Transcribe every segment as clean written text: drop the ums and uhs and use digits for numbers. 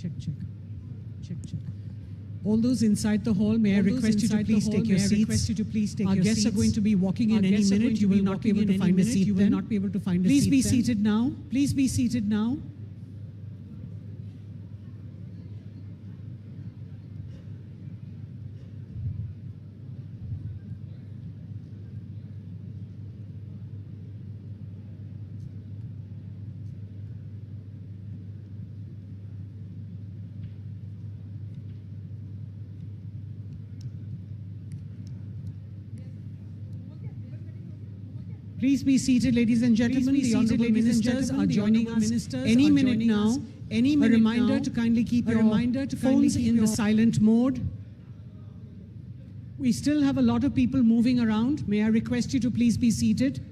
Check, check. Check, check. All those inside the hall, may I request you to please take your seats. Our guests are going to be walking in any minute. You will not be able to find a seat. You will not be able to find a seat. Please be seated now. Please be seated now. Please be seated, ladies and gentlemen. The honorable ministers are joining us any minute now. A reminder to kindly keep your phones in the silent mode. We still have a lot of people moving around. May I request you to please be seated?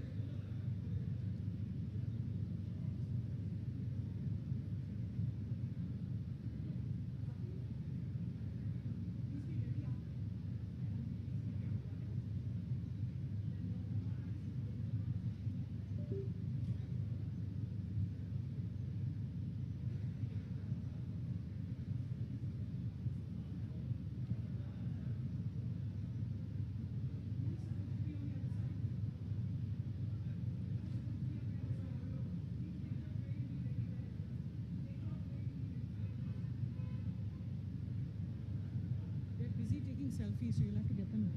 Selfies, so you'll have to get them.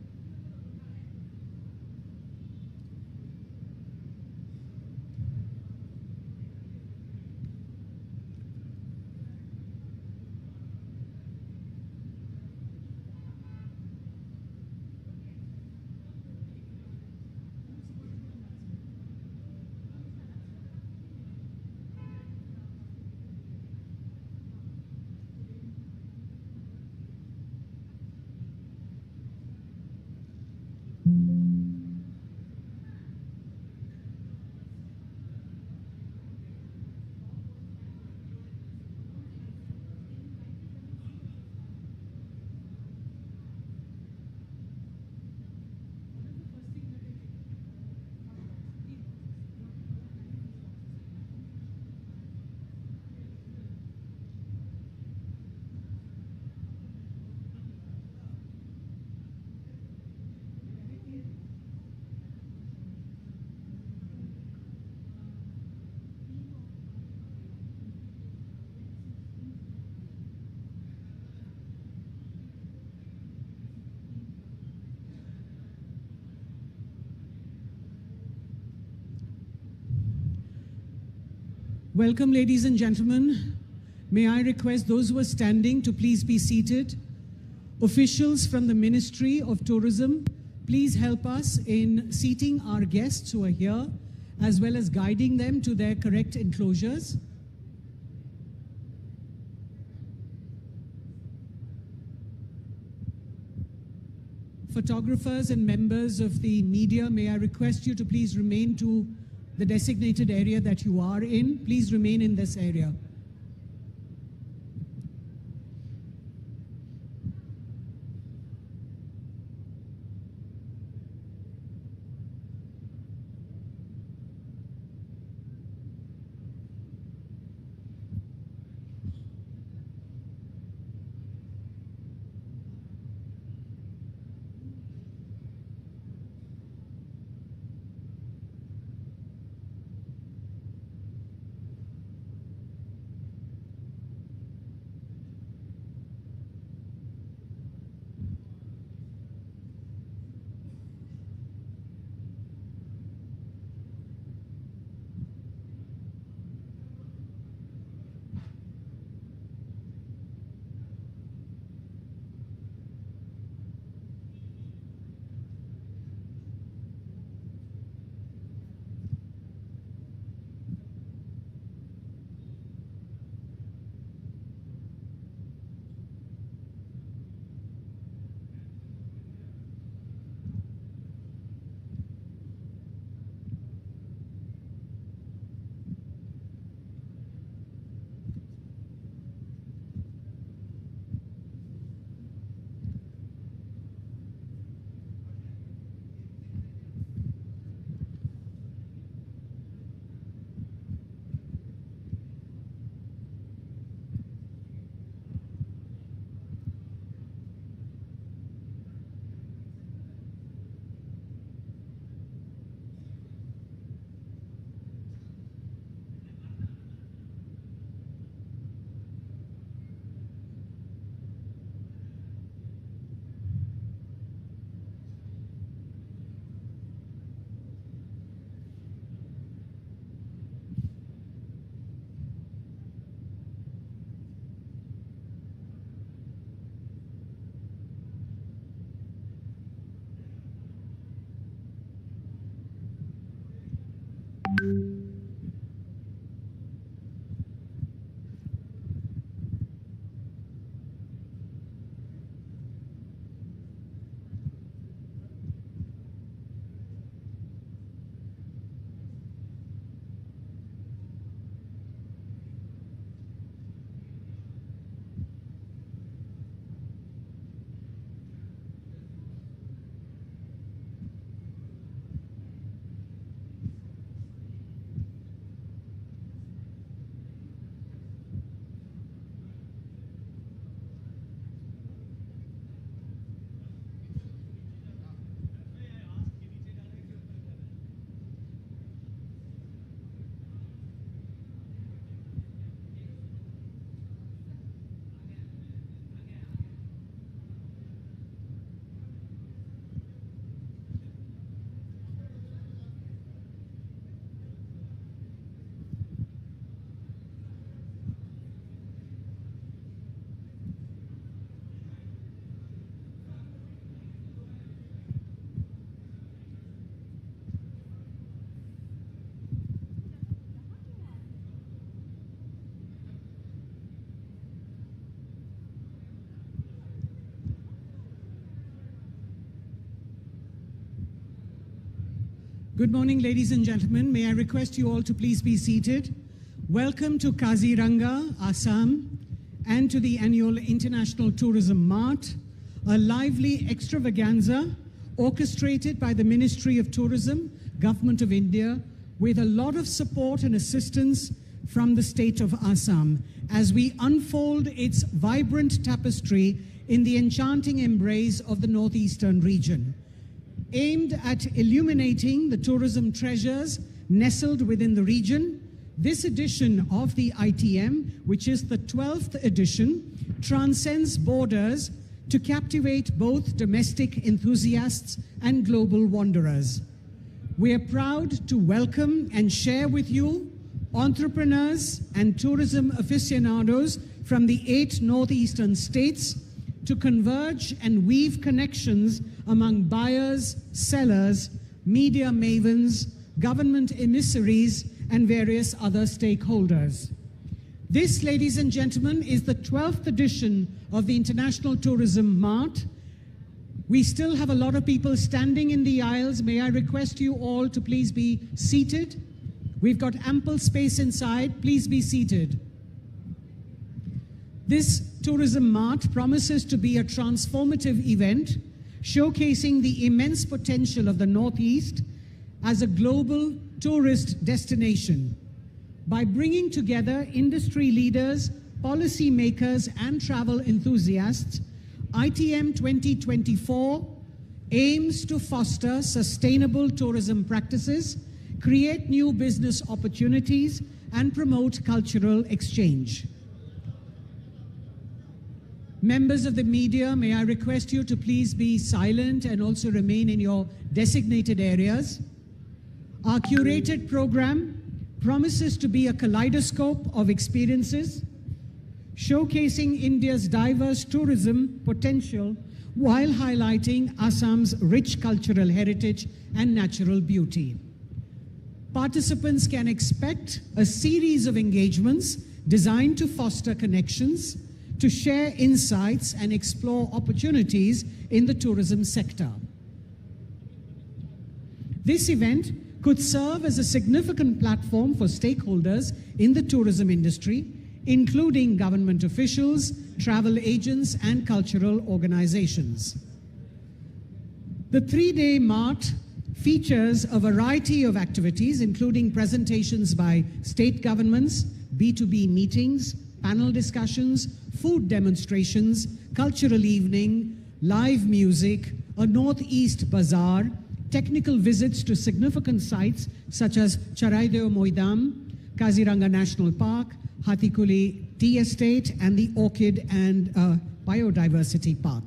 Welcome, ladies and gentlemen. May I request those who are standing to please be seated. Officials from the Ministry of Tourism, please help us in seating our guests who are here, as well as guiding them to their correct enclosures. Photographers and members of the media, may I request you to please remain to the designated area that you are in. Please remain in this area. Good morning, ladies and gentlemen. May I request you all to please be seated. Welcome to Kaziranga, Assam, and to the annual International Tourism Mart, a lively extravaganza orchestrated by the Ministry of Tourism, Government of India, with a lot of support and assistance from the state of Assam as we unfold its vibrant tapestry in the enchanting embrace of the northeastern region. Aimed at illuminating the tourism treasures nestled within the region, this edition of the ITM, which is the 12th edition, transcends borders to captivate both domestic enthusiasts and global wanderers. We are proud to welcome and share with you entrepreneurs and tourism aficionados from the 8 northeastern states to converge and weave connections among buyers, sellers, media mavens, government emissaries, and various other stakeholders. This, ladies and gentlemen, is the 12th edition of the International Tourism Mart. We still have a lot of people standing in the aisles. May I request you all to please be seated? We've got ample space inside. Please be seated. This Tourism Mart promises to be a transformative event showcasing the immense potential of the Northeast as a global tourist destination. By bringing together industry leaders, policy makers, and travel enthusiasts, ITM 2024 aims to foster sustainable tourism practices, create new business opportunities, and promote cultural exchange. Members of the media, may I request you to please be silent and also remain in your designated areas. Our curated program promises to be a kaleidoscope of experiences, showcasing India's diverse tourism potential while highlighting Assam's rich cultural heritage and natural beauty. Participants can expect a series of engagements designed to foster connections, to share insights and explore opportunities in the tourism sector. This event could serve as a significant platform for stakeholders in the tourism industry, including government officials, travel agents, and cultural organizations. The 3-day Mart features a variety of activities, including presentations by state governments, B2B meetings, panel discussions, food demonstrations, cultural evening, live music, a Northeast bazaar, technical visits to significant sites such as Charaideo Moidam, Kaziranga National Park, Hathikuli Tea Estate, and the Orchid and Biodiversity Park.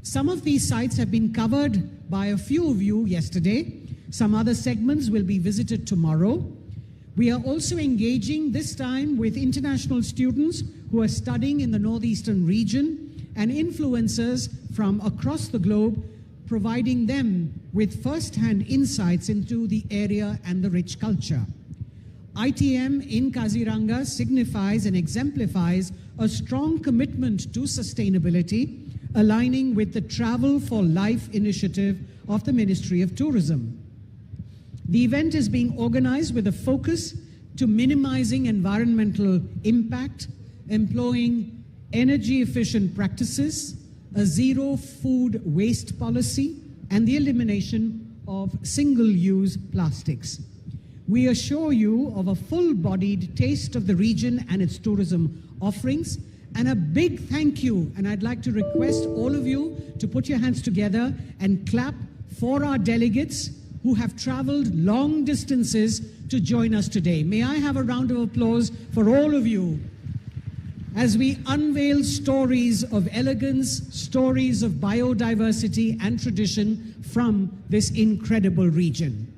Some of these sites have been covered by a few of you yesterday. Some other segments will be visited tomorrow. We are also engaging this time with international students who are studying in the northeastern region and influencers from across the globe, providing them with first-hand insights into the area and the rich culture. ITM in Kaziranga signifies and exemplifies a strong commitment to sustainability, aligning with the Travel for Life initiative of the Ministry of Tourism. The event is being organized with a focus to minimizing environmental impact, employing energy-efficient practices, a zero food waste policy, and the elimination of single-use plastics. We assure you of a full-bodied taste of the region and its tourism offerings, and a big thank you, and I'd like to request all of you to put your hands together and clap for our delegates who have traveled long distances to join us today. May I have a round of applause for all of you as we unveil stories of elegance, stories of biodiversity and tradition from this incredible region.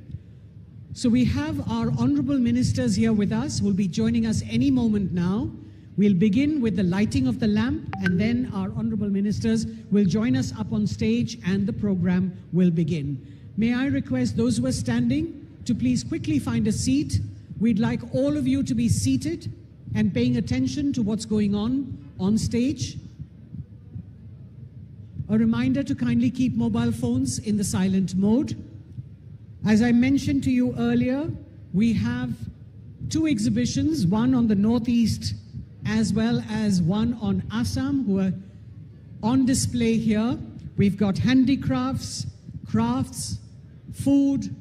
So we have our honorable ministers here with us who will be joining us any moment now. We'll begin with the lighting of the lamp, and then our honorable ministers will join us up on stage and the program will begin. May I request those who are standing to please quickly find a seat. We'd like all of you to be seated and paying attention to what's going on stage. A reminder to kindly keep mobile phones in the silent mode. As I mentioned to you earlier, we have two exhibitions, one on the Northeast as well as one on Assam, who are on display here. We've got handicrafts, crafts, food,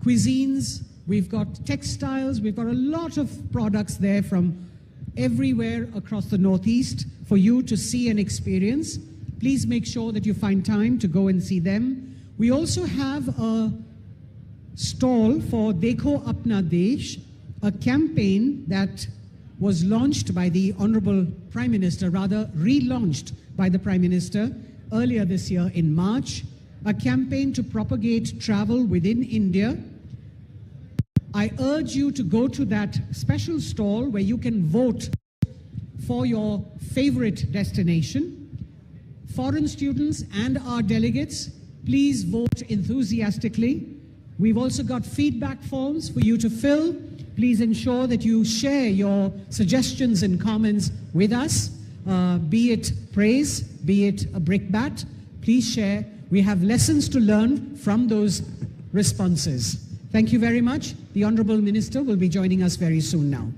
cuisines, we've got textiles, we've got a lot of products there from everywhere across the Northeast for you to see and experience. Please make sure that you find time to go and see them. We also have a stall for Dekho Apna Desh, a campaign that was launched by the Honorable Prime Minister, rather relaunched by the Prime Minister earlier this year in March, a campaign to propagate travel within India. I urge you to go to that special stall where you can vote for your favorite destination. Foreign students and our delegates, please vote enthusiastically. We've also got feedback forms for you to fill. Please ensure that you share your suggestions and comments with us, be it praise, be it a brickbat. Please share. We have lessons to learn from those responses. Thank you very much. The Honorable Minister will be joining us very soon now.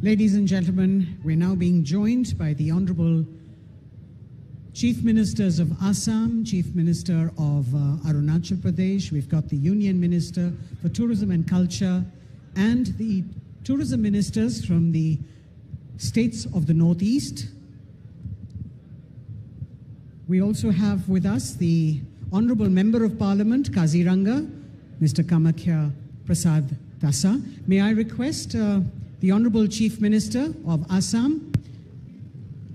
Ladies and gentlemen, we're now being joined by the Honorable Chief Ministers of Assam, Chief Minister of Arunachal Pradesh. We've got the Union Minister for Tourism and Culture and the Tourism Ministers from the states of the Northeast. We also have with us the Honorable Member of Parliament, Kaziranga, Mr. Kamakhya Prasad Tasa. May I request the Honorable Chief Minister of Assam,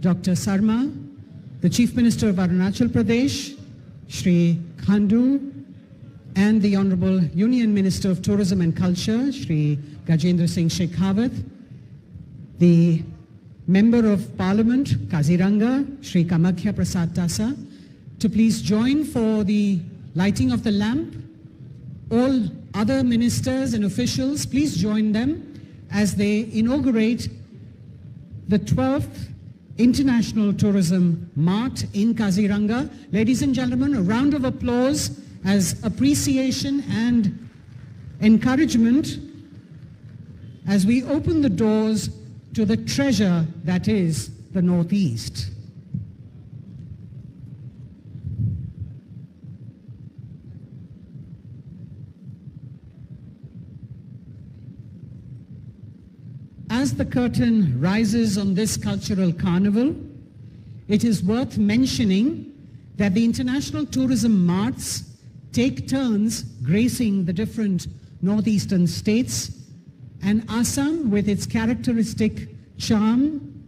Dr. Sarma, the Chief Minister of Arunachal Pradesh, Shri Khandu, and the Honorable Union Minister of Tourism and Culture, Shri Gajendra Singh Shekhawat, the Member of Parliament, Kaziranga, Shri Kamakhya Prasad Tasa, to please join for the lighting of the lamp. All other ministers and officials, please join them as they inaugurate the 12th International Tourism Mart in Kaziranga. Ladies and gentlemen, a round of applause as appreciation and encouragement as we open the doors to the treasure that is the Northeast. As the curtain rises on this cultural carnival, it is worth mentioning that the International Tourism Marts take turns gracing the different northeastern states, and Assam, with its characteristic charm,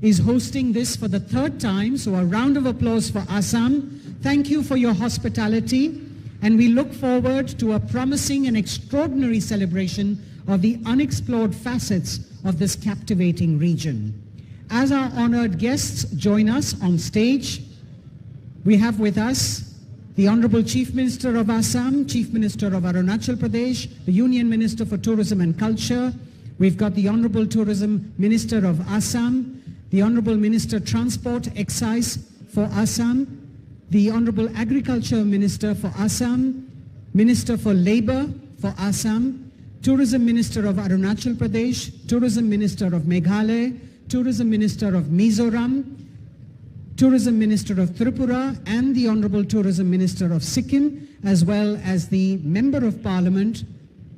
is hosting this for the third time. So a round of applause for Assam. Thank you for your hospitality, and we look forward to a promising and extraordinary celebration of the unexplored facets of this captivating region. As our honored guests join us on stage, we have with us the Honorable Chief Minister of Assam, Chief Minister of Arunachal Pradesh, the Union Minister for Tourism and Culture. We've got the Honorable Tourism Minister of Assam, the Honorable Minister Transport Excise for Assam, the Honorable Agriculture Minister for Assam, Minister for Labour for Assam, Tourism Minister of Arunachal Pradesh, Tourism Minister of Meghalaya, Tourism Minister of Mizoram, Tourism Minister of Tripura, and the Honorable Tourism Minister of Sikkim, as well as the Member of Parliament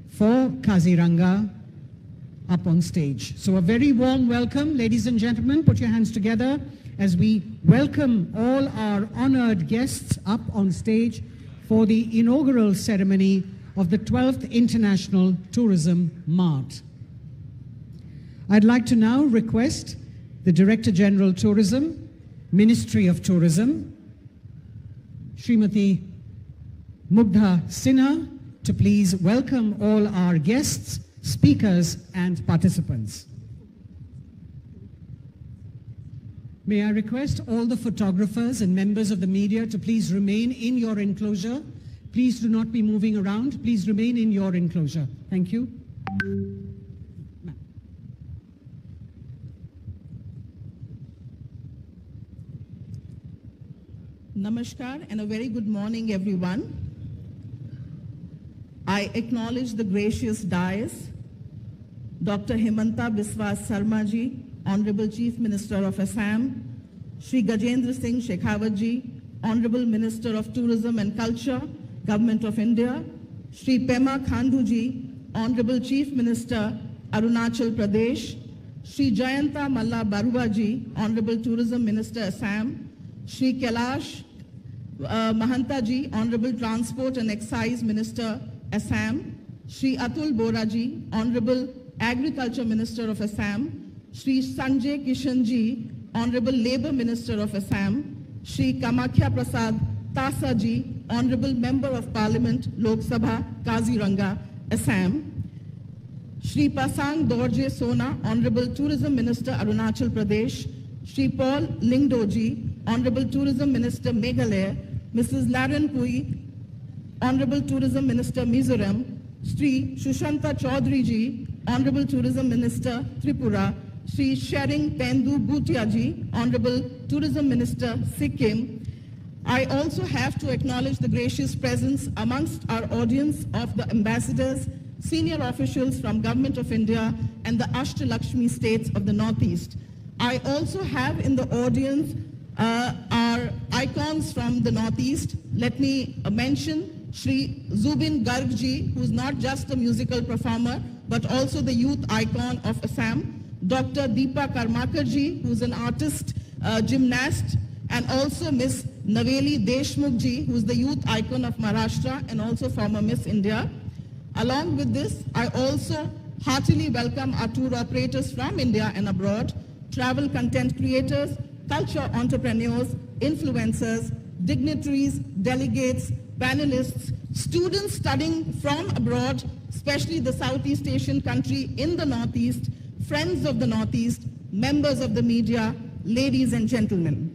for Kaziranga up on stage. So a very warm welcome, ladies and gentlemen. Put your hands together as we welcome all our honored guests up on stage for the inaugural ceremony of the 12th International Tourism Mart. I'd like to now request the Director General Tourism, Ministry of Tourism, Srimati Mugdha Sinha, to please welcome all our guests, speakers, and participants. May I request all the photographers and members of the media to please remain in your enclosure. Please do not be moving around. Please remain in your enclosure. Thank you. Namaskar and a very good morning, everyone. I acknowledge the gracious dais, Dr. Himanta Biswa Sarma ji, Honorable Chief Minister of Assam, Shri Gajendra Singh Shekhawat ji, Honorable Minister of Tourism and Culture, Government of India, Shri Pema Khandu ji, Honorable Chief Minister, Arunachal Pradesh, Shri Jayanta Malla Barua ji, Honorable Tourism Minister, Assam, Shri Kailash Mahanta ji, Honorable Transport and Excise Minister, Assam, Shri Atul Bora ji, Honorable Agriculture Minister of Assam, Shri Sanjay Kishan ji, Honorable Labour Minister of Assam, Shri Kamakhya Prasad Tasa ji, Honorable Member of Parliament, Lok Sabha, Kaziranga, Assam, Shri Pasang Dorje Sona, Honorable Tourism Minister, Arunachal Pradesh, Shri Paul Lingdoji, Honorable Tourism Minister, Meghalaya, Mrs. Laren Pui, Honorable Tourism Minister, Mizoram, Shri Shushanta Chaudhary ji, Honorable Tourism Minister, Tripura, Shri Shering Pendu Bhutia ji, Honorable Tourism Minister, Sikkim. I also have to acknowledge the gracious presence amongst our audience of the ambassadors, senior officials from Government of India, and the Ashtalakshmi states of the Northeast. I also have in the audience our icons from the Northeast. Let me mention Shri Zubin Garg ji, who is not just a musical performer, but also the youth icon of Assam. Dr. Deepa Karmakar ji, who is an artist, gymnast, and also Miss Naveli Deshmukh ji, who is the youth icon of Maharashtra and also former Miss India. Along with this, I also heartily welcome our tour operators from India and abroad, travel content creators, culture entrepreneurs, influencers, dignitaries, delegates, panelists, students studying from abroad, especially the Southeast Asian country in the Northeast, friends of the Northeast, members of the media, ladies and gentlemen.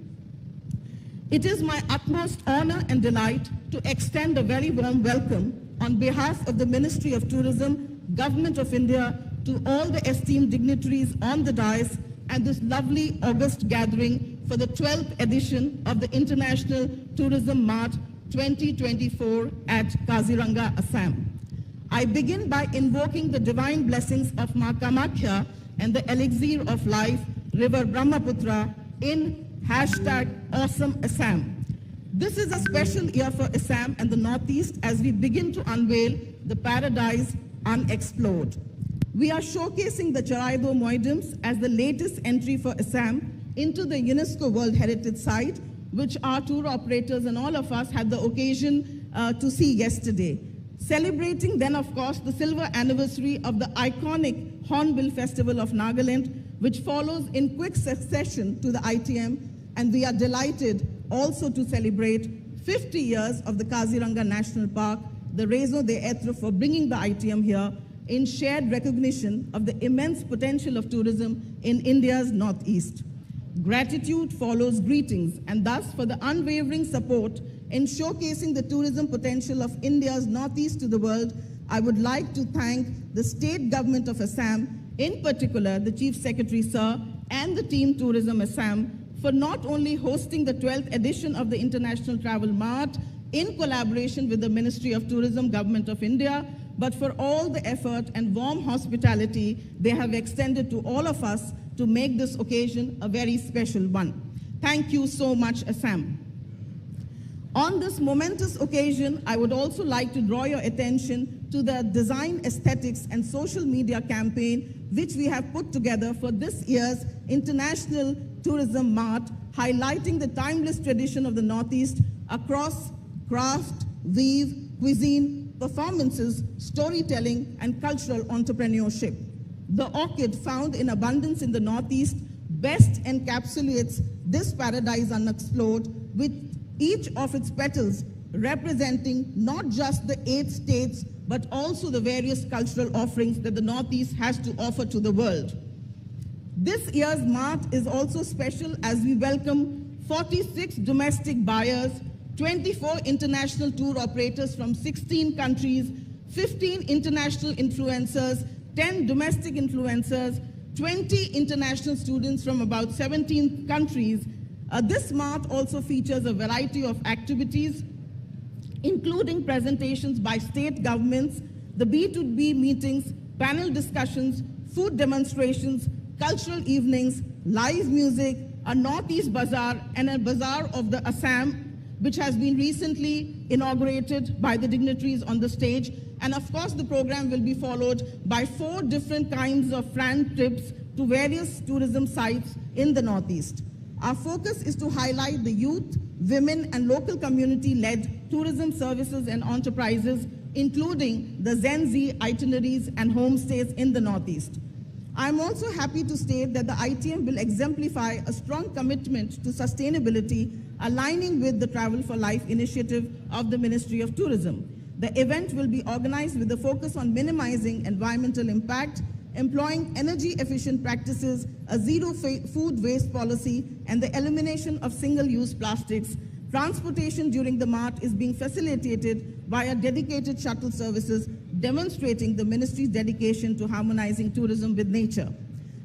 It is my utmost honor and delight to extend a very warm welcome on behalf of the Ministry of Tourism, Government of India, to all the esteemed dignitaries on the dais and this lovely August gathering for the 12th edition of the International Tourism Mart 2024 at Kaziranga, Assam. I begin by invoking the divine blessings of Ma Kamakhya and the elixir of life, River Brahmaputra, in #AwesomeAssam. This is a special year for Assam and the Northeast as we begin to unveil the paradise unexplored. We are showcasing the Charaido Moidams as the latest entry for Assam into the UNESCO World Heritage Site, which our tour operators and all of us had the occasion to see yesterday. Celebrating then, of course, the silver anniversary of the iconic Hornbill Festival of Nagaland, which follows in quick succession to the ITM, and we are delighted also to celebrate 50 years of the Kaziranga National Park, the raison d'etre for bringing the ITM here, in shared recognition of the immense potential of tourism in India's Northeast. Gratitude follows greetings, and thus for the unwavering support in showcasing the tourism potential of India's Northeast to the world, I would like to thank the State Government of Assam, in particular the Chief Secretary, Sir, and the Team Tourism Assam, for not only hosting the 12th edition of the International Travel Mart in collaboration with the Ministry of Tourism, Government of India, but for all the effort and warm hospitality they have extended to all of us to make this occasion a very special one. Thank you so much, Assam. On this momentous occasion, I would also like to draw your attention to the design, aesthetics, and social media campaign which we have put together for this year's International Tourism Mart, highlighting the timeless tradition of the Northeast across craft, weave, cuisine, performances, storytelling, and cultural entrepreneurship. The orchid found in abundance in the Northeast best encapsulates this paradise unexplored, with each of its petals representing not just the 8 states, but also the various cultural offerings that the Northeast has to offer to the world. This year's Mart is also special as we welcome 46 domestic buyers, 24 international tour operators from 16 countries, 15 international influencers, 10 domestic influencers, 20 international students from about 17 countries. This Mart also features a variety of activities, including presentations by state governments, the B2B meetings, panel discussions, food demonstrations, cultural evenings, live music, a Northeast Bazaar, and a Bazaar of the Assam, which has been recently inaugurated by the dignitaries on the stage. And of course, the program will be followed by 4 different kinds of fan trips to various tourism sites in the Northeast. Our focus is to highlight the youth, women, and local community-led tourism services and enterprises, including the Gen Z itineraries and homestays in the Northeast. I'm also happy to state that the ITM will exemplify a strong commitment to sustainability, aligning with the Travel for Life initiative of the Ministry of Tourism. The event will be organized with a focus on minimizing environmental impact, employing energy-efficient practices, a zero food waste policy, and the elimination of single-use plastics. Transportation during the Mart is being facilitated via dedicated shuttle services, demonstrating the ministry's dedication to harmonizing tourism with nature.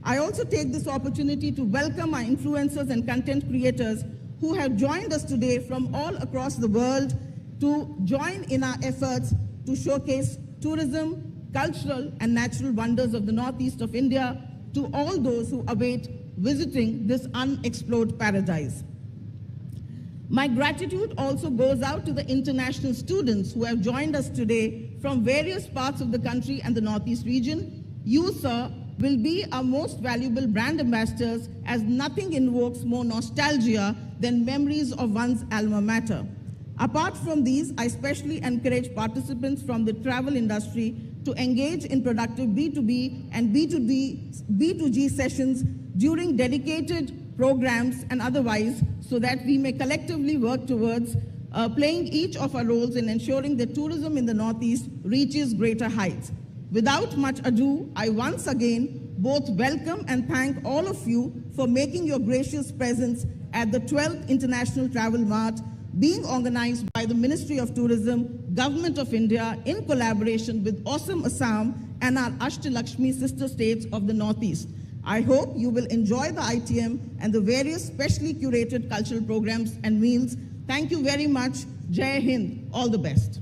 I also take this opportunity to welcome our influencers and content creators who have joined us today from all across the world to join in our efforts to showcase tourism, cultural and natural wonders of the northeast of India to all those who await visiting this unexplored paradise. My gratitude also goes out to the international students who have joined us today from various parts of the country and the Northeast region. You, sir, will be our most valuable brand ambassadors, as nothing invokes more nostalgia than memories of one's alma mater. Apart from these, I especially encourage participants from the travel industry to engage in productive B2B and B2G sessions during dedicated programs and otherwise, so that we may collectively work towards playing each of our roles in ensuring that tourism in the Northeast reaches greater heights. Without much ado, I once again both welcome and thank all of you for making your gracious presence at the 12th International Travel Mart, being organized by the Ministry of Tourism, Government of India, in collaboration with Awesome Assam and our Ashtalakshmi sister states of the Northeast. I hope you will enjoy the ITM and the various specially curated cultural programs and meals. Thank you very much. Jai Hind. All the best.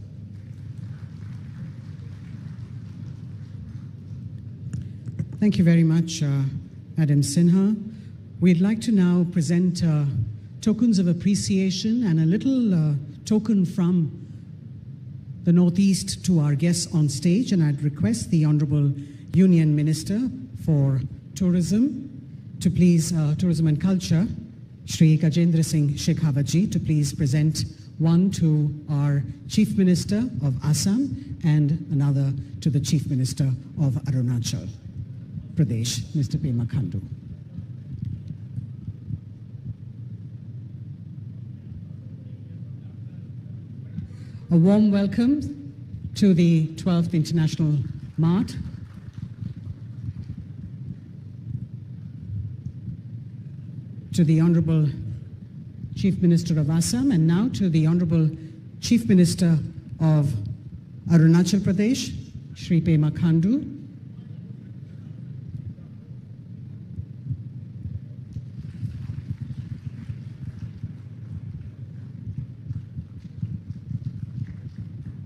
Thank you very much, Madam Sinha. We'd like to now present tokens of appreciation and a little token from the Northeast to our guests on stage, and I'd request the Honorable Union Minister for Tourism to please, Tourism and Culture, Shri Gajendra Singh Shekhawat, to please present one to our Chief Minister of Assam and another to the Chief Minister of Arunachal Pradesh, Mr. Pema Khandu. A warm welcome to the 12th International Mart. To the Honorable Chief Minister of Assam, and now to the Honorable Chief Minister of Arunachal Pradesh, Shri Pema Khandu.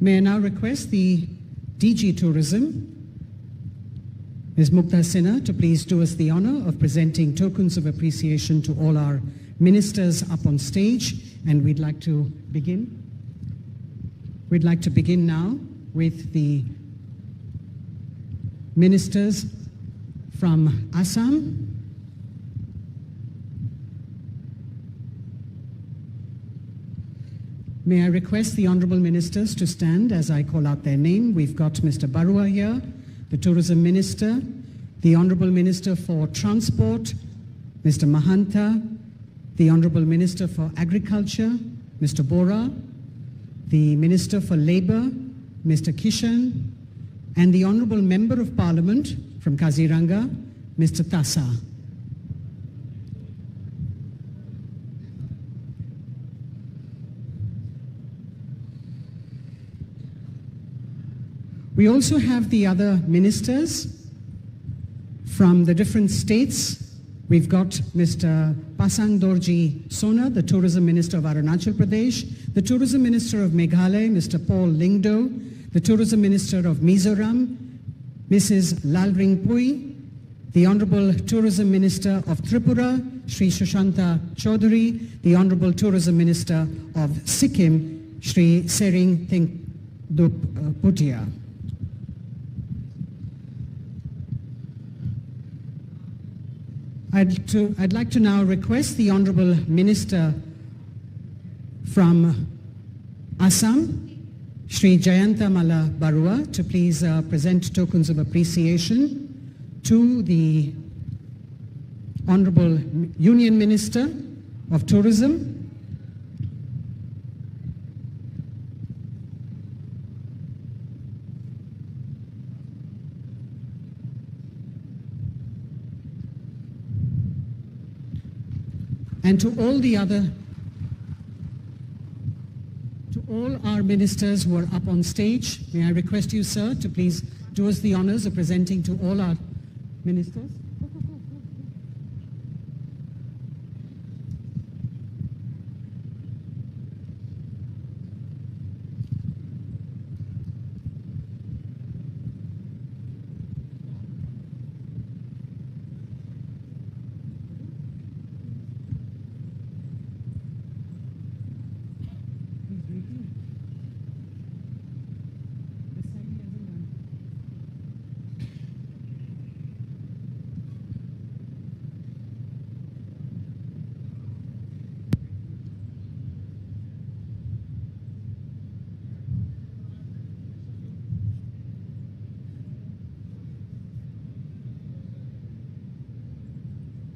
May I now request the DG Tourism, Ms. Mukta Sinha, to please do us the honor of presenting tokens of appreciation to all our ministers up on stage. And we'd like to begin. We'd like to begin now with the ministers from Assam. May I request the honorable ministers to stand as I call out their name. We've got Mr. Barua here, the Tourism Minister, the Honorable Minister for Transport, Mr. Mahanta, the Honorable Minister for Agriculture, Mr. Bora, the Minister for Labour, Mr. Kishan, and the Honorable Member of Parliament from Kaziranga, Mr. Tassa. We also have the other ministers from the different states. We've got Mr. Pasang Dorji Sona, the Tourism Minister of Arunachal Pradesh, the Tourism Minister of Meghalaya, Mr. Paul Lingdo, the Tourism Minister of Mizoram, Mrs. Lalring Pui, the Honorable Tourism Minister of Tripura, Sri Sushanta Chaudhary, the Honorable Tourism Minister of Sikkim, Sri Sering Thingdup Bhutia. I'd like to now request the Honorable Minister from Assam, Shri Jayanta Mala Barua, to please present tokens of appreciation to the Honorable Union Minister of Tourism. And to all our ministers who are up on stage, may I request you, sir, to please do us the honors of presenting to all our ministers.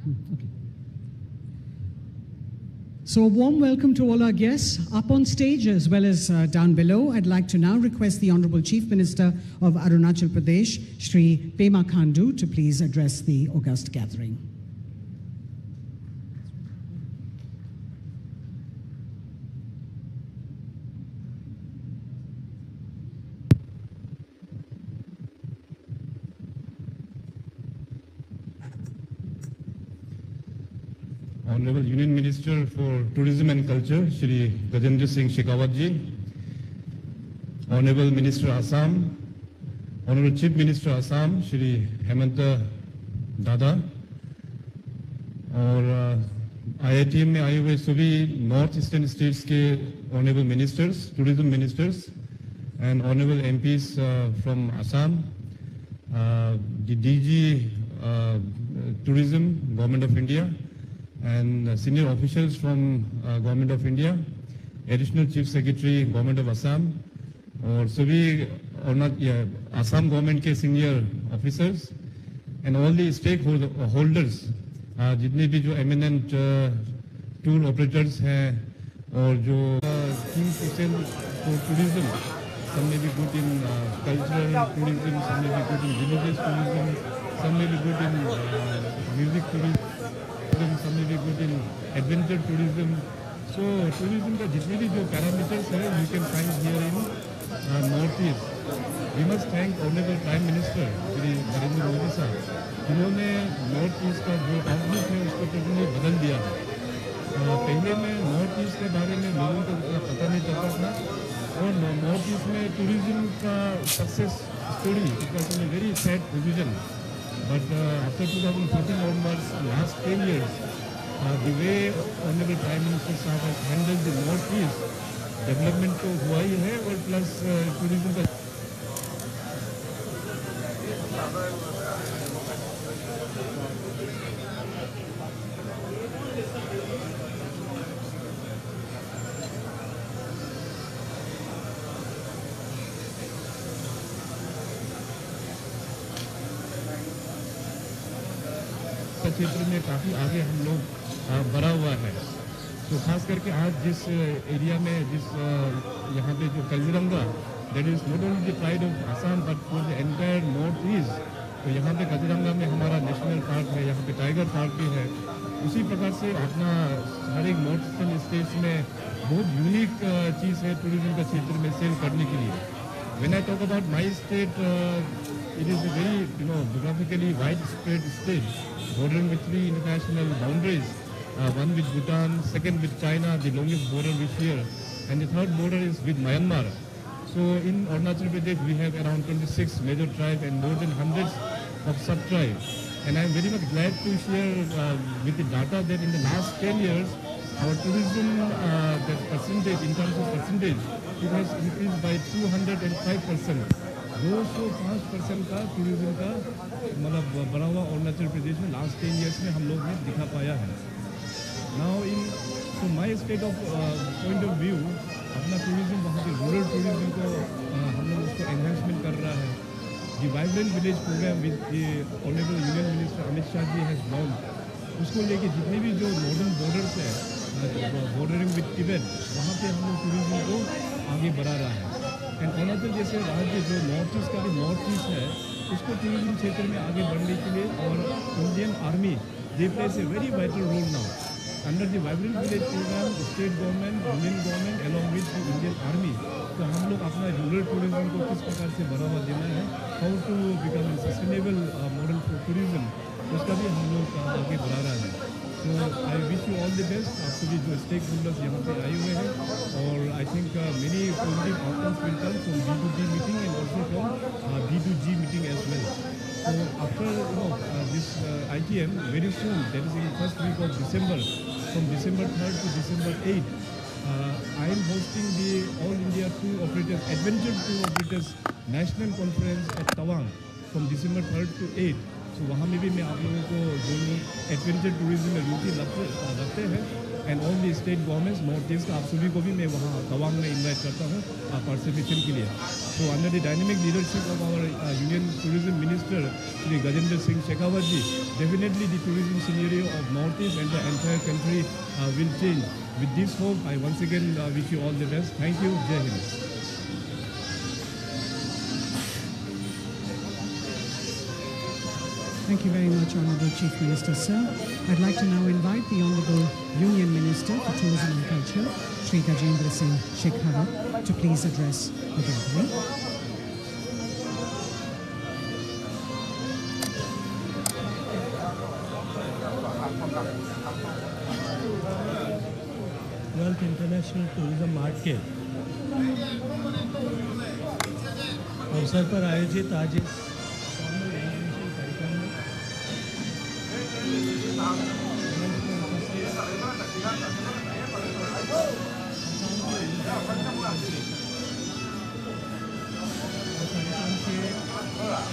Okay. So a warm welcome to all our guests up on stage as well as down below. I'd like to now request the Honorable Chief Minister of Arunachal Pradesh, Shri Pema Khandu, to please address the august gathering. Honorable Union Minister for Tourism and Culture, Shri Gajendra Singh Shekhawat ji, Honorable Minister Assam, Honorable Chief Minister Assam, Shri Hemanta Dada, और IITM में आए हुए सभी north eastern states के honourable ministers, tourism ministers and honourable MPs from Assam, the DG Tourism, Government of India, and senior officials from Government of India, Additional Chief Secretary, Government of Assam, और सभी Assam government के senior officers, and all the stakeholders, जितने भी जो eminent tour operators हैं और जो teams for tourism, some may be good in cultural tourism, some may be good in religious tourism, some may be good in music tourism, some may be good in adventure tourism. So tourism का जितने भी जो parameters हैं, you can find here in Northeast. We must thank Honorable Prime Minister Shri Narendra Modi साहब, जिन्होंने north east का जो outlook है उसको टोटली बदल दिया है. पहले में नॉर्थ ईस्ट के बारे में लोगों को उतना पता नहीं चलता था और नॉर्थ ईस्ट में टूरिज्म का success story it was in very sad position. But after 2014 onwards, last 10 years, the way Honorable Prime Minister Sahab has handled the Northeast, development तो हुआ ही है और plus tourism का क्षेत्र में काफ़ी आगे हम लोग बढ़ा हुआ है. तो खास करके आज जिस एरिया में जिस यहाँ पे जो Kaziranga, that is not only the pride of Assam but for the entire north east. तो यहाँ पे काजीरंगा में हमारा नेशनल पार्क है, यहाँ पे टाइगर पार्क भी है. उसी प्रकार से अपना हर एक नॉर्थ ईस्टर्न स्टेट्स में बहुत यूनिक चीज़ है टूरिज्म का क्षेत्र में सेल करने के लिए. When I talk about my state, it is a very geographically widespread state, bordering with 3 international boundaries, one with Bhutan, second with China, the longest border we share, and the third border is with Myanmar. So in Arunachal Pradesh we have around 26 major tribes and more than hundreds of sub-tribes. And I am very much glad to share with the data that in the last 10 years, our tourism the percentage, in terms of percentage, it has increased by 205%. 205% का tourism का मतलब बढ़ा हुआ अरुणाचल प्रदेश में last 10 years में हम लोग ने दिखा पाया है. Now in so my state of point of view, अपना टूरिज्म वहाँ पे रूरल टूरिज्म को हम लोग उसको एनहेंसमेंट कर रहा है. The vibrant village programme with the honourable union minister Amit Shah ji has launch, उसको लेके जितने भी जो नॉर्दर्न बॉर्डर्स है बॉर्डरिंग विद तिब्बत, वहाँ पे हम लोग टूरिज्म को आगे बढ़ा रहा है. एंड अरुणाचल जैसे राज्य जो नॉर्थ ईस्ट का भी नॉर्थ ईस्ट है, उसको टूरिज्म क्षेत्र में आगे बढ़ने के लिए और Indian army they plays a very vital role now under the vibrant village programme. State government, union government along with the Indian army, तो हम लोग अपना रूरल टूरिज्म को किस प्रकार से बढ़ावा देना है, how to become a sustainable model for tourism, उसका भी हम लोग आगे बढ़ा रहा है. तो I wish you all the best. आप सभी जो स्टेक होल्डर्स यहाँ पे आए हुए हैं, और I think many positive outcomes will come from B2B meeting and also from B2G meeting as well. So after this ITM, very soon, that is in the first week of December, from December 3rd to December 8th, I am hosting the All India Tour Operators, Adventure Tour Operators National Conference at Tawang from December 3rd to 8th. So वहाँ में भी मैं आप लोगों को जो adventure tourism में रुचि रखते हैं, and all the state governments north east आप सभी को भी मैं वहाँ तवांग में इन्वाइट करता हूँ पार्टिसिपेशन के लिए. So under the dynamic leadership of our union tourism minister Shri Gajendra Singh Shekhawat ji, definitely the tourism scenario of north east and the entire country will change. With this hope, I once again wish you all the best. Thank you. Jai Hind. Thank you very much, Honourable Chief Minister, sir. I'd like to now invite the Honourable Union Minister for Tourism and Culture, Shri Gajendra Singh Shekhawat, to please address the gathering. World international tourism mart के अवसर पर आयोजित आज इस कार्यक्रम में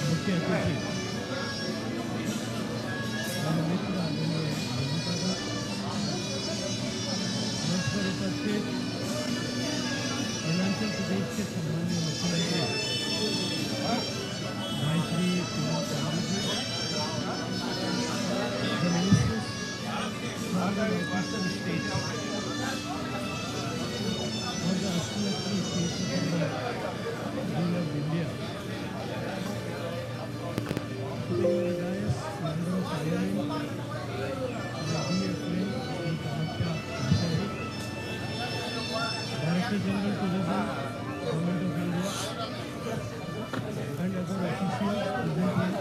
मुख्य अतिथि उपस्थित अरुणाचल प्रदेश के सम्माननीय मुख्यमंत्री भाई श्री प्रमोद सावंत जी, the ministers from the northeastern states और the auxiliary states of the Union of India. Today in the dais, member of Parliament, my dear friend, Shri Kamakya Mishra, Director General Tourism, Government of India, and other officials present here.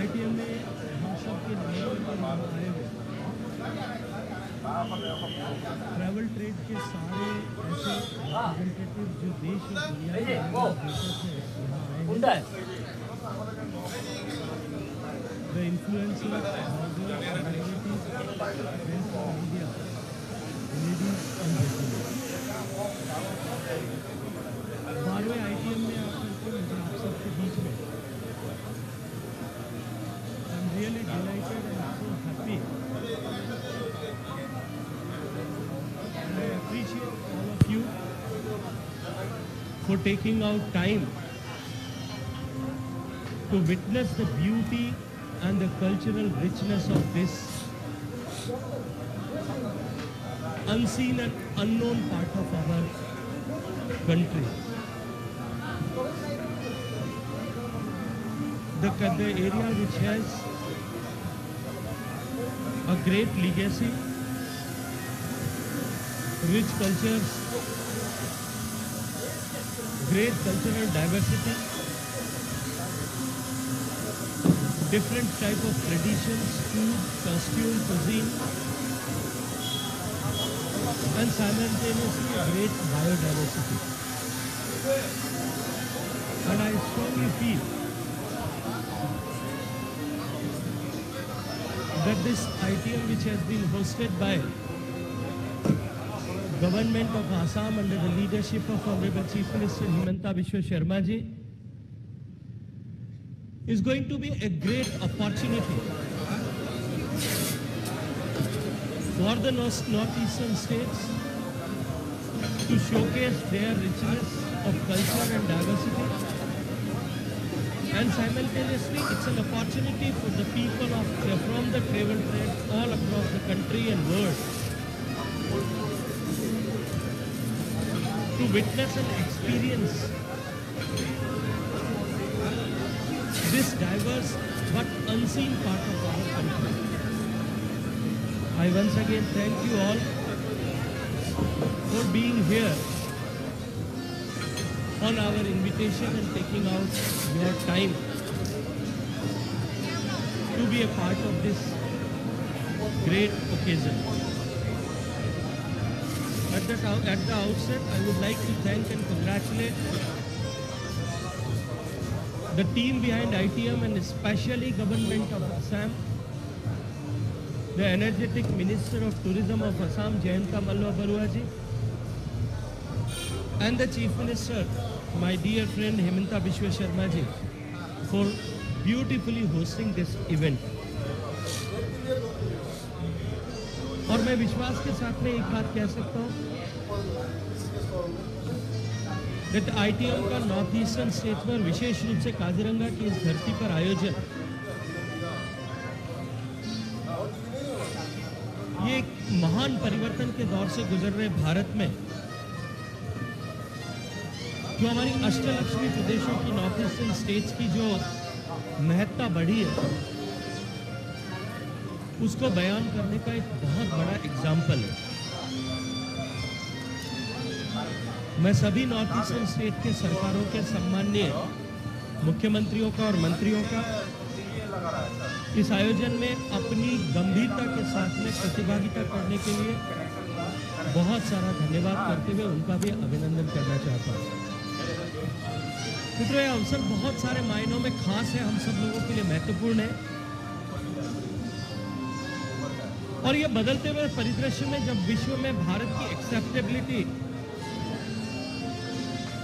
ITM में हम सब के निमंत्रण पर आए हुए travel trade के सारे ऐसे रिप्रेजेंटेटिव जो देश और दुनिया के अंदर देशों से यहाँ आए हैं. The influencers, bloggers, celebrities, friends from media, ladies and gentlemen. 12वें ITM में आकर के मुझे आप सबके बीच में I'm really delighted and so happy. And I appreciate all of you for taking out time to witness the beauty and the cultural richness of this unseen and unknown part of our country. The area which has a great legacy, rich cultures, great cultural diversity, different type of traditions, food, costume, cuisine, and simultaneously great biodiversity. And I strongly feel that this ITM, which has been hosted by Government of Assam under the leadership of Honorable Chief Minister Himanta Biswa Sharma ji, is going to be a great opportunity for the northeastern states to showcase their richness of culture and diversity, and simultaneously it's an opportunity for the people from the travel trade all across the country and world to witness and experience this diverse but unseen part of our country. I once again thank you all for being here on our invitation and taking out your time to be a part of this great occasion. At the outset, I would like to thank and congratulate the team behind ITM and especially Government of Assam, the energetic Minister of Tourism of Assam, Jayanta Mallwa Barua ji, and the Chief Minister, my dear friend Himanta Biswa Sharma ji, for beautifully hosting this event. और मैं विश्वास के साथ में एक बात कह सकता हूँ that ITM का नॉर्थ ईस्टर्न स्टेट्स में विशेष रूप से काजीरंगा की इस धरती पर आयोजन ये एक महान परिवर्तन के दौर से गुजर रहे भारत में जो हमारी अष्टलक्ष्मी प्रदेशों की नॉर्थ ईस्टर्न स्टेट्स की जो महत्ता बढ़ी है उसको बयान करने का एक बहुत बड़ा एग्जाम्पल है। मैं सभी नॉर्थ ईस्टर्न स्टेट के सरकारों के सम्माननीय मुख्यमंत्रियों का और मंत्रियों का इस आयोजन में अपनी गंभीरता के साथ में प्रतिभागिता करने के लिए बहुत सारा धन्यवाद करते हुए उनका भी अभिनंदन करना चाहता हूँ। मित्रों, यह अवसर बहुत सारे मायनों में खास है, हम सब लोगों के लिए महत्वपूर्ण है और ये बदलते हुए परिदृश्य में जब विश्व में भारत की acceptability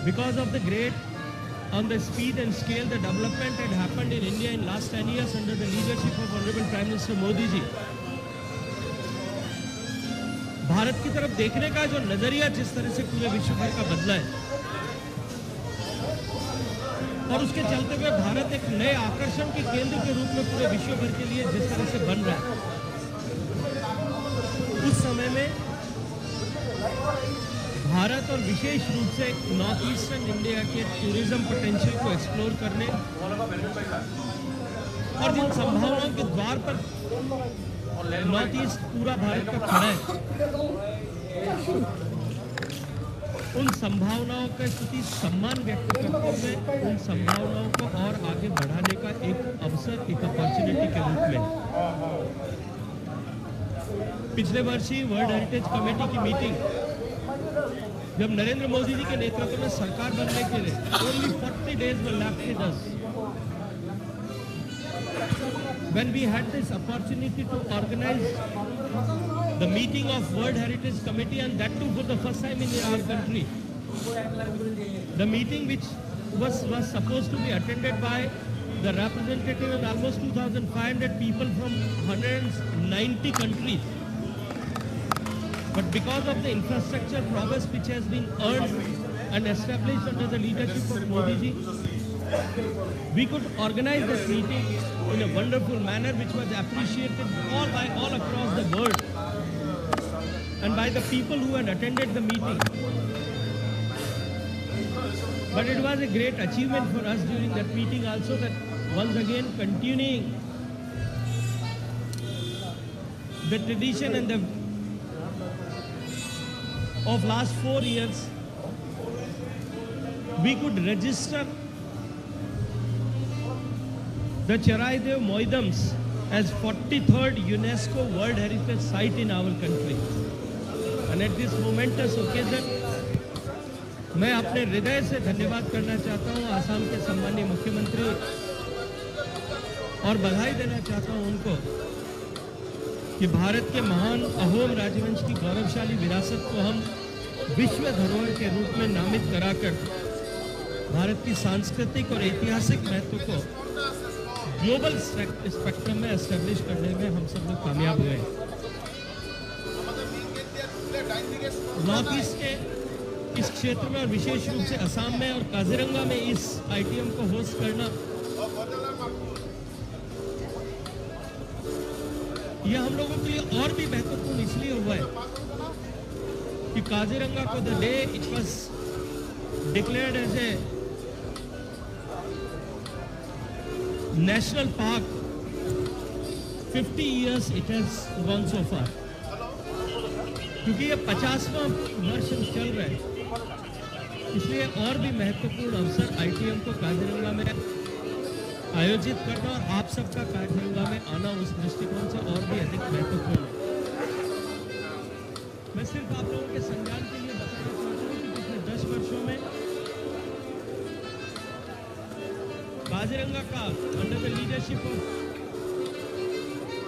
because of the great on the speed and scale the development had happened in India in last 10 years under the leadership of Honorable Prime Minister Modi ji, Bharat की तरफ देखने का जो नजरिया जिस तरह से पूरे विश्व भर का बदला है और उसके चलते हुए भारत एक नए आकर्षण के केंद्र के रूप में पूरे विश्व भर के लिए जिस तरह से बन रहा है, उस समय में भारत और विशेष रूप से नॉर्थ ईस्टर्न इंडिया के टूरिज्म पोटेंशियल को एक्सप्लोर करने और जिन संभावनाओं के द्वार पर नॉर्थ ईस्ट पूरा भारत का खड़ा है, उन संभावनाओं के प्रति सम्मान व्यक्त करते हुए उन संभावनाओं को और आगे बढ़ाने का एक अवसर, एक अपॉर्चुनिटी के रूप में पिछले वर्ष ही वर्ल्ड हेरिटेज कमेटी की मीटिंग जब नरेंद्र मोदी जी के नेतृत्व में सरकार बनने के लिए only 40 days were left with us, when we had this opportunity to organize the meeting of World Heritage Committee and that too for the first time in our country, the meeting which was supposed to be attended by the representative of almost 2,500 people from 190 countries. But because of the infrastructure progress which has been earned and established under the leadership of Modi ji, we could organize this meeting in a wonderful manner which was appreciated by all across the world and by the people who had attended the meeting. But it was a great achievement for us during that meeting also that once again continuing the tradition and the of last 4 years, we could register the Charaidev Moidams as 43rd UNESCO World Heritage Site in our country. And at this momentous occasion, मैं अपने हृदय से धन्यवाद करना चाहता हूँ आसाम के सम्माननीय मुख्यमंत्री और बधाई देना चाहता हूँ उनको कि भारत के महान अहोम राजवंश की गौरवशाली विरासत को हम विश्व धरोहर के रूप में नामित कराकर भारत की सांस्कृतिक और ऐतिहासिक महत्व को ग्लोबल स्पेक्ट्रम में एस्टेब्लिश करने में हम सब लोग कामयाब हुए। नॉर्थ ईस्ट के इस क्षेत्र में और विशेष रूप से असम में और काजीरंगा में इस ITM को होस्ट करना यह हम लोगों के लिए और भी महत्वपूर्ण इसलिए हुआ है कि काजीरंगा को the day it was declared as a national park 50 years it has gone so far, क्योंकि ये 50वां वर्ष चल रहा है, इसलिए और भी महत्वपूर्ण अवसर ITM को काजीरंगा में आयोजित करना और आप सबका काजीरंगा में आना उस दृष्टिकोण से और भी अधिक महत्वपूर्ण है। मैं सिर्फ आप लोगों के संज्ञान के लिए बताना चाहता हूँ कि पिछले 10 वर्षों में काजीरंगा का under the leadership of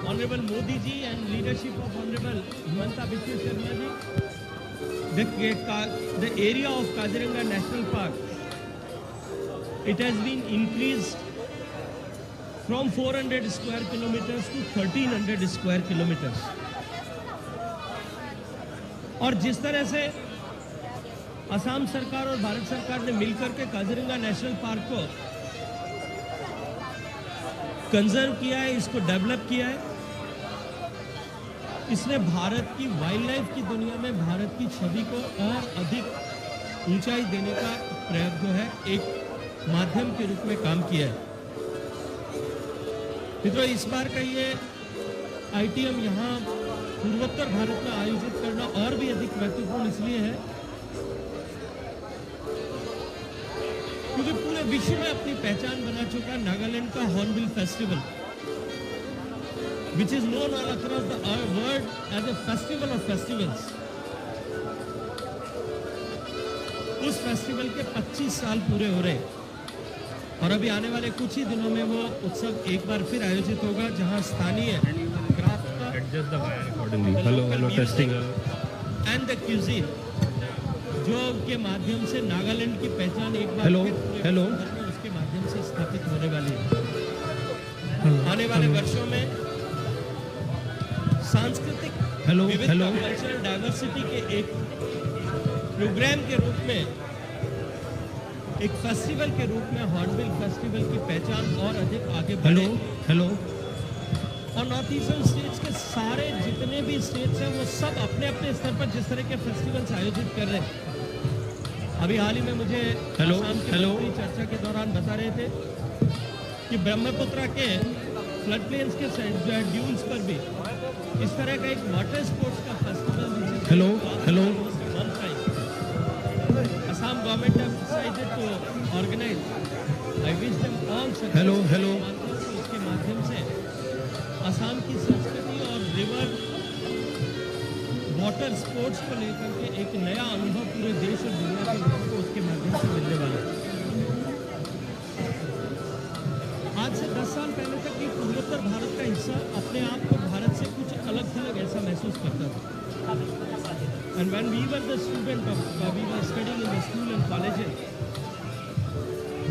Honorable Modi ji and leadership of Honorable Himanta Biswa Sarma ji, the area of Kaziranga National Park, it has been increased from 400 square kilometers to 1300 square kilometers. और जिस तरह से असम सरकार और भारत सरकार ने मिलकर के काजीरंगा नेशनल पार्क को कंजर्व किया है, इसको डेवलप किया है, इसने भारत की वाइल्ड लाइफ की दुनिया में भारत की छवि को और अधिक ऊंचाई देने का प्रयास जो है एक माध्यम के रूप में काम किया है। मित्रों, इस बार का ये ITM यहाँ पूर्वोत्तर भारत में आयोजित करना और भी अधिक महत्वपूर्ण इसलिए है क्योंकि पूरे विश्व में अपनी पहचान बना चुका नागालैंड का hornbill festival, which is known all across the world as a festival of festivals. उस फेस्टिवल के 25 साल पूरे हो रहे और अभी आने वाले कुछ ही दिनों में वो उत्सव एक बार फिर आयोजित होगा, जहां स्थानीय क्राफ्ट का hello testing and the cuisine जो के माध्यम से नागालैंड की पहचान एक बार फिर पूरे विश्व में उसके माध्यम से स्थापित होने वाली है। आने वाले वर्षों में सांस्कृतिक विविधता, कल्चरल डाइवर्सिटी के एक प्रोग्राम के रूप में, एक फेस्टिवल के रूप में हॉर्नबिल फेस्टिवल की पहचान और अधिक आगे बढ़े। और नॉर्थ ईस्टर्न स्टेट्स के सारे जितने भी स्टेट्स हैं वो सब अपने अपने स्तर पर जिस तरह के फेस्टिवल्स आयोजित कर रहे हैं। अभी हाल ही में मुझे आसाम के मंत्री चर्चा के दौरान बता रहे थे कि ब्रह्मपुत्र के फ्लड प्लेन्स के जो है ड्यून्स पर भी इस तरह का एक वाटर स्पोर्ट्स का festival Assam government have decided to organize. I wish them all success. उसके माध्यम से असम की संस्कृति और रिवर वाटर स्पोर्ट्स को लेकर के एक नया अनुभव पूरे देश और दुनिया के लोगों को उसके माध्यम से मिलने वाला है। आज से 10 साल पहले तक ये पूर्वोत्तर भारत का हिस्सा अपने आप को भारत से कुछ अलग थलग ऐसा महसूस करता था। And when we were the student of, we were studying in the school and colleges,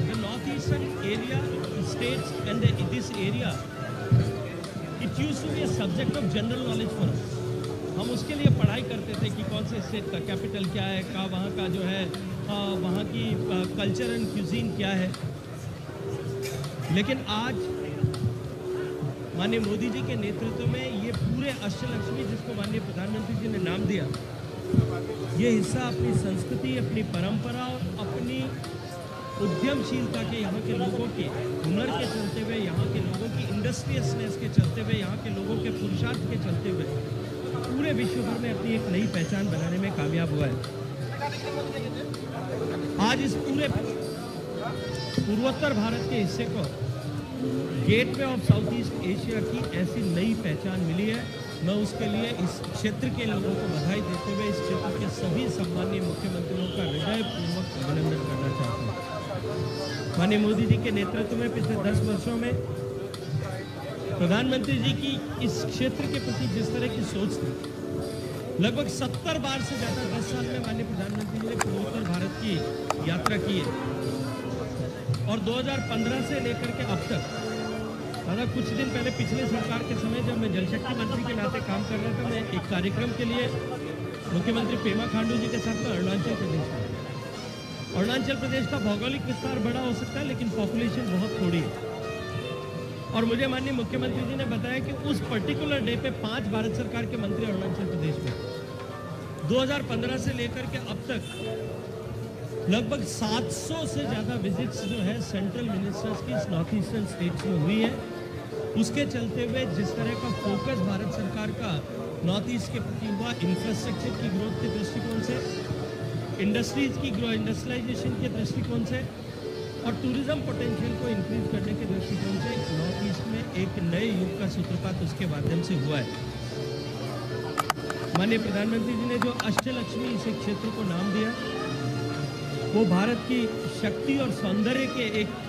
the northeastern area, the states and this area, it used to be a subject of general knowledge for us. हम उसके लिए पढ़ाई करते थे कि कौन से state का कैपिटल क्या है, का वहाँ का जो है वहाँ की कल्चर एंड क्यूजीन क्या है। लेकिन आज माननीय मोदी जी के नेतृत्व में ये पूरे अष्टलक्ष्मी, जिसको माननीय प्रधानमंत्री जी ने नाम दिया, ये हिस्सा अपनी संस्कृति, अपनी परंपरा और अपनी उद्यमशीलता के, यहाँ के लोगों के हुनर के चलते हुए, यहाँ के लोगों की इंडस्ट्रियसनेस के चलते हुए, यहाँ के लोगों के पुरुषार्थ के चलते हुए पूरे विश्व भर में अपनी एक नई पहचान बनाने में कामयाब हुआ है। आज इस पूरे पूर्वोत्तर भारत के हिस्से को gateway of south east Asia की ऐसी नई पहचान मिली है। मैं उसके लिए इस क्षेत्र के लोगों को बधाई देते हुए इस क्षेत्र के सभी सम्मानीय मुख्यमंत्रियों का हृदयपूर्वक अभिनंदन करना चाहता हूँ। माननीय मोदी जी के नेतृत्व में पिछले 10 वर्षों में प्रधानमंत्री जी की इस क्षेत्र के प्रति जिस तरह की सोच थी, लगभग 70 बार से ज़्यादा 10 साल में माननीय प्रधानमंत्री जी ने पूर्वोत्तर भारत की यात्रा की है। और 2015 से लेकर के अब तक, कुछ दिन पहले पिछले सरकार के समय जब मैं जल शक्ति मंत्री के नाते काम कर रहा था, मैं एक कार्यक्रम के लिए मुख्यमंत्री पेमा खांडू जी के साथ में अरुणाचल प्रदेश में। अरुणाचल प्रदेश का भौगोलिक विस्तार बड़ा हो सकता है लेकिन पॉपुलेशन बहुत थोड़ी है। और मुझे माननीय मुख्यमंत्री जी ने बताया कि उस पर्टिकुलर डे पे 5 भारत सरकार के मंत्री अरुणाचल प्रदेश में 2015 से लेकर के अब तक लगभग 700 से ज़्यादा विजिट्स जो है सेंट्रल मिनिस्टर्स की नॉर्थ ईस्टर्न स्टेट्स में हुई है। उसके चलते हुए जिस तरह का फोकस भारत सरकार का नॉर्थ ईस्ट के प्रति हुआ, इंफ्रास्ट्रक्चर की ग्रोथ के दृष्टिकोण से, इंडस्ट्रीज की इंडस्ट्रियलाइजेशन के दृष्टिकोण से और टूरिज्म पोटेंशियल को इंक्रीज करने के दृष्टिकोण से नॉर्थ ईस्ट में एक नए युग का सूत्रपात उसके माध्यम से हुआ है। माननीय प्रधानमंत्री जी ने जो अष्टलक्ष्मी इस क्षेत्र को नाम दिया, वो भारत की शक्ति और सौंदर्य के एक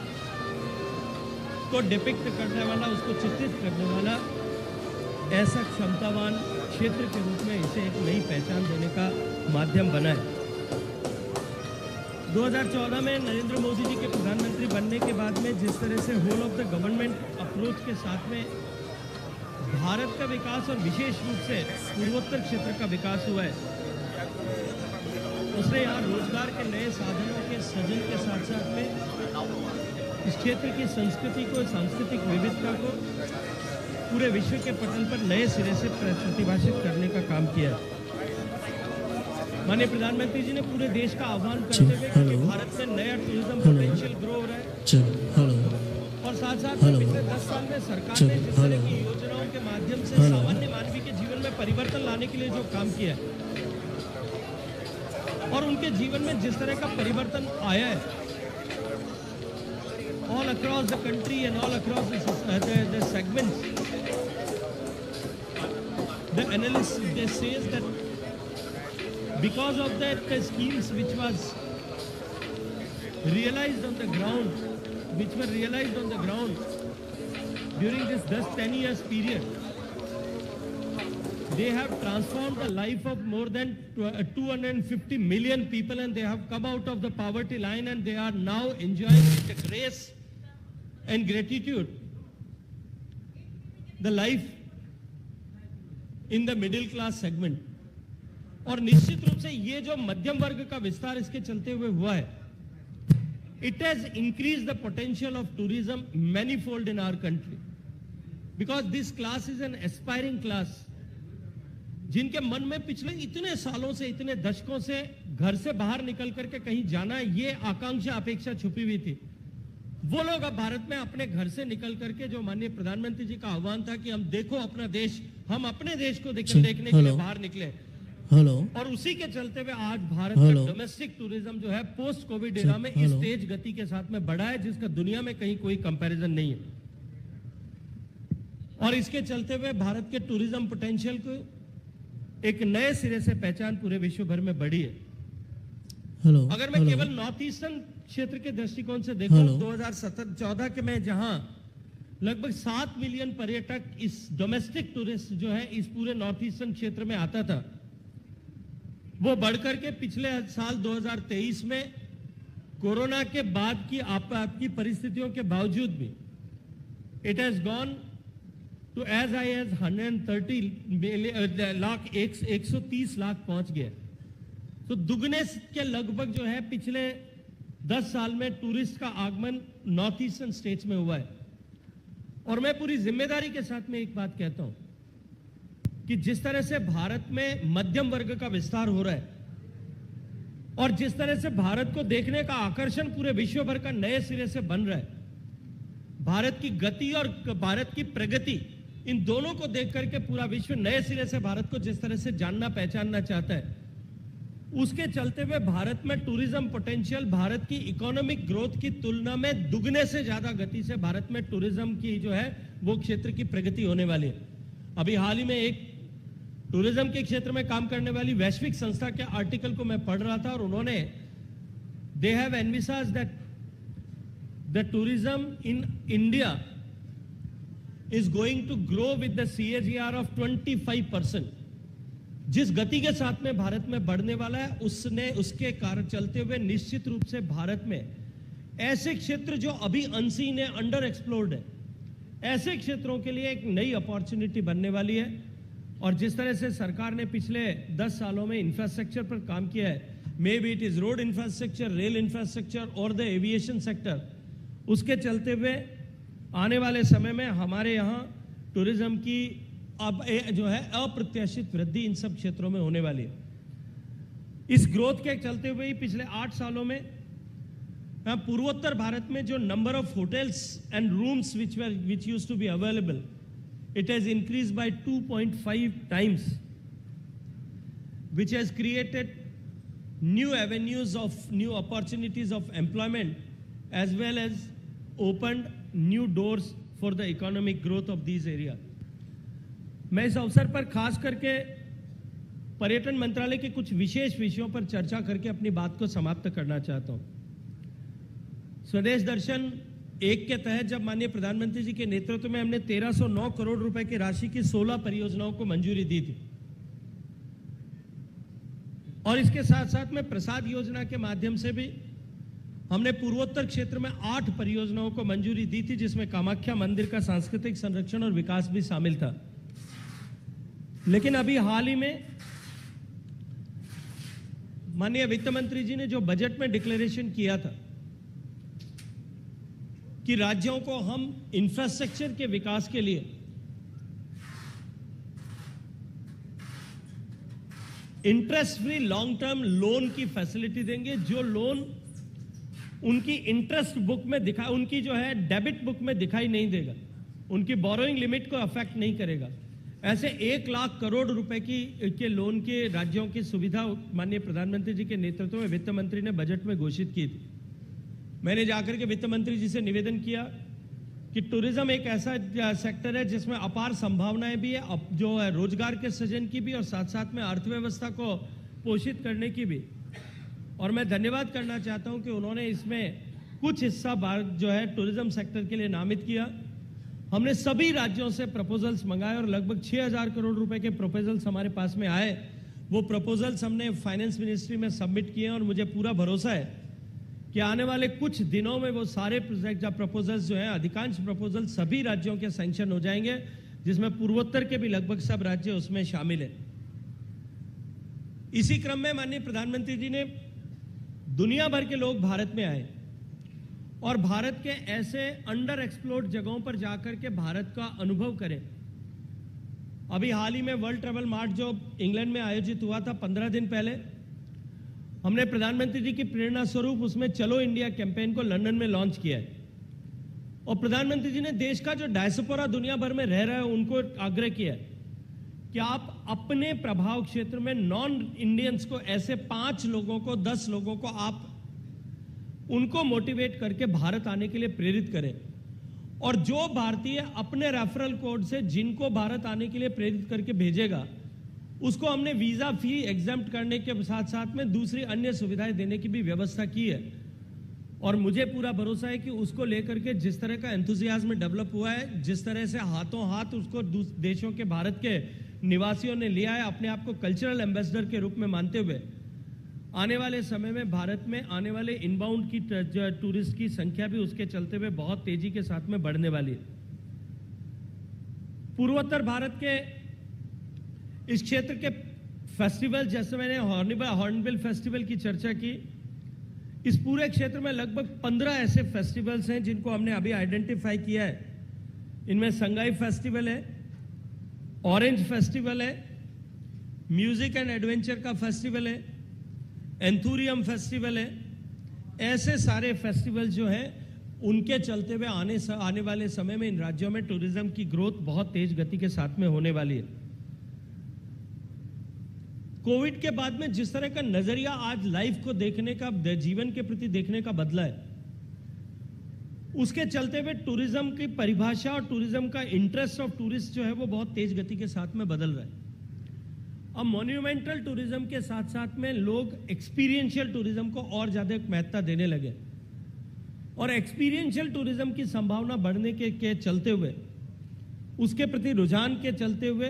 को डिपिक्ट करने वाला, उसको चित्रित करने वाला ऐसा क्षमतावान क्षेत्र के रूप में इसे एक नई पहचान देने का माध्यम बना है। 2014 में नरेंद्र मोदी जी के प्रधानमंत्री बनने के बाद में जिस तरह से whole of the government approach के साथ में भारत का विकास और विशेष रूप से पूर्वोत्तर क्षेत्र का विकास हुआ है, उसने यहाँ रोजगार के नए साधनों के सृजन के साथ साथ में इस क्षेत्र की संस्कृति को, सांस्कृतिक विविधता को पूरे विश्व के पटल पर नए सिरे से प्रतिभाषित करने का काम किया। माननीय प्रधानमंत्री जी ने पूरे देश का आह्वान करते हुए कि भारत में नया टूरिज्म पोटेंशियल ग्रो हो रहा है और साथ साथ में पिछले 10 साल में सरकार ने जिस तरह की योजनाओं के माध्यम से सामान्य मानवी के जीवन में परिवर्तन लाने के लिए जो काम किया है और उनके जीवन में जिस तरह का परिवर्तन आया है all across the country and all across the segments, the analysts they says that because of that the schemes which was realized on the ground, which were realized on the ground during this 10 years period, they have transformed the life of more than 250 million people, and they have come out of the poverty line and they are now enjoying the grace and gratitude the life in the middle class segment. और निश्चित रूप से ये जो मध्यम वर्ग का विस्तार इसके चलते हुए हुआ है, it has increased the potential of tourism manifold in our country, because this class is an aspiring class, जिनके मन में पिछले इतने सालों से, इतने दशकों से घर से बाहर निकल करके कहीं जाना, ये आकांक्षा अपेक्षा छुपी हुई थी। वो लोग अब भारत में अपने घर से निकल करके, जो माननीय प्रधानमंत्री जी का आह्वान था कि हम देखो अपना देश, हम अपने देश को देखने के लिए बाहर निकले, और उसी के चलते हुए आज भारत का डोमेस्टिक टूरिज्म जो है पोस्ट कोविड एरा में इस तेज गति के साथ में बढ़ा है, जिसका दुनिया में कहीं कोई कंपैरिजन नहीं है। और इसके चलते हुए भारत के टूरिज्म पोटेंशियल को एक नए सिरे से पहचान पूरे विश्व भर में बढ़ी है। अगर मैं केवल नॉर्थ ईस्टर्न क्षेत्र के दृष्टिकोण से देखूं, 2014 के में जहां लगभग 7 मिलियन पर्यटक इस डोमेस्टिक टूरिस्ट जो है इस पूरे नॉर्थ ईस्टर्न क्षेत्र में आता था, वो बढ़कर के पिछले साल 2023 में कोरोना के बाद की आपकी परिस्थितियों के बावजूद भी it has gone to as high as 130 lakh, 130 lakh पहुंच गया। तो दुगने के लगभग जो है पिछले 10 साल में टूरिस्ट का आगमन नॉर्थ ईस्टर्न स्टेट्स में हुआ है। और मैं पूरी जिम्मेदारी के साथ में एक बात कहता हूं कि जिस तरह से भारत में मध्यम वर्ग का विस्तार हो रहा है और जिस तरह से भारत को देखने का आकर्षण पूरे विश्व भर का नए सिरे से बन रहा है, भारत की गति और भारत की प्रगति, इन दोनों को देख करके पूरा विश्व नए सिरे से भारत को जिस तरह से जानना पहचानना चाहता है, उसके चलते हुए भारत में टूरिज्म पोटेंशियल भारत की इकोनॉमिक ग्रोथ की तुलना में दुगने से ज्यादा गति से भारत में टूरिज्म की जो है वो क्षेत्र की प्रगति होने वाली है। अभी हाल ही में एक टूरिज्म के क्षेत्र में काम करने वाली वैश्विक संस्था के आर्टिकल को मैं पढ़ रहा था और उन्होंने they have envisaged that the tourism in India is going to grow with the CAGR of 25%। जिस गति के साथ में भारत में बढ़ने वाला है, उसके कारण चलते हुए निश्चित रूप से भारत में ऐसे क्षेत्र जो अभी अनसीन है, अंडर एक्सप्लोर्ड है, ऐसे क्षेत्रों के लिए एक नई अपॉर्चुनिटी बनने वाली है। और जिस तरह से सरकार ने पिछले 10 सालों में इंफ्रास्ट्रक्चर पर काम किया है, may be it is road infrastructure, rail infrastructure और द एविएशन सेक्टर, उसके चलते हुए आने वाले समय में हमारे यहाँ टूरिज्म की अब जो है अप्रत्याशित वृद्धि इन सब क्षेत्रों में होने वाली है। इस ग्रोथ के चलते हुए ही पिछले 8 सालों में पूर्वोत्तर भारत में जो number of hotels and rooms which used to be available, it has increased by 2.5 times, which has created new avenues of new opportunities of employment as well as opened new doors for the economic growth of these areas। मैं इस अवसर पर खास करके पर्यटन मंत्रालय के कुछ विशेष विषयों पर चर्चा करके अपनी बात को समाप्त करना चाहता हूं। स्वदेश दर्शन 1 के तहत जब माननीय प्रधानमंत्री जी के नेतृत्व में हमने 1309 करोड़ रुपए की राशि की 16 परियोजनाओं को मंजूरी दी थी, और इसके साथ साथ में प्रसाद योजना के माध्यम से भी हमने पूर्वोत्तर क्षेत्र में 8 परियोजनाओं को मंजूरी दी थी, जिसमें कामाख्या मंदिर का सांस्कृतिक संरक्षण और विकास भी शामिल था। लेकिन अभी हाल ही में माननीय वित्त मंत्री जी ने जो बजट में डिक्लेरेशन किया था कि राज्यों को हम इंफ्रास्ट्रक्चर के विकास के लिए interest free long term loan की फैसिलिटी देंगे, जो लोन उनकी इंटरेस्ट बुक में दिखा, उनकी जो है डेबिट बुक में दिखाई नहीं देगा, उनकी बोरोइंग लिमिट को अफेक्ट नहीं करेगा। ऐसे 1 लाख करोड़ रुपए के लोन के राज्यों की सुविधा माननीय प्रधानमंत्री जी के नेतृत्व में वित्त मंत्री ने बजट में घोषित की थी। मैंने जाकर के वित्त मंत्री जी से निवेदन किया कि टूरिज्म एक ऐसा सेक्टर है जिसमें अपार संभावनाएं भी है, जो है रोजगार के सृजन की भी और साथ साथ में अर्थव्यवस्था को पोषित करने की भी। और मैं धन्यवाद करना चाहता हूं कि उन्होंने इसमें कुछ हिस्सा जो है टूरिज्म सेक्टर के लिए नामित किया। हमने सभी राज्यों से प्रपोजल्स मंगाए और लगभग 6000 करोड़ रुपए के प्रपोजल्स हमारे पास में आए। वो प्रपोजल्स हमने फाइनेंस मिनिस्ट्री में सबमिट किए और मुझे पूरा भरोसा है कि आने वाले कुछ दिनों में वो सारे प्रोजेक्ट प्रपोजल्स जो हैं, अधिकांश प्रपोजल सभी राज्यों के सैंक्शन हो जाएंगे, जिसमें पूर्वोत्तर के भी लगभग सब राज्य उसमें शामिल है। इसी क्रम में माननीय प्रधानमंत्री जी ने दुनिया भर के लोग भारत में आए और भारत के ऐसे अंडर एक्सप्लोर्ड जगहों पर जाकर के भारत का अनुभव करें। अभी हाल ही में वर्ल्ड ट्रैवल मार्ट जो इंग्लैंड में आयोजित हुआ था 15 दिन पहले, हमने प्रधानमंत्री जी की प्रेरणा स्वरूप उसमें चलो इंडिया कैंपेन को लंदन में लॉन्च किया है। और प्रधानमंत्री जी ने देश का जो डायस्पोरा दुनिया भर में रह रहा है उनको आग्रह किया है कि आप अपने प्रभाव क्षेत्र में नॉन इंडियंस को, ऐसे 5 लोगों को, 10 लोगों को आप उनको मोटिवेट करके भारत आने के लिए प्रेरित करें। और जो भारतीय अपने रेफरल कोड से जिनको भारत आने के लिए प्रेरित करके भेजेगा, उसको हमने वीजा फी एग्जम्प्ट करने के साथ साथ में दूसरी अन्य सुविधाएं देने की भी व्यवस्था की है। और मुझे पूरा भरोसा है कि उसको लेकर के जिस तरह का एंथुसियाज्म डेवलप हुआ है, जिस तरह से हाथों हाथ उसको देशों के, भारत के निवासियों ने लिया है, अपने आप को कल्चरल एम्बेसडर के रूप में मानते हुए, आने वाले समय में भारत में आने वाले इनबाउंड की टूरिस्ट की संख्या भी उसके चलते हुए बहुत तेजी के साथ में बढ़ने वाली है। पूर्वोत्तर भारत के इस क्षेत्र के फेस्टिवल, जैसे मैंने हॉर्नबिल फेस्टिवल की चर्चा की, इस पूरे क्षेत्र में लगभग 15 ऐसे फेस्टिवल्स हैं जिनको हमने अभी आइडेंटिफाई किया है। इनमें संगाई फेस्टिवल है, ऑरेंज फेस्टिवल है, म्यूजिक एंड एडवेंचर का फेस्टिवल है, एंथुरियम फेस्टिवल है। ऐसे सारे फेस्टिवल जो हैं उनके चलते हुए आने वाले समय में इन राज्यों में टूरिज्म की ग्रोथ बहुत तेज गति के साथ में होने वाली है। कोविड के बाद में जिस तरह का नजरिया आज लाइफ को देखने का, जीवन के प्रति देखने का बदला है, उसके चलते हुए टूरिज्म की परिभाषा और टूरिज्म का इंटरेस्ट ऑफ टूरिस्ट जो है वो बहुत तेज गति के साथ में बदल रहा है। अब मॉन्यूमेंटल टूरिज्म के साथ साथ में लोग एक्सपीरियंशियल टूरिज्म को और ज्यादा महत्ता देने लगे और एक्सपीरियंशियल टूरिज्म की संभावना बढ़ने के चलते हुए, उसके प्रति रुझान के चलते हुए,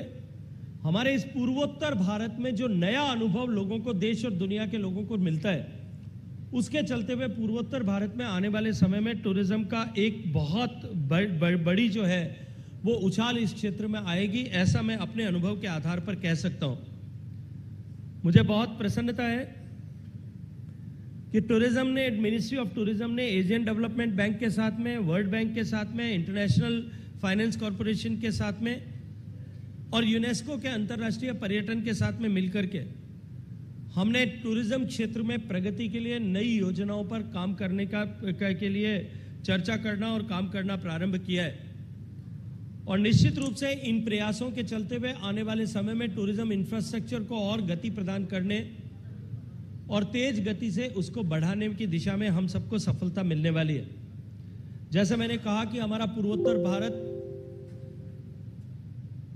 हमारे इस पूर्वोत्तर भारत में जो नया अनुभव लोगों को, देश और दुनिया के लोगों को मिलता है, उसके चलते हुए पूर्वोत्तर भारत में आने वाले समय में टूरिज्म का एक बहुत बड़ी जो है वो उछाल इस क्षेत्र में आएगी, ऐसा मैं अपने अनुभव के आधार पर कह सकता हूं। मुझे बहुत प्रसन्नता है कि टूरिज्म ने, मिनिस्ट्री ऑफ टूरिज्म ने एशियन डेवलपमेंट बैंक के साथ में, वर्ल्ड बैंक के साथ में, इंटरनेशनल फाइनेंस कॉरपोरेशन के साथ में और यूनेस्को के अंतर्राष्ट्रीय पर्यटन के साथ में मिलकर के हमने टूरिज्म क्षेत्र में प्रगति के लिए नई योजनाओं पर काम करने के लिए चर्चा करना और काम करना प्रारंभ किया है। और निश्चित रूप से इन प्रयासों के चलते हुए आने वाले समय में टूरिज्म इंफ्रास्ट्रक्चर को और गति प्रदान करने और तेज गति से उसको बढ़ाने की दिशा में हम सबको सफलता मिलने वाली है। जैसे मैंने कहा कि हमारा पूर्वोत्तर भारत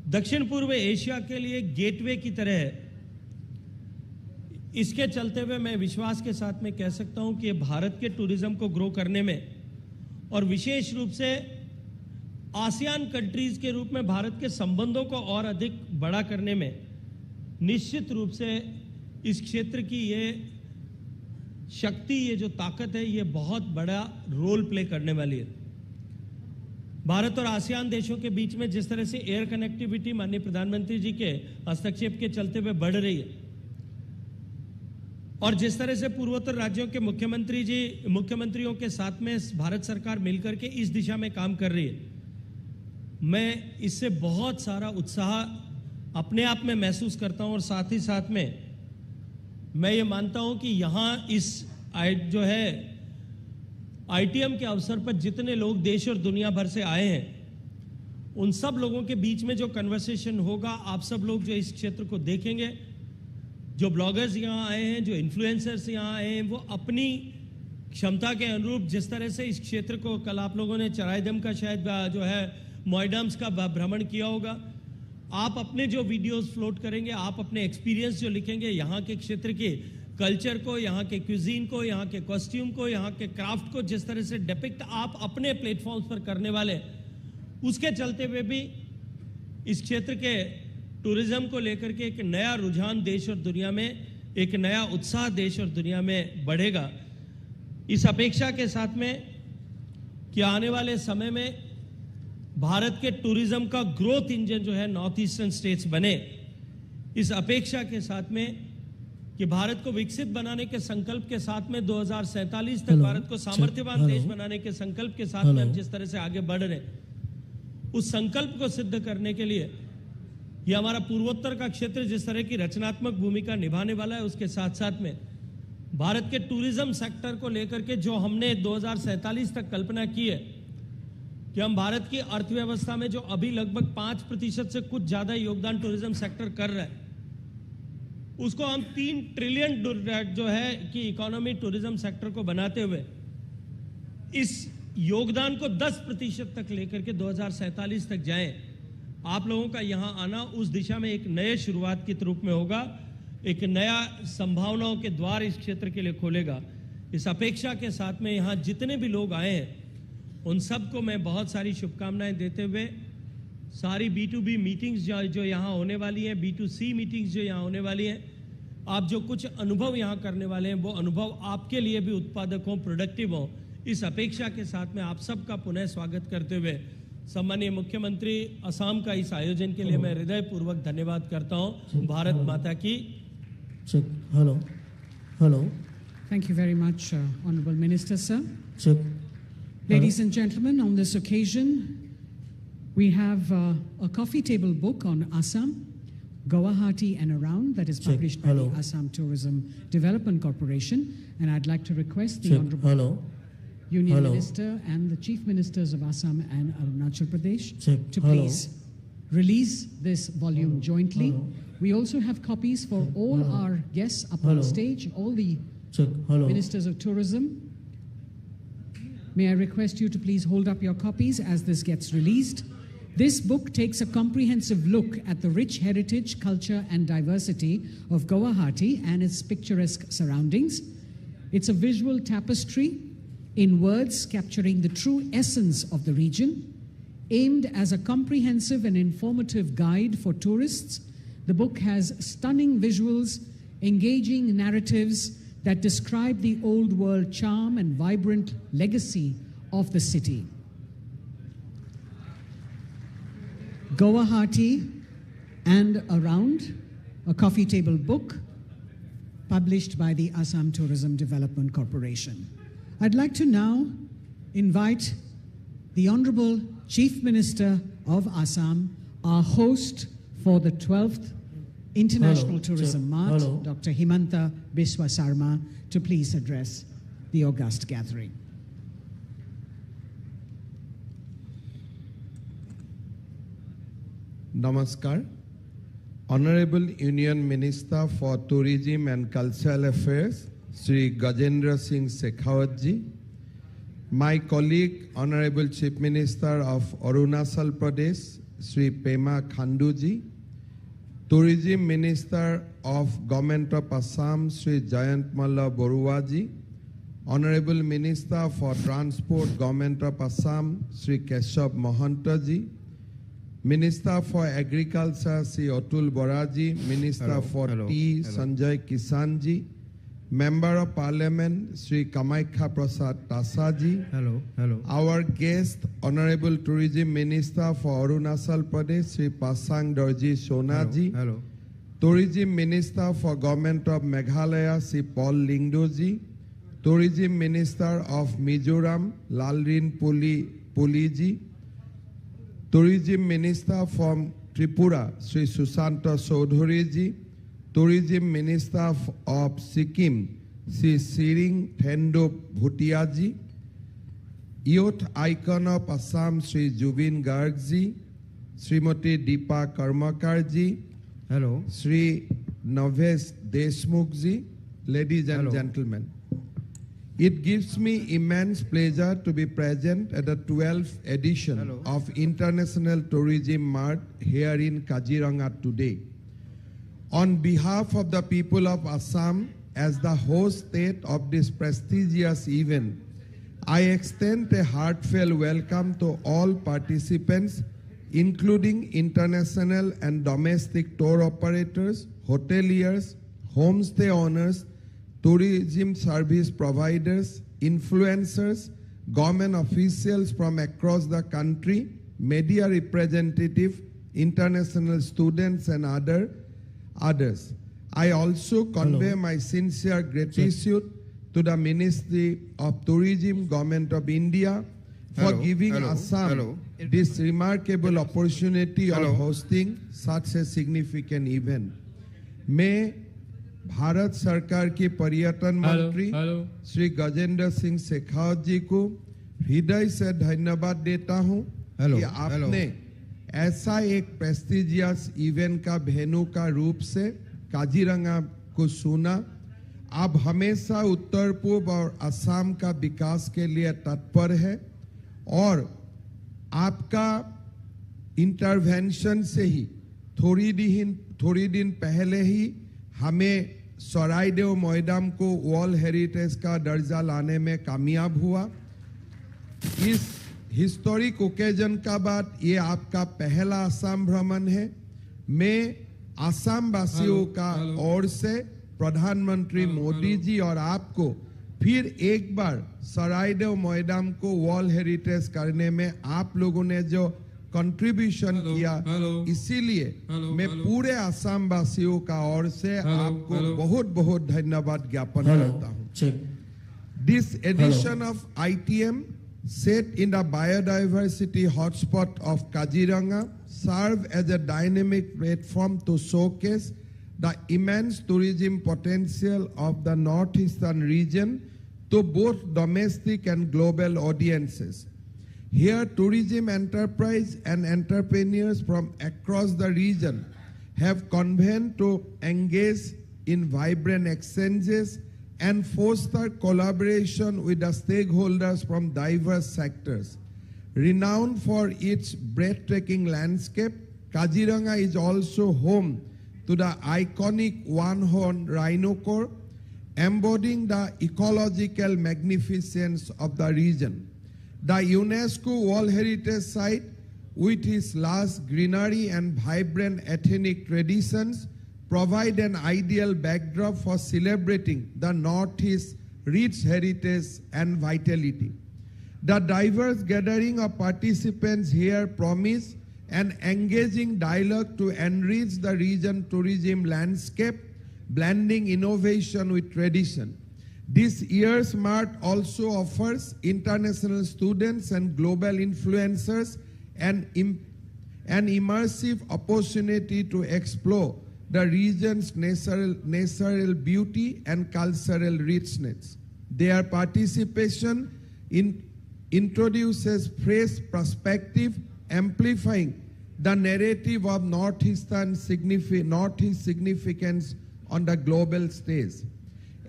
दक्षिण पूर्व एशिया के लिए गेटवे की तरह है। इसके चलते हुए मैं विश्वास के साथ में कह सकता हूं कि भारत के टूरिज्म को ग्रो करने में और विशेष रूप से आसियान कंट्रीज के रूप में भारत के संबंधों को और अधिक बड़ा करने में निश्चित रूप से इस क्षेत्र की ये शक्ति, ये जो ताकत है, ये बहुत बड़ा रोल प्ले करने वाली है। भारत और आसियान देशों के बीच में जिस तरह से एयर कनेक्टिविटी माननीय प्रधानमंत्री जी के हस्तक्षेप के चलते हुए बढ़ रही है, और जिस तरह से पूर्वोत्तर राज्यों के मुख्यमंत्रियों के साथ में भारत सरकार मिलकर के इस दिशा में काम कर रही है, मैं इससे बहुत सारा उत्साह अपने आप में महसूस करता हूं। और साथ ही साथ में मैं ये मानता हूं कि यहां इस जो है ITM के अवसर पर जितने लोग देश और दुनिया भर से आए हैं, उन सब लोगों के बीच में जो कन्वर्सेशन होगा, आप सब लोग जो इस क्षेत्र को देखेंगे, जो ब्लॉगर्स यहाँ आए हैं, जो इन्फ्लुएंसर्स यहाँ आए हैं, वो अपनी क्षमता के अनुरूप जिस तरह से इस क्षेत्र को, कल आप लोगों ने चराइदम का शायद जो है मोइडम्स का भ्रमण किया होगा, आप अपने जो वीडियोस फ्लोट करेंगे, आप अपने एक्सपीरियंस जो लिखेंगे, यहाँ के क्षेत्र के कल्चर को, यहाँ के क्यूजीन को, यहाँ के कॉस्ट्यूम को, यहाँ के क्राफ्ट को जिस तरह से डिपिक्ट आप अपने प्लेटफॉर्म्स पर करने वाले, उसके चलते हुए भी इस क्षेत्र के टूरिज्म को लेकर के एक नया रुझान देश और दुनिया में, एक नया उत्साह देश और दुनिया में बढ़ेगा। इस अपेक्षा के साथ में कि आने वाले समय में भारत के टूरिज्म का ग्रोथ इंजन जो है नॉर्थ ईस्टर्न स्टेट्स बने, इस अपेक्षा के साथ में कि भारत को विकसित बनाने के संकल्प के साथ में 2047 तक भारत को सामर्थ्यवान देश बनाने के संकल्प के साथ में हम जिस तरह से आगे बढ़ रहे हैं, उस संकल्प को सिद्ध करने के लिए ये हमारा पूर्वोत्तर का क्षेत्र जिस तरह की रचनात्मक भूमिका निभाने वाला है, उसके साथ साथ में भारत के टूरिज्म सेक्टर को लेकर के जो हमने 2047 तक कल्पना की है कि हम भारत की अर्थव्यवस्था में जो अभी लगभग 5% से कुछ ज्यादा योगदान टूरिज्म सेक्टर कर रहा है, उसको हम 3 ट्रिलियन जो है कि इकोनॉमी टूरिज्म सेक्टर को बनाते हुए इस योगदान को 10% तक लेकर के 2047 तक जाएं। आप लोगों का यहां आना उस दिशा में एक नए शुरुआत के रूप में होगा, एक नया संभावनाओं के द्वार इस क्षेत्र के लिए खोलेगा। इस अपेक्षा के साथ में यहां जितने भी लोग आए हैं, उन सबको मैं बहुत सारी शुभकामनाएं देते हुए सारी B2B मीटिंग्स जो यहाँ होने वाली हैं, B2C मीटिंग्स जो यहाँ होने वाली हैं, आप जो कुछ अनुभव यहाँ करने वाले हैं, वो अनुभव आपके लिए भी उत्पादक हों, प्रोडक्टिव हों, इस अपेक्षा के साथ में आप सबका पुनः स्वागत करते हुए सम्मानीय मुख्यमंत्री असम का इस आयोजन के लिए मैं हृदयपूर्वक धन्यवाद करता हूँ। भारत माता की। Hello. Thank you very much, Honorable Minister, sir. Ladies and gentlemen, on this occasion, we have a coffee table book on Assam, Guwahati and around, that is published by the Assam Tourism Development Corporation. And I'd like to request the Honorable Union Minister and the Chief Ministers of Assam and Arunachal Pradesh to please release this volume jointly. We also have copies for all our guests up on stage, all the Ministers of Tourism. May I request you to please hold up your copies as this gets released. This book takes a comprehensive look at the rich heritage, culture and diversity of Guwahati and its picturesque surroundings. It's a visual tapestry in words capturing the true essence of the region. Aimed as a comprehensive and informative guide for tourists, the book has stunning visuals, engaging narratives that describe the old world charm and vibrant legacy of the city. Guwahati and Around, a coffee table book published by the Assam Tourism Development Corporation. I'd like to now invite the Honorable Chief Minister of Assam, our host for the 12th International Tourism Mart, Dr. Himanta Biswa Sarma, to please address the august gathering. Namaskar. Honorable Union Minister for Tourism and Cultural Affairs, Sri Gajendra Singh Shekhawat ji, my colleague, Honorable Chief Minister of Arunachal Pradesh, Sri Pema Khandu ji, Tourism Minister of Government of Assam, Sri Jayant Malla Borua ji, Honorable Minister for Transport, Government of Assam, Sri Keshav Mahanta ji, Minister for Agriculture, Sri Atul Bora ji, Minister for Tea, Sanjay Kisan ji, Member of Parliament Sri Kamaikha Prasad Tasaji, Hello, hello. our guest, Honorable Tourism Minister for Arunachal Pradesh, Sri Pasang Dorji Sonaji, Hello. Tourism Minister for Government of Meghalaya, Sri Paul Lingdoji, Tourism Minister of Mizoram, Lalrin Puliji, Tourism Minister from Tripura, Sri Susanta Chaudhuriji, Tourism Minister of Sikkim, Sri Siring Thendo Bhutiaji, Youth Icon of Assam, Sri Jubin Gargji, Srimati Deepa Karmakarji, Hello. Sri Navesh Deshmukhji, ladies and Hello. gentlemen. It gives me immense pleasure to be present at the 12th edition Hello. of International Tourism Mart here in Kaziranga today. On behalf of the people of Assam, as the host state of this prestigious event, I extend a heartfelt welcome to all participants, including international and domestic tour operators, hoteliers, homestay owners, tourism service providers, influencers, government officials from across the country, media representatives, international students, and others. I also convey my sincere gratitude to the Ministry of Tourism, Government of India, for giving Assam this remarkable opportunity of hosting such a significant event. May Bharat सरकार के पर्यटन मंत्री श्री गजेंद्र सिंह शेखावत जी को हृदय से धन्यवाद देता हूं कि आपने ऐसा एक प्रेस्टिजियस इवेंट का वेन्यू का रूप से काजीरंगा को सुना। आप हमेशा उत्तर पूर्व और असम का विकास के लिए तत्पर है और आपका इंटरवेंशन से ही थोड़ी दिन पहले ही हमें सरायदेव मैदान को वर्ल्ड हेरिटेज का दर्जा लाने में कामयाब हुआ। इस हिस्टोरिक ओकेजन का बाद ये आपका पहला असम भ्रमण है। मैं असम वासियों का ओर से प्रधानमंत्री मोदी जी और आपको फिर एक बार सरायदेव मैदान को वर्ल्ड हेरिटेज करने में आप लोगों ने जो कंट्रीब्यूशन किया, इसीलिए मैं पूरे असम वासियों का ओर से आपको बहुत बहुत धन्यवाद ज्ञापन करता हूं। This edition of ITM, set in the biodiversity hotspot of Kaziranga, serve as a dynamic platform to showcase the immense tourism potential of the northeastern region to both domestic and global audiences. Here, tourism enterprise and entrepreneurs from across the region have convened to engage in vibrant exchanges and foster collaboration with the stakeholders from diverse sectors. Renowned for its breathtaking landscape, Kaziranga is also home to the iconic one-horned rhinoceros, embodying the ecological magnificence of the region. The UNESCO World Heritage Site, with its lush greenery and vibrant ethnic traditions, provide an ideal backdrop for celebrating the Northeast's rich heritage and vitality. The diverse gathering of participants here promise an engaging dialogue to enrich the region tourism landscape, blending innovation with tradition. This year's Mart also offers international students and global influencers an immersive opportunity to explore the region's natural beauty and cultural richness. Their participation introduces fresh perspective, amplifying the narrative of Northeast significance on the global stage.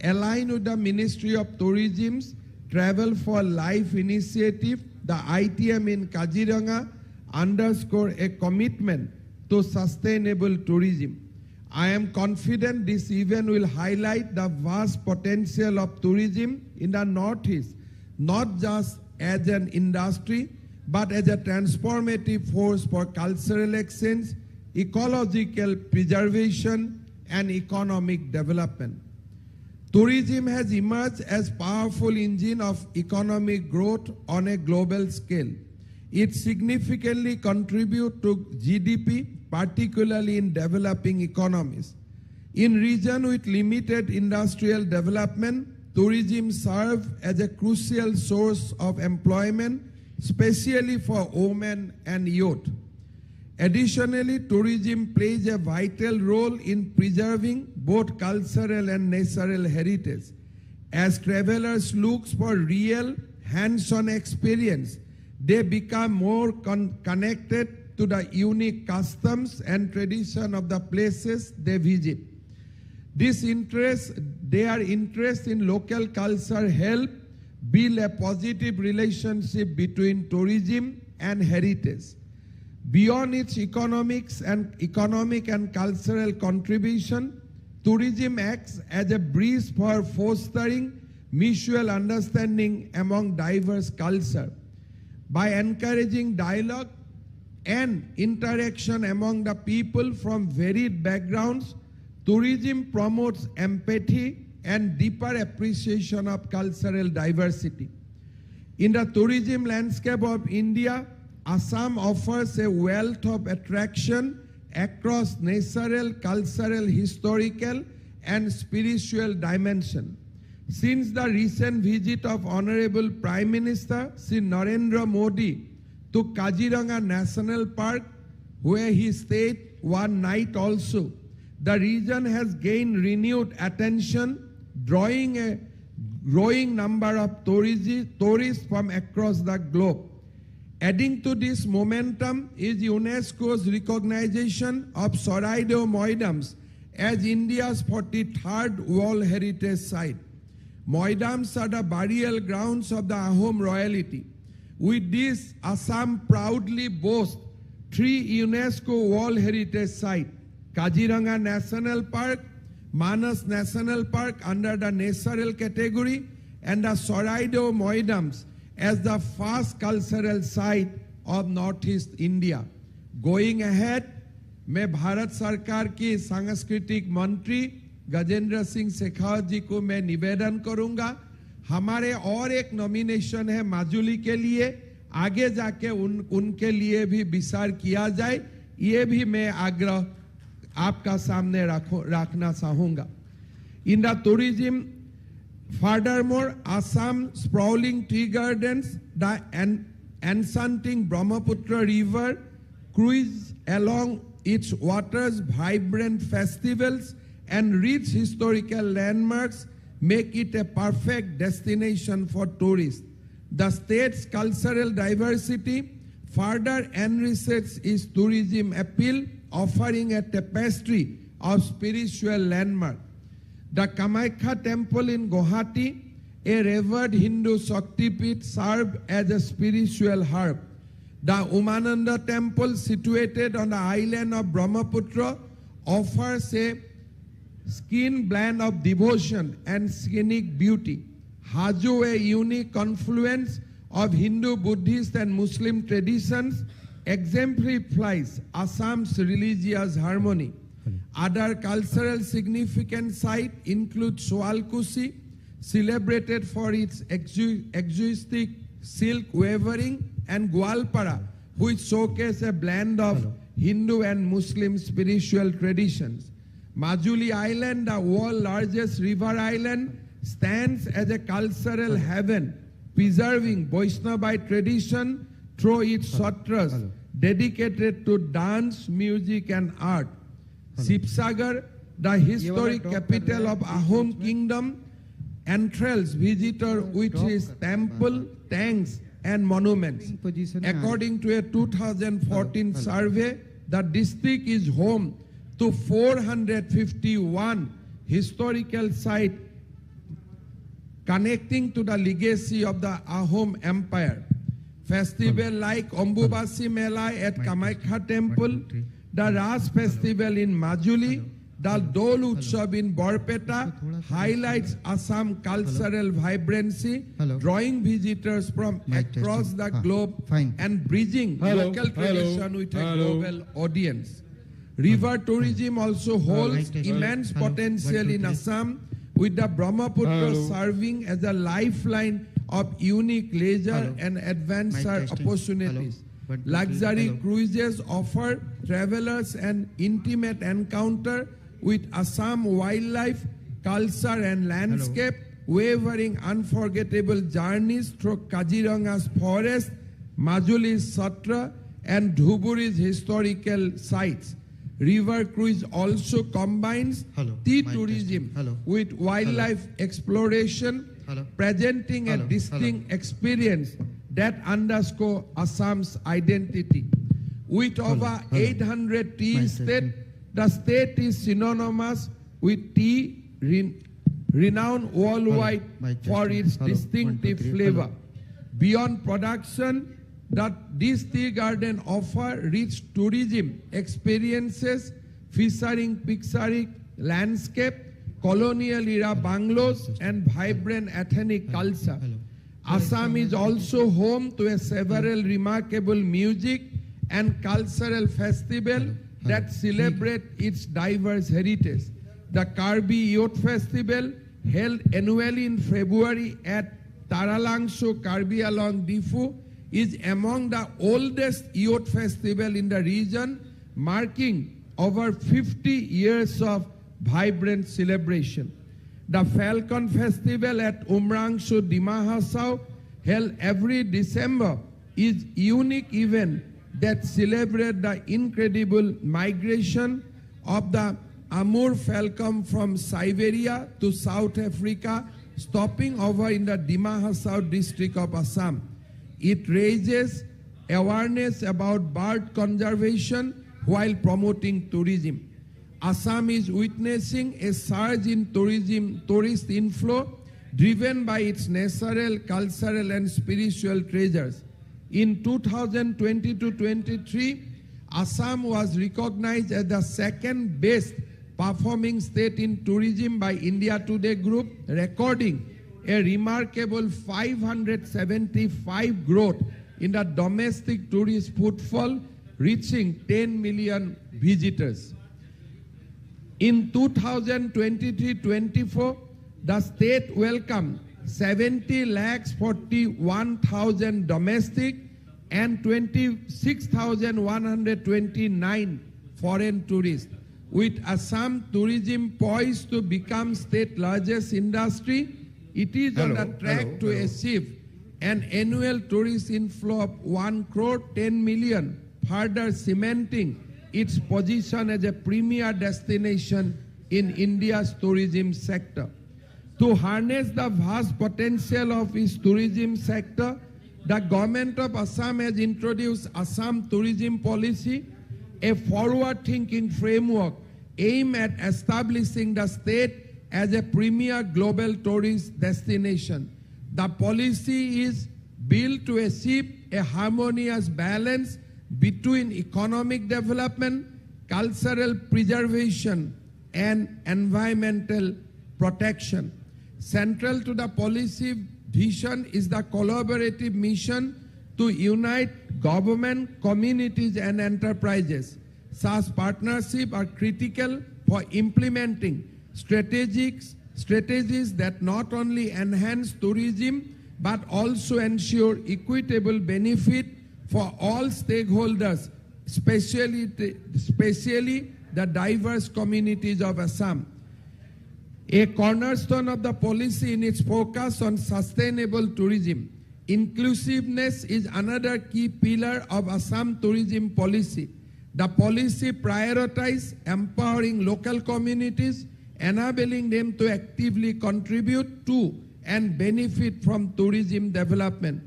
Aligned with the Ministry of Tourism's Travel for Life initiative, the ITM in Kaziranga underscore a commitment to sustainable tourism. I am confident this event will highlight the vast potential of tourism in the Northeast, not just as an industry, but as a transformative force for cultural exchange, ecological preservation, and economic development. Tourism has emerged as powerful engine of economic growth on a global scale. It significantly contributes to GDP, particularly in developing economies. In regions with limited industrial development, tourism serves as a crucial source of employment, especially for women and youth. Additionally, tourism plays a vital role in preserving both cultural and natural heritage. As travelers look for real, hands-on experience, they become more connected to the unique customs and tradition of the places they visit. Their interest in local culture help build a positive relationship between tourism and heritage. Beyond its economic and cultural contribution, tourism acts as a bridge for fostering mutual understanding among diverse cultures. By encouraging dialogue and interaction among the people from varied backgrounds, tourism promotes empathy and deeper appreciation of cultural diversity. In the tourism landscape of India, Assam offers a wealth of attraction across natural, cultural, historical, and spiritual dimensions. Since the recent visit of Honorable Prime Minister Sri Narendra Modi to Kaziranga National Park, where he stayed one night also, the region has gained renewed attention, drawing a growing number of tourists from across the globe. Adding to this momentum is UNESCO's recognition of Soraideo Moidams as India's 43rd World Heritage Site. Moidams are the burial grounds of the Ahom royalty. With this, Assam proudly boasts 3 UNESCO World Heritage Sites: Kaziranga National Park, Manas National Park under the natural category, and the Soraideo Moidams as the first cultural site of Northeast India. Going ahead, मैं भारत सरकार की सांस्कृतिक मंत्री गजेंद्र सिंह शेखावत जी को मैं निवेदन करूंगा, हमारे और एक नॉमिनेशन है माजुली के लिए, आगे जाके उनके लिए भी विचार किया जाए, ये भी मैं आग्रह आपका सामने रखना चाहूंगा. In the tourism, furthermore, Assam's sprawling tea gardens, the enchanting Brahmaputra River, cruise along its waters, vibrant festivals, and rich historical landmarks make it a perfect destination for tourists. The state's cultural diversity further enriches its tourism appeal, offering a tapestry of spiritual landmarks. The Kamakhya temple in Guwahati, a revered Hindu Shaktipit, served as a spiritual hub. The Umananda temple, situated on the island of Brahmaputra, offers a skin blend of devotion and scenic beauty. Haju, a unique confluence of Hindu, Buddhist, and Muslim traditions, exemplifies Assam's religious harmony. Other cultural significant sites include Soalkusi, celebrated for its exotic silk weaving, and Gwalpara, which showcase a blend of Hindu and Muslim spiritual traditions. Majuli Island, the world's largest river island, stands as a cultural haven, preserving Vaishnavite tradition through its satras dedicated to dance, music, and art. Sibsagar, the historic capital of Ahom Kingdom, enthralls visitors with its temple, tanks, and monuments. According to a 2014 survey, the district is home to 451 historical sites connecting to the legacy of the Ahom Empire. Festivals like Ambubasi Mela at Kamakhya Temple, the Ras Festival in Majuli, the Dol Utsav in Borpeta highlights Assam cultural vibrancy, drawing visitors from across the globe and bridging local tradition with a global audience. River tourism also holds immense potential in Assam, with the Brahmaputra Hello. serving as a lifeline of unique leisure Hello. and adventure Mic testing. opportunities. Hello. 1, 2, 3. Luxury Hello. cruises offer travelers an intimate encounter with Assam wildlife, culture and landscape, wavering unforgettable journeys through Kajiranga's forest, Majuli's Satra and Dhuburi's historical sites. River cruise also combines Hello. tea Mic tourism testing. Hello. with wildlife exploration, Hello. presenting Hello. a distinct experience that underscore Assam's identity. With over Hello. 800 tea Mic estates, testing. the state is synonymous with tea, renowned worldwide Mic for testing. its Hello. distinctive 1, 2, 3. flavor. Hello. Beyond production, this tea garden offer rich tourism experiences featuring picturesque landscape, colonial era bungalows and vibrant ethnic culture. Hello. Assam is also home to several remarkable music and cultural festivals that celebrate its diverse heritage. The Karbi Youth Festival, held annually in February at Taralangso, Karbi Along Difu, is among the oldest youth festival in the region, marking over 50 years of vibrant celebration. The Falcon Festival at Umrangso, Dima Hasao, held every December, is a unique event that celebrates the incredible migration of the Amur falcon from Siberia to South Africa, stopping over in the Dima Hasao district of Assam. It raises awareness about bird conservation while promoting tourism. Assam is witnessing a surge in tourist inflow driven by its natural, cultural and spiritual treasures. In 2022-23, Assam was recognized as the second best performing state in tourism by India Today Group, recording a remarkable 575 growth in the domestic tourist footfall, reaching 10 million visitors. In 2023-24, the state welcomed 70,41,000 domestic and 26,129 foreign tourists. With Assam tourism poised to become state largest industry, it is on the track to achieve an annual tourist inflow of 1.10 crore, further cementing its position as a premier destination in India's tourism sector. To harness the vast potential of its tourism sector, the government of Assam has introduced Assam Tourism Policy, a forward-thinking framework aimed at establishing the state as a premier global tourist destination. The policy is built to achieve a harmonious balance between economic development, cultural preservation, and environmental protection. Central to the policy vision is the collaborative mission to unite government, communities, and enterprises. Such partnerships are critical for implementing strategies that not only enhance tourism but also ensure equitable benefit for all stakeholders, especially the diverse communities of Assam. A cornerstone of the policy in its focus on sustainable tourism. Inclusiveness is another key pillar of Assam tourism policy. The policy prioritizes empowering local communities, enabling them to actively contribute to and benefit from tourism development.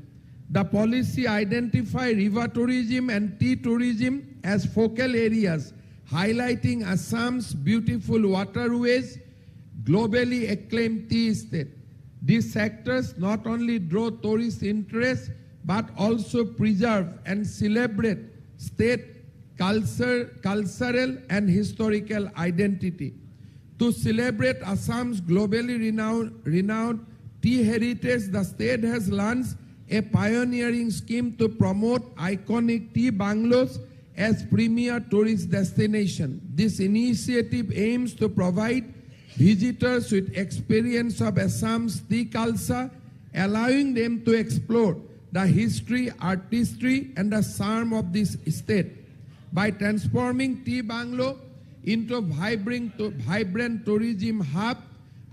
The policy identifies river tourism and tea tourism as focal areas, highlighting Assam's beautiful waterways, globally acclaimed tea estate. These sectors not only draw tourist interest but also preserve and celebrate state cultural and historical identity. To celebrate Assam's globally renowned tea heritage, the state has launched a pioneering scheme to promote iconic tea bungalows as premier tourist destination. This initiative aims to provide visitors with experience of Assam's tea culture, allowing them to explore the history, artistry, and the charm of this state. By transforming Tea Banglo into a vibrant tourism hub,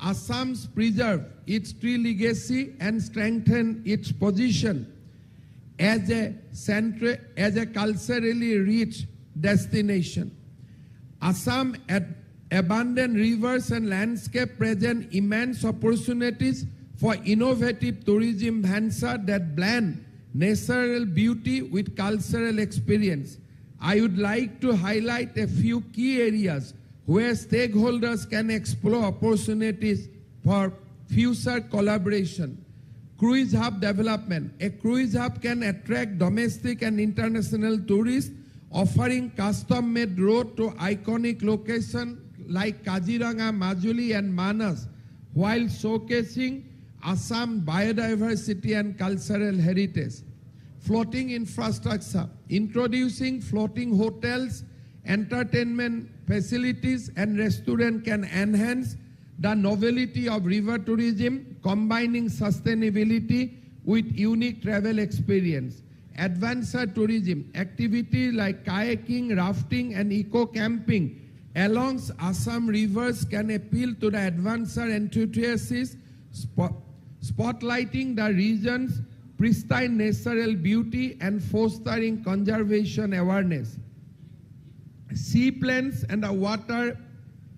Assam's preserve its tea legacy and strengthen its position as a culturally rich destination. Assam abundant rivers and landscape present immense opportunities for innovative tourism venture that blend natural beauty with cultural experience. I would like to highlight a few key areas where stakeholders can explore opportunities for future collaboration. Cruise hub development. A cruise hub can attract domestic and international tourists, offering custom-made road to iconic locations like Kaziranga, Majuli, and Manas, while showcasing Assam biodiversity and cultural heritage. Floating infrastructure, introducing floating hotels, entertainment facilities, and restaurants can enhance the novelty of river tourism, combining sustainability with unique travel experience. Adventure tourism, activities like kayaking, rafting, and eco-camping along Assam rivers can appeal to the adventure enthusiasts, spotlighting the region's pristine natural beauty and fostering conservation awareness. Seaplanes and the water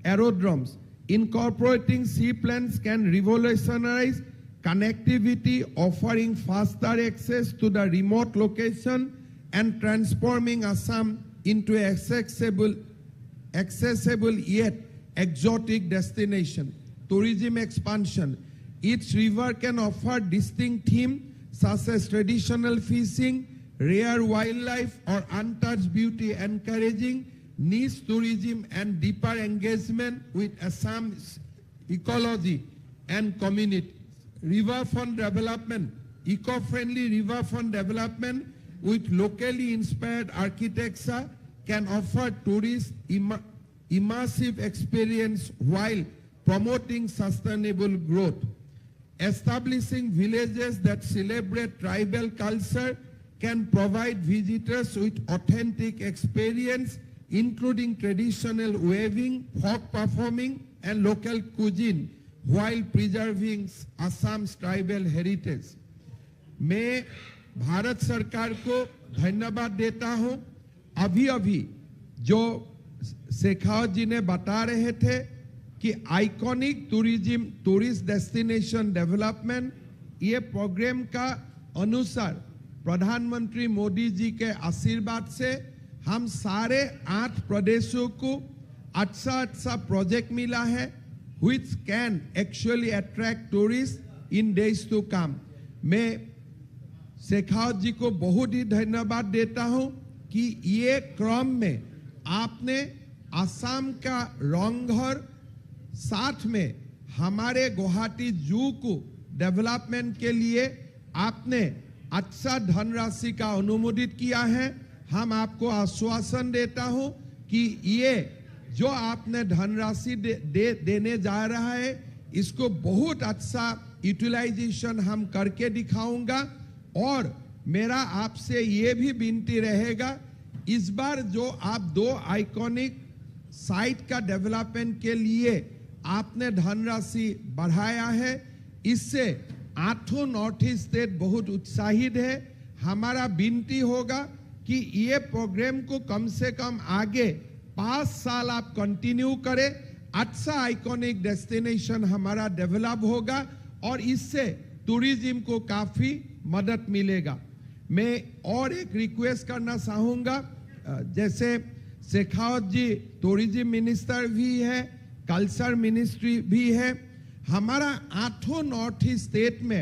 aerodromes. Incorporating seaplanes can revolutionize connectivity, offering faster access to the remote location and transforming Assam into an accessible yet exotic destination. Tourism expansion. Each river can offer distinct themes such as traditional fishing, rare wildlife, or untouched beauty, encouraging niche tourism and deeper engagement with Assam's ecology and community. Riverfront development, eco-friendly riverfront development with locally inspired architecture can offer tourists immersive experience while promoting sustainable growth. Establishing villages that celebrate tribal culture can provide visitors with authentic experience, including traditional weaving, folk performing, and local cuisine, while preserving Assam's tribal heritage. मैं भारत सरकार को धन्यवाद देता हूं। अभी जो शेखावत जी ने बता रहे थे कि आइकॉनिक टूरिस्ट डेस्टिनेशन डेवलपमेंट, ये प्रोग्राम का अनुसार प्रधानमंत्री मोदी जी के आशीर्वाद से हम सारे 8 प्रदेशों को अच्छा प्रोजेक्ट मिला है, which can actually attract tourists in days to come. मैं शेखावत जी को बहुत ही धन्यवाद देता हूं कि ये क्रम में आपने असम का रंगघर, साथ में हमारे गुवाहाटी जू को डेवलपमेंट के लिए आपने अच्छा धनराशि का अनुमोदित किया है। हम आपको आश्वासन देता हूं कि ये जो आपने धनराशि देने जा रहा है, इसको बहुत अच्छा यूटिलाइजेशन हम करके दिखाऊंगा। और मेरा आपसे ये भी विनती रहेगा, इस बार जो आप 2 आइकॉनिक साइट का डेवलपमेंट के लिए आपने धनराशि बढ़ाया है, इससे 8 नॉर्थ ईस्ट स्टेट बहुत उत्साहित है। हमारा विनती होगा कि ये प्रोग्राम को कम से कम आगे 5 साल आप कंटिन्यू करें। अच्छा आइकॉनिक डेस्टिनेशन हमारा डेवलप होगा और इससे टूरिज्म को काफी मदद मिलेगा। मैं और एक रिक्वेस्ट करना चाहूंगा, जैसे शेखावत जी टूरिज्म मिनिस्टर भी है, कल्चर मिनिस्ट्री भी है, हमारा 8 नॉर्थ ईस्ट स्टेट में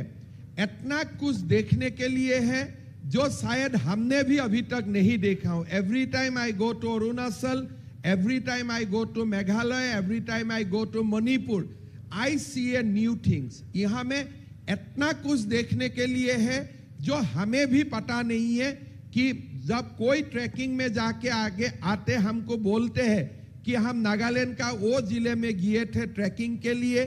इतना कुछ देखने के लिए है जो शायद हमने भी अभी तक नहीं देखा हो। Every time I go to Arunachal, every time I go to Meghalaya, every time I go to Manipur, I see a new things. यहाँ में इतना कुछ देखने के लिए है जो हमें भी पता नहीं है कि जब कोई ट्रैकिंग में जाके आगे आते हमको बोलते हैं कि हम नागालैंड का वो जिले में गए थे ट्रैकिंग के लिए,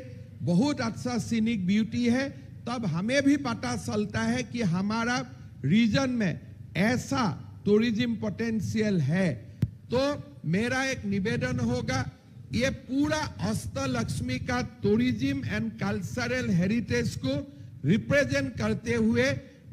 बहुत अच्छा सीनिक ब्यूटी है, तब हमें भी पता चलता है कि हमारा रीजन में ऐसा टूरिज्म पोटेंशियल है। तो मेरा एक निवेदन होगा, ये पूरा अष्टलक्ष्मी का टूरिज्म एंड कल्चरल हेरिटेज को रिप्रेजेंट करते हुए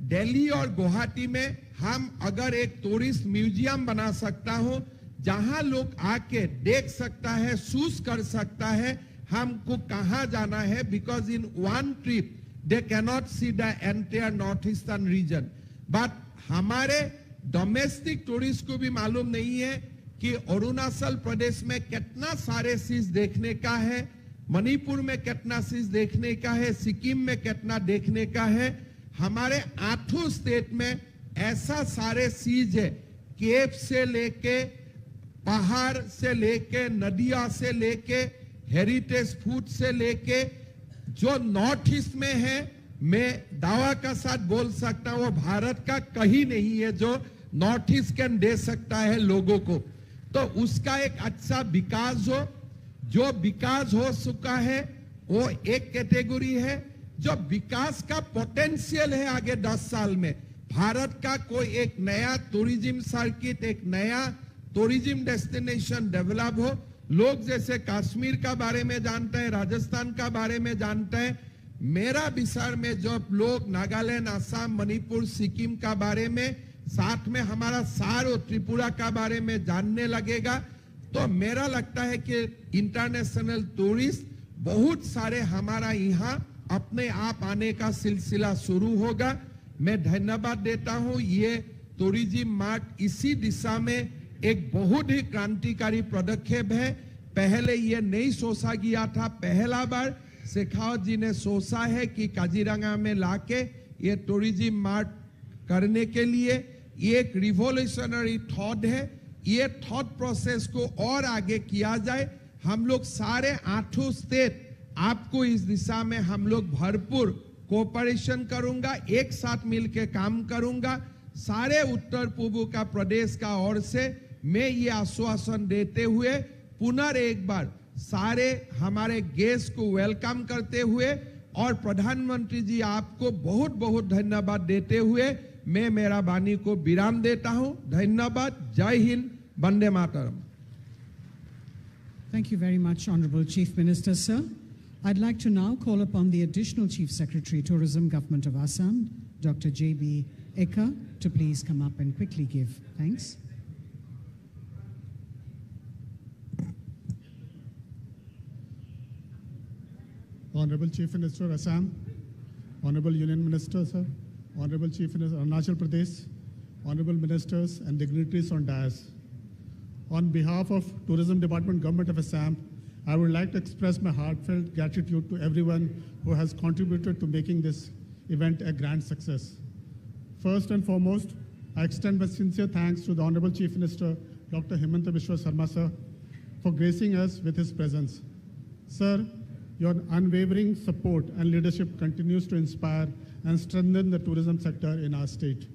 दिल्ली और गुवाहाटी में हम अगर एक टूरिस्ट म्यूजियम बना सकता हो, जहां लोग आके देख सकता है, चूज कर सकता है हमको कहां जाना है, because in one trip they cannot see the entire north eastern region. But हमारे डोमेस्टिक टूरिस्ट को भी मालूम नहीं है कि अरुणाचल प्रदेश में कितना सारे चीज देखने का है, मणिपुर में कितना चीज देखने का है, सिक्किम में कितना देखने का है। हमारे 8 स्टेट में ऐसा सारे चीज है, केव से लेके, पहाड़ से लेके, नदिया से लेके, हेरिटेज फूड से लेके, जो नॉर्थ ईस्ट में है, मैं दावा का साथ बोल सकता हूं वो भारत का कहीं नहीं है जो नॉर्थ ईस्ट कैन दे सकता है लोगों को। तो उसका एक अच्छा विकास हो, जो विकास हो चुका है वो एक कैटेगरी है, जो विकास का पोटेंशियल है आगे 10 साल में भारत का कोई एक नया टूरिज्म सर्किट, एक नया टूरिज्म डेस्टिनेशन डेवलप हो। लोग जैसे कश्मीर का बारे में जानते हैं, राजस्थान का बारे में जानते हैं, मेरा विचार में जब लोग नागालैंड, असम, मणिपुर, सिक्किम का बारे में, साथ में हमारा सार और त्रिपुरा का बारे में जानने लगेगा, तो मेरा लगता है कि इंटरनेशनल टूरिस्ट बहुत सारे हमारा यहाँ अपने आप आने का सिलसिला शुरू होगा। मैं धन्यवाद देता हूँ, ये टूरिज्म मार्ट इसी दिशा में एक बहुत ही क्रांतिकारी पदक्षेप है। पहले ये नहीं सोचा गया था, पहला बार शेखावत जी ने सोचा है कि काजीरंगा में लाके ये टूरिज्म मार्ट करने के लिए ये एक रिवोल्यूशनरी थॉट है। ये थॉट प्रोसेस को और आगे किया जाए। हम लोग सारे 8 स्टेट आपको इस दिशा में हम लोग भरपूर कोऑपरेशन करूंगा, एक साथ मिलकर काम करूंगा। सारे उत्तर पूर्व का प्रदेश का ओर से मैं ये आश्वासन देते हुए पुनः एक बार सारे हमारे गेस्ट को वेलकम करते हुए और प्रधानमंत्री जी आपको बहुत बहुत धन्यवाद देते हुए मैं मेरा वाणी को विराम देता हूं। धन्यवाद। जय Hind, Vande Mataram. Thank you very much, Honorable Chief Minister, sir. I'd like to now call upon the Additional Chief Secretary, Tourism, Government of Assam, Dr. J.B. Eka, to please come up and quickly give thanks. Honorable Chief Minister Assam, Honorable Union Minister, sir, Honorable Chief Minister Arunachal Pradesh, Honorable Ministers and dignitaries on dais. On behalf of Tourism Department, Government of Assam, I would like to express my heartfelt gratitude to everyone who has contributed to making this event a grand success. First and foremost, I extend my sincere thanks to the Honorable Chief Minister, Dr. Himanta Biswa Sarma, sir, for gracing us with his presence. Sir, your unwavering support and leadership continues to inspire and strengthen the tourism sector in our state.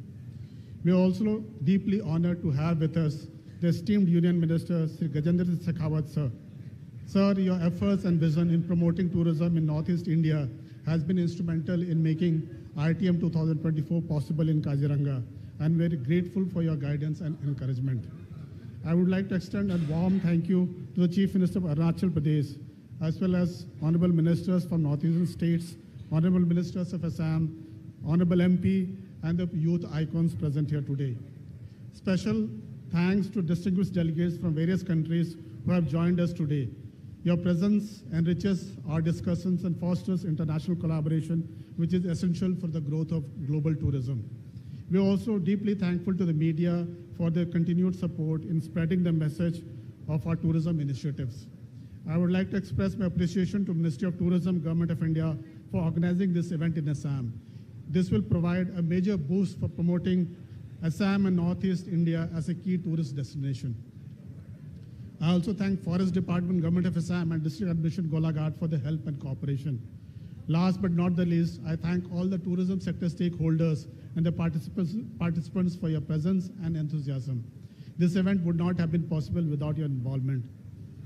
We are also deeply honored to have with us the esteemed Union Minister, Sri Gajendra Singh Shekhawat, sir. Sir, your efforts and vision in promoting tourism in Northeast India has been instrumental in making ITM 2024 possible in Kaziranga, and very grateful for your guidance and encouragement. I would like to extend a warm thank you to the Chief Minister of Arunachal Pradesh, as well as Honorable Ministers from Northeastern states, Honorable Ministers of Assam, Honorable MP, and the youth icons present here today. Special thanks to distinguished delegates from various countries who have joined us today. Your presence enriches our discussions and fosters international collaboration, which is essential for the growth of global tourism. We are also deeply thankful to the media for their continued support in spreading the message of our tourism initiatives. I would like to express my appreciation to Ministry of Tourism, Government of India, for organizing this event in Assam. This will provide a major boost for promoting Assam and Northeast India as a key tourist destination. I also thank Forest Department, Government of Assam, and District Administration Golaghat for the help and cooperation. Last but not the least, I thank all the tourism sector stakeholders and the participants for your presence and enthusiasm. This event would not have been possible without your involvement.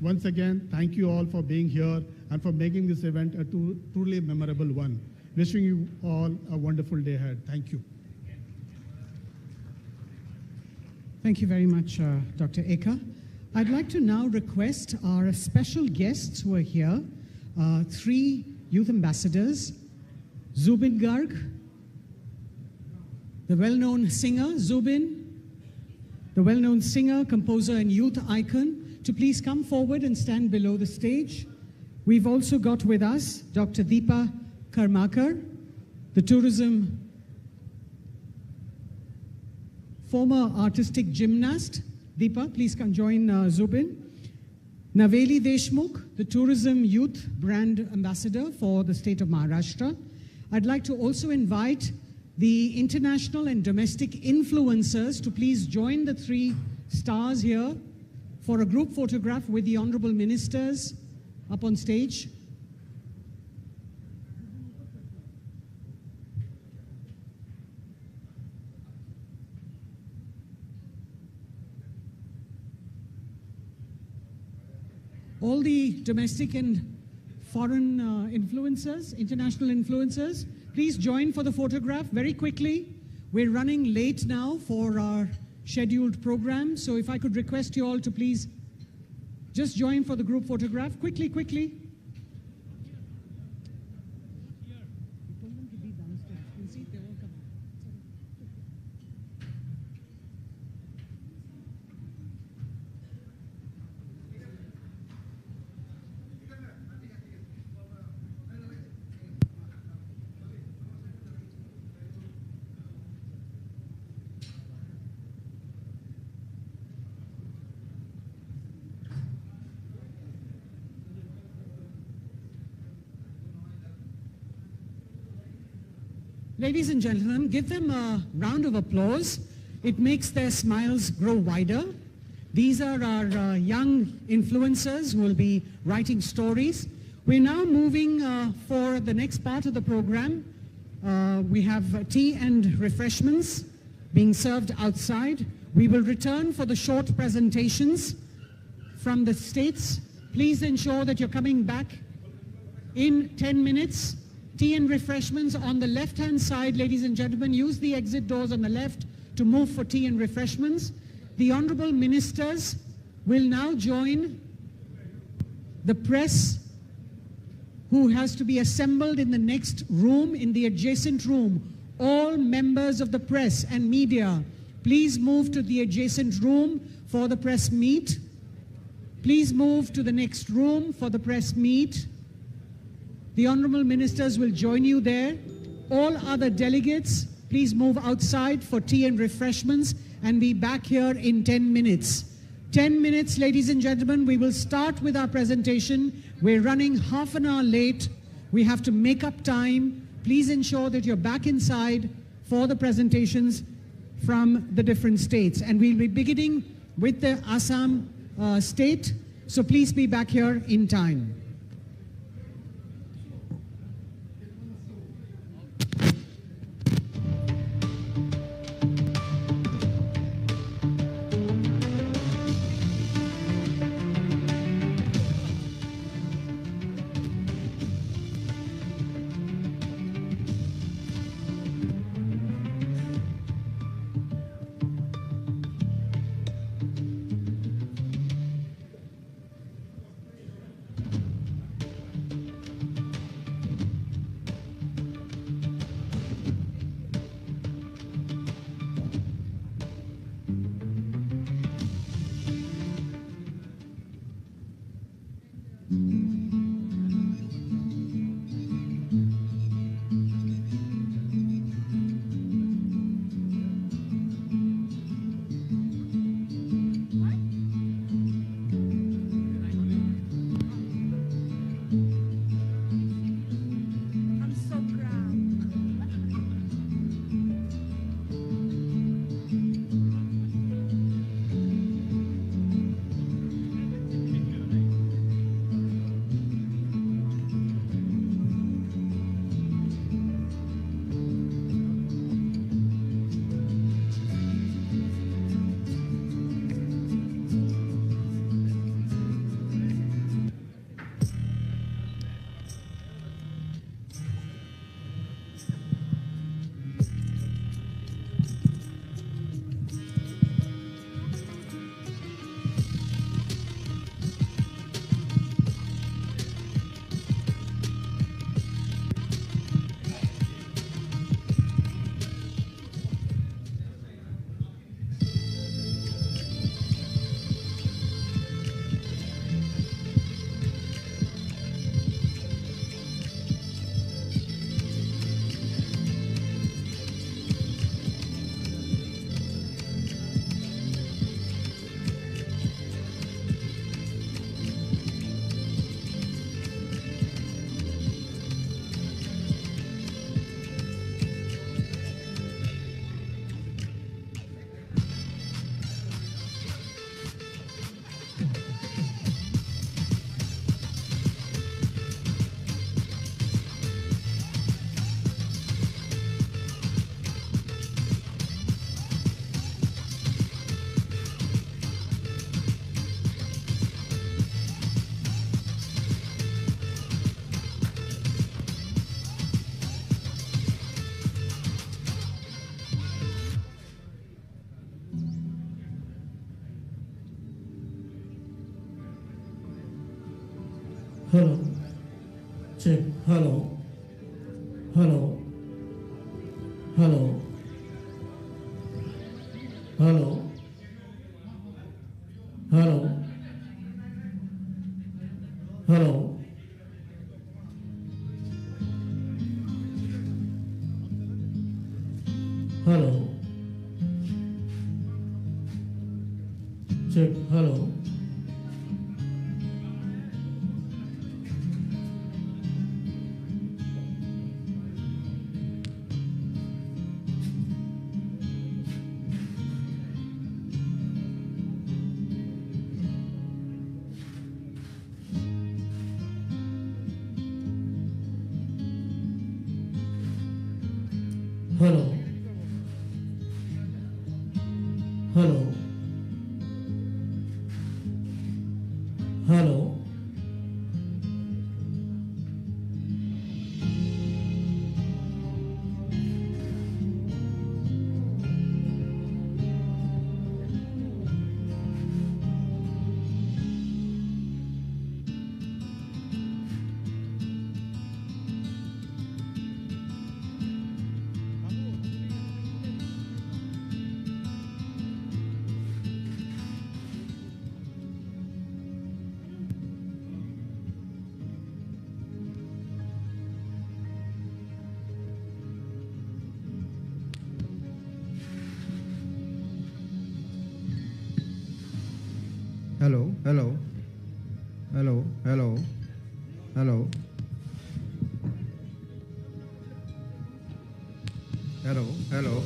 Once again, thank you all for being here and for making this event a truly memorable one. Wishing you all a wonderful day ahead. Thank you. Thank you very much, Dr. Eka. I'd like to now request our special guests who are here, 3 youth ambassadors, Zubin Garg, the well-known singer, Zubin, the well-known singer, composer, and youth icon, to please come forward and stand below the stage. We've also got with us Dr. Deepa Karmakar, the tourism former artistic gymnast. Deepa, please come join Zubin. Naveli Deshmukh, the tourism youth brand ambassador for the state of Maharashtra. I'd like to also invite the international and domestic influencers to please join the 3 stars here for a group photograph with the honorable ministers up on stage. All the domestic and foreign influencers, international influencers, please join for the photograph very quickly. We're running late now for our scheduled program, so if I could request you all to please just join for the group photograph. Quickly, quickly. Ladies and gentlemen, give them a round of applause. It makes their smiles grow wider. These are our young influencers who will be writing stories. We're now moving for the next part of the program. We have tea and refreshments being served outside. We will return for the short presentations from the states. Please ensure that you're coming back in 10 minutes. Tea and refreshments on the left-hand side, ladies and gentlemen. Use the exit doors on the left to move for tea and refreshments. The honorable ministers will now join the press who has to be assembled in the next room, in the adjacent room. All members of the press and media, please move to the adjacent room for the press meet. Please move to the next room for the press meet. The honorable ministers will join you there. All other delegates, please move outside for tea and refreshments and be back here in 10 minutes. 10 minutes, ladies and gentlemen. We will start with our presentation. We're running half an hour late. We have to make up time. Please ensure that you're back inside for the presentations from the different states. And we'll be beginning with the Assam state. So please be back here in time. Hello. Check. Hello. Hello. Hello. Hello. Hello. Hello. Hello. Check. Hello. Hello. Hello. Hello. Hello, hello, hello, hello, hello, hello, hello.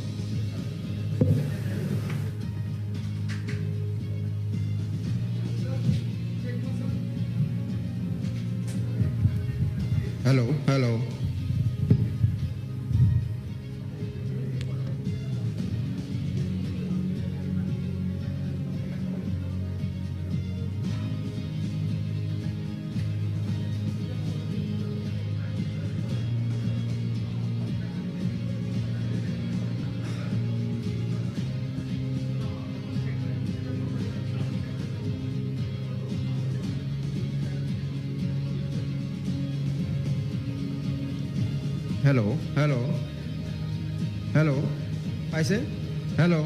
Hello, hello. Hello, hello, hello. I say, hello,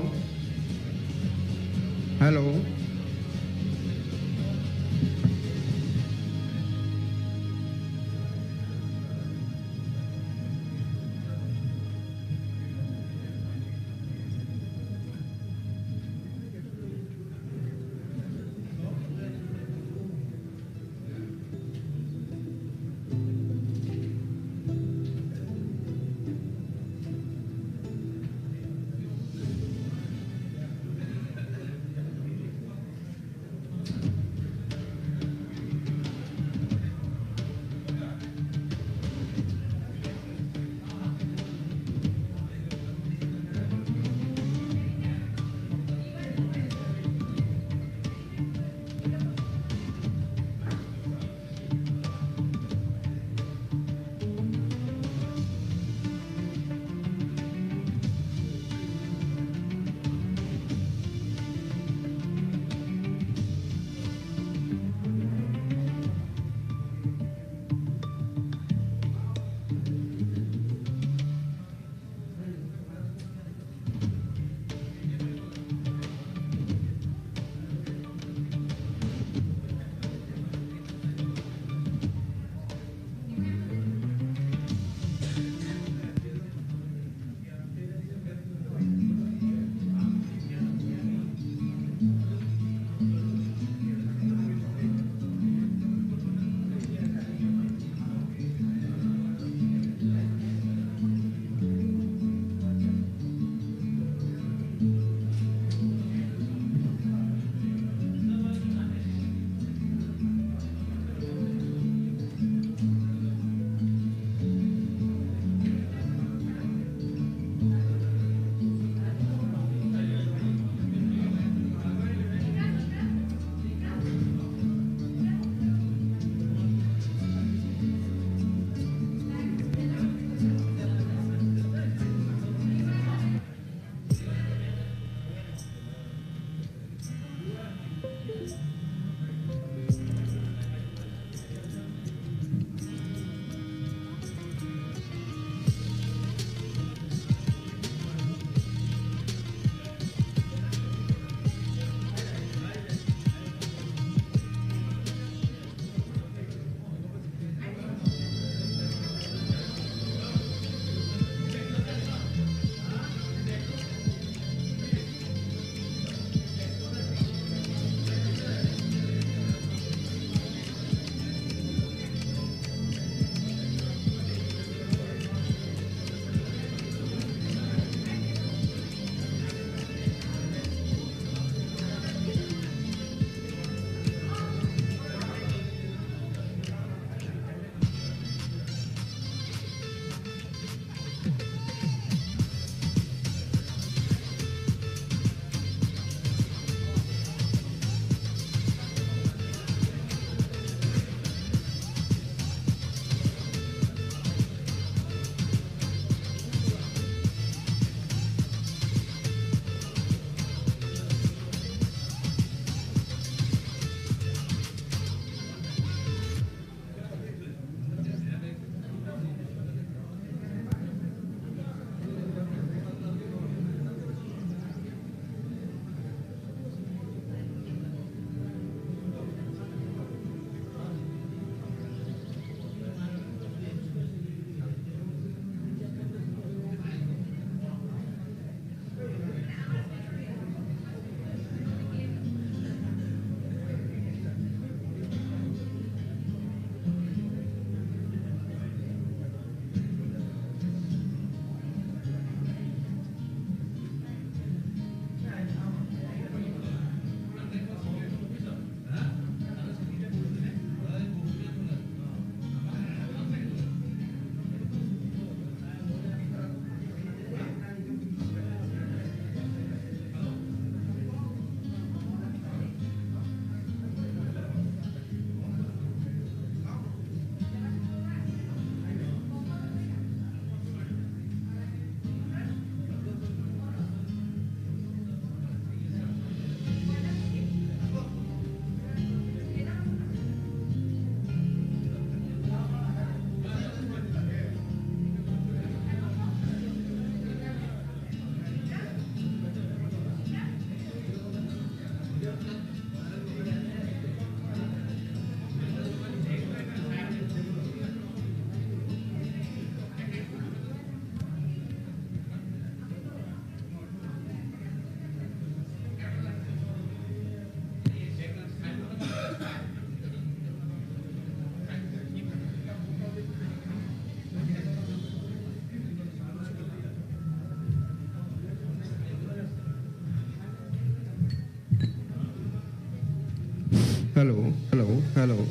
hello. Hello.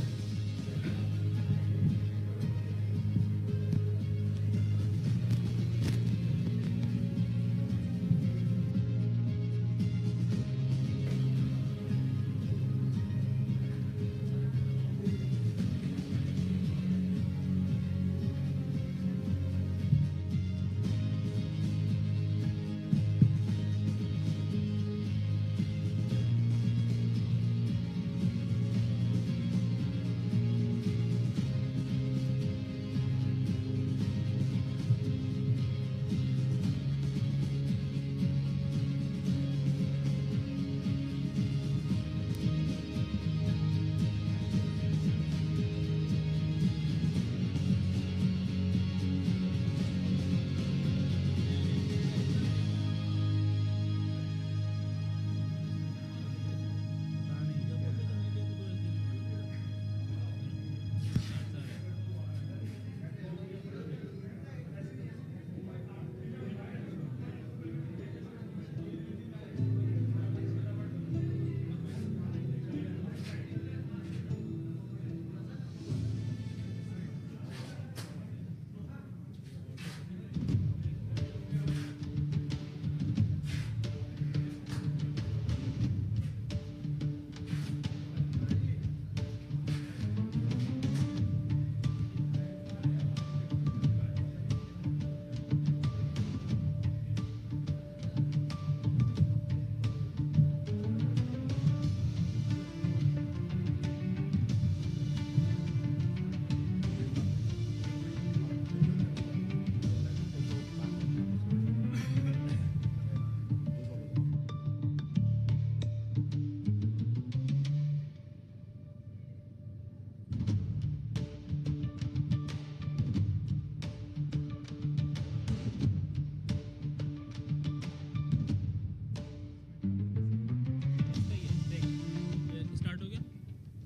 Start हो गया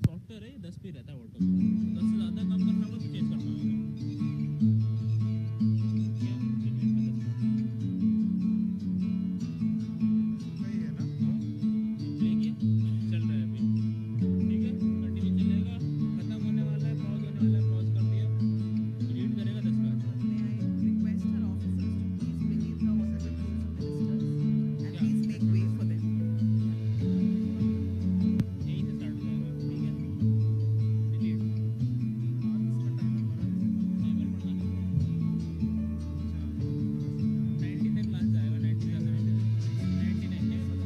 software है 10 पे रहता है auto 10 से ज़्यादा काम करना होगा तो चेंज करना होगा प्ले किया चल रहा है अभी ठीक है कंटिन्यू चलेगा खत्म होने वाला है पॉज होने वाला है पॉज कर दिया रीड करेगा 10 का Request our officers to please bring in the honorable ministers and please make way for them. यहीं से स्टार्ट हो जाएगा ठीक है डिलीट टाइमर बढ़ाना 90 तक लास्ट जाएगा 90 तक नहीं जाएगा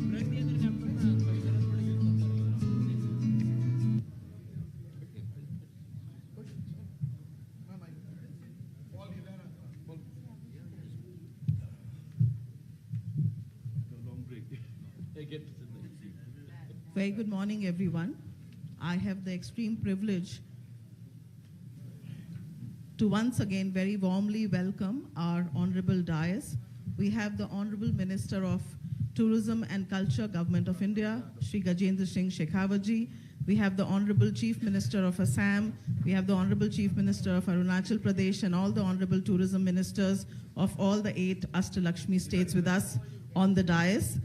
99 रख दिया तेरे लैपटॉप में कभी जरूरत पड़ेगी यूज करता रहेगा Very good morning, everyone. I have the extreme privilege to once again very warmly welcome our Honorable Dais. We have the Honorable Minister of Tourism and Culture, Government of India, Shri Gajendra Singh Shekhawat ji. We have the Honorable Chief Minister of Assam. We have the Honorable Chief Minister of Arunachal Pradesh and all the Honorable Tourism Ministers of all the 8 Ashtalakshmi states with us on the dais.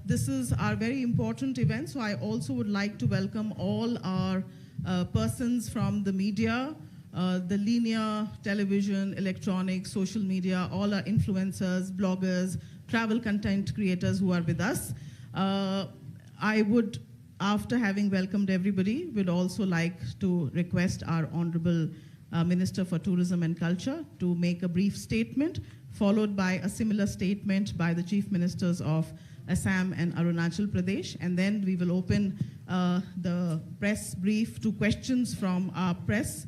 This is our very important event, so I also would like to welcome all our persons from the media, the linear, television, electronic, social media, all our influencers, bloggers, travel content creators who are with us. I would, after having welcomed everybody, would also like to request our Honorable Minister for Tourism and Culture to make a brief statement, followed by a similar statement by the Chief Ministers of Assam and Arunachal Pradesh, and then we will open the press brief to questions from our press,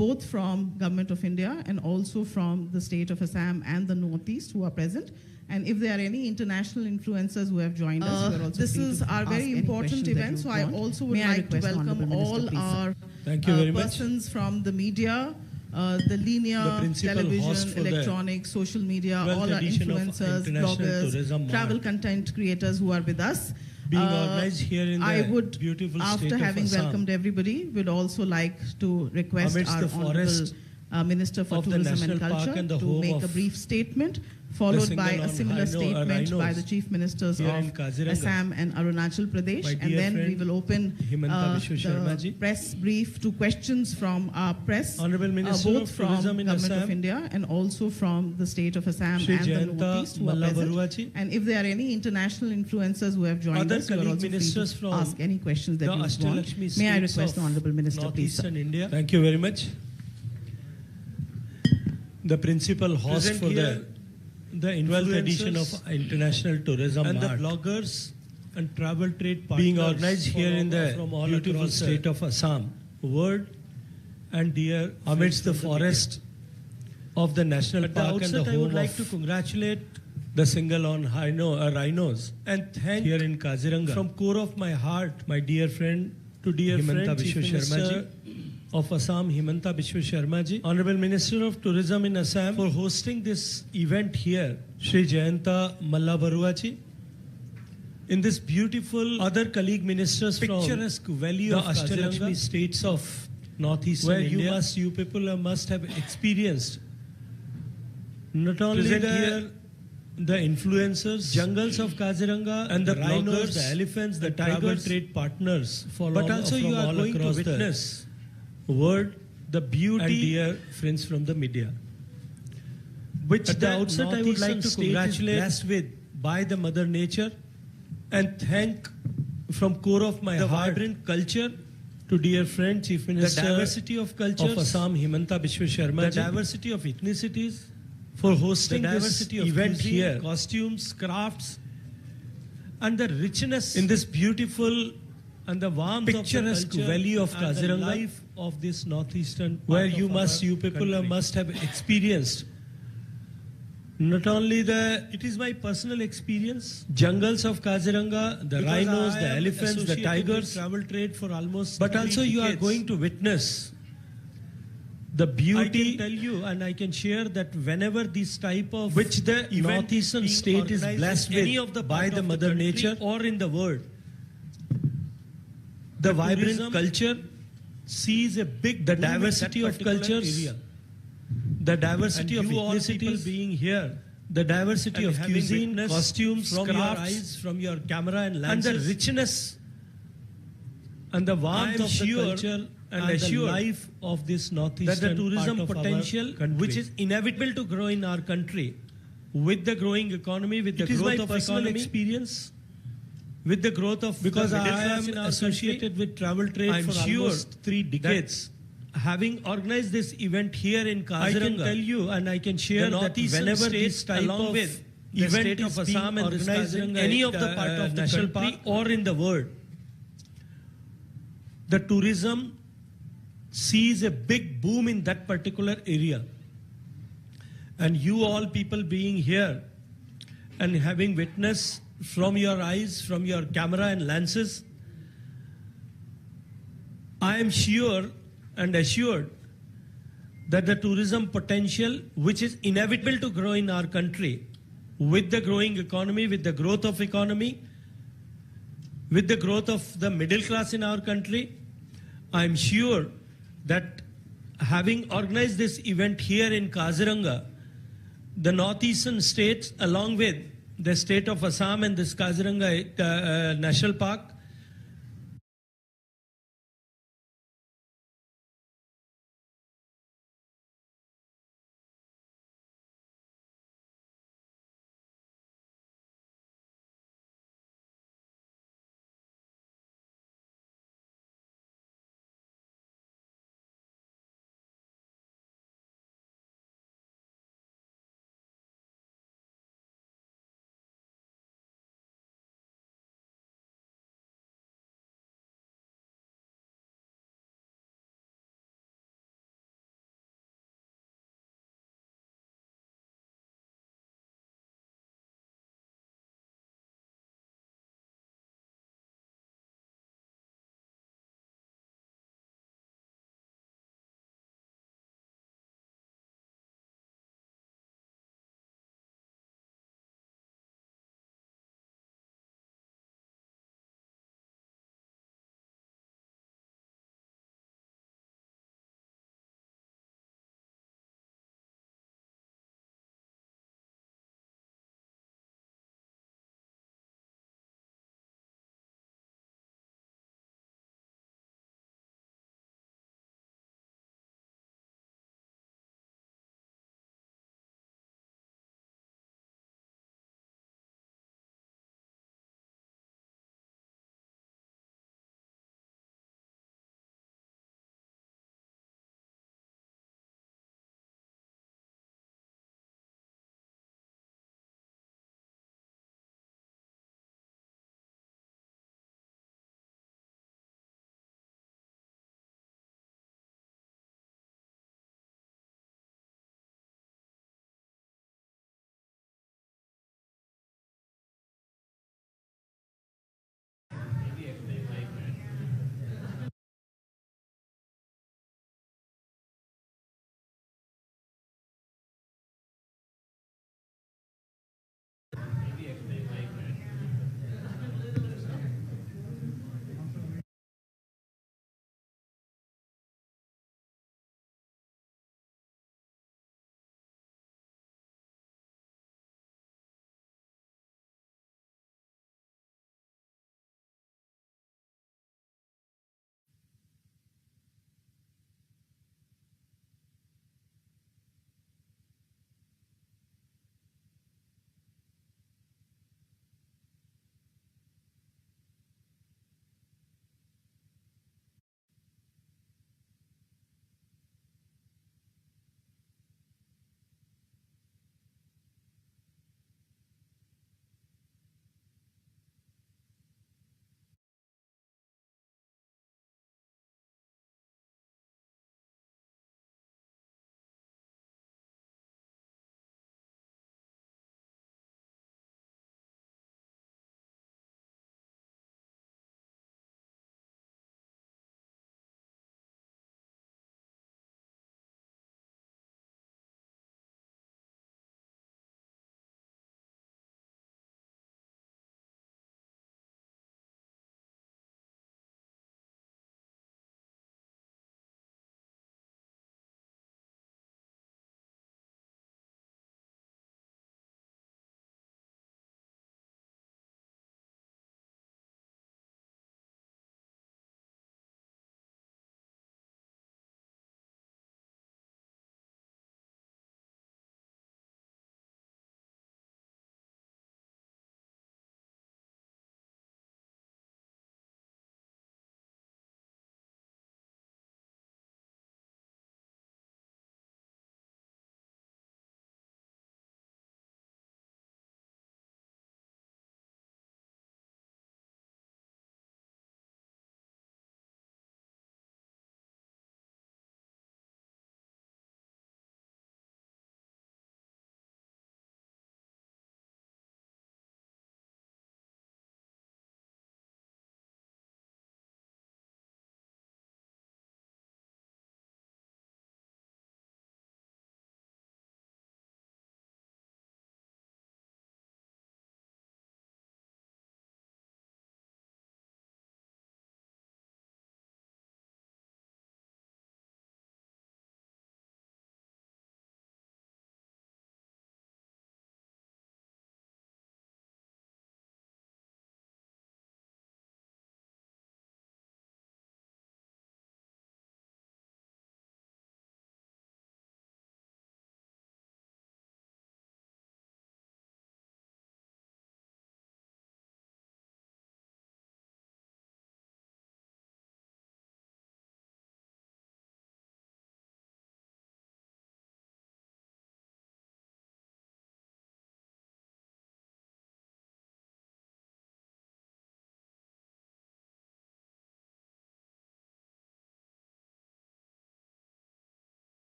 both from Government of India and also from the state of Assam and the Northeast who are present. And if there are any international influencers who have joined us, we are also this free is to our ask very any important question that event, you so I want. also would May I like to request welcome Honorable all Minister, please, sir? our Thank you very much. persons from the media, the linear, The principal host television, for the electronic, social media, 12th all our edition of influencers, International bloggers, Tourism travel Month. content creators who are with us. Being organized here in I the would, beautiful state after of having Assam, welcomed everybody, would also like to request amidst our the Honorable forest Minister for of the Tourism and National Park Culture and the to home make a of brief statement, followed by single a on similar statement by rhinos the chief ministers here in of Kaziranga. Assam and Arunachal Pradesh, My and dear then we friend, will open Himanta Biswa Sharma the ji. press brief to questions from our press, Honorable Minister both of from Tourism in Government of Assam, India and also from the state of Assam Shri and the Jayanta Northeast who are Malla present. Barua ji. And if there are any international influencers who have joined Other us, you are colleague also free ministers to from ask any questions that the you want. Ashtalakshmi May I states request the of Honorable Minister, please, sir. Northeastern India. Thank you very much. The principal host Present for here, the 12th edition of influencers International Tourism and the Mart bloggers and travel trade partners being organized here in the from all beautiful across the state of Assam, world and dear amidst the friends from forest of the national At the park and the outset, I would home like to of congratulate the single on rhinos and thank here in Kaziranga. from core of my heart My dear friend to dear Himanta friend Biswa Chief Sharma Minister ji of Assam, Himanta Biswa Sharma ji, Honorable Minister of Tourism in Assam for for hosting this event here Shri Jayanta Malla Barua ji, in this beautiful other colleague ministers from picturesque valley the of Ashtalakshmi Kaziranga, states of northeastern where India, you people must have experienced not only present the here the influencers, jungles of Kaziranga and the rhinos, bloggers, the elephants, the and travel tigers, trade partners, but also you are going to witness the world the and beauty dear friends from the media. Which At the outset, I would like to congratulate blessed with by the Mother Nature and thank from core of my the heart vibrant culture, to dear friend Chief the Minister diversity of cultures, of Assam, Himanta Biswa Sharma the ji, diversity of ethnicities, for hosting the this diversity of event cuisine, here costumes, crafts, and the richness in this beautiful and the warmth picturesque of the culture valley of and the Kaziranga, life of this northeastern part where of you our people country. must have experienced not only the It is my personal experience. jungles of Kaziranga, the Because rhinos, I the am elephants, the associated with tigers, travel trade for almost but 3 also you are decades. going to witness the I can beauty tell you and I can share that whenever this type of which the event northeastern being state is organized blessed in with any of the by part the of Mother country Nature, or in the world, the the vibrant tourism culture, sees a big the boom in that diversity of particular cultures, area. the diversity And of you all people ethnicities, being here the diversity and of having cuisine, witnessed costumes, from your crafts, eyes, from your camera and and the lenses, richness and the I warmth am of the sure culture and the assured life of this that northeastern the tourism part of potential, our country, which is inevitable to grow in our country, with the growing economy, with the it is growth my of personal economy, experience with the growth of because the I middle class am in our associated with travel trade I'm for sure almost 3 decades. having organized this event here in I can Kaziranga, tell you and I can share the that northeastern whenever states, this type along of with the event state is of being Assam and this organized in Kaziranga, any of the part of the national country park or in the world, the tourism sees a big boom in that particular area. And you all people being here and having witnessed from your eyes, from your camera and lenses, I am sure and assured that the tourism potential, which is inevitable to grow in our country, with the growing economy, with the growth of economy, with the growth of the middle class in our country, I am sure that having organized this event here in Kaziranga, the northeastern states, along with the state of Assam and this Kaziranga National Park,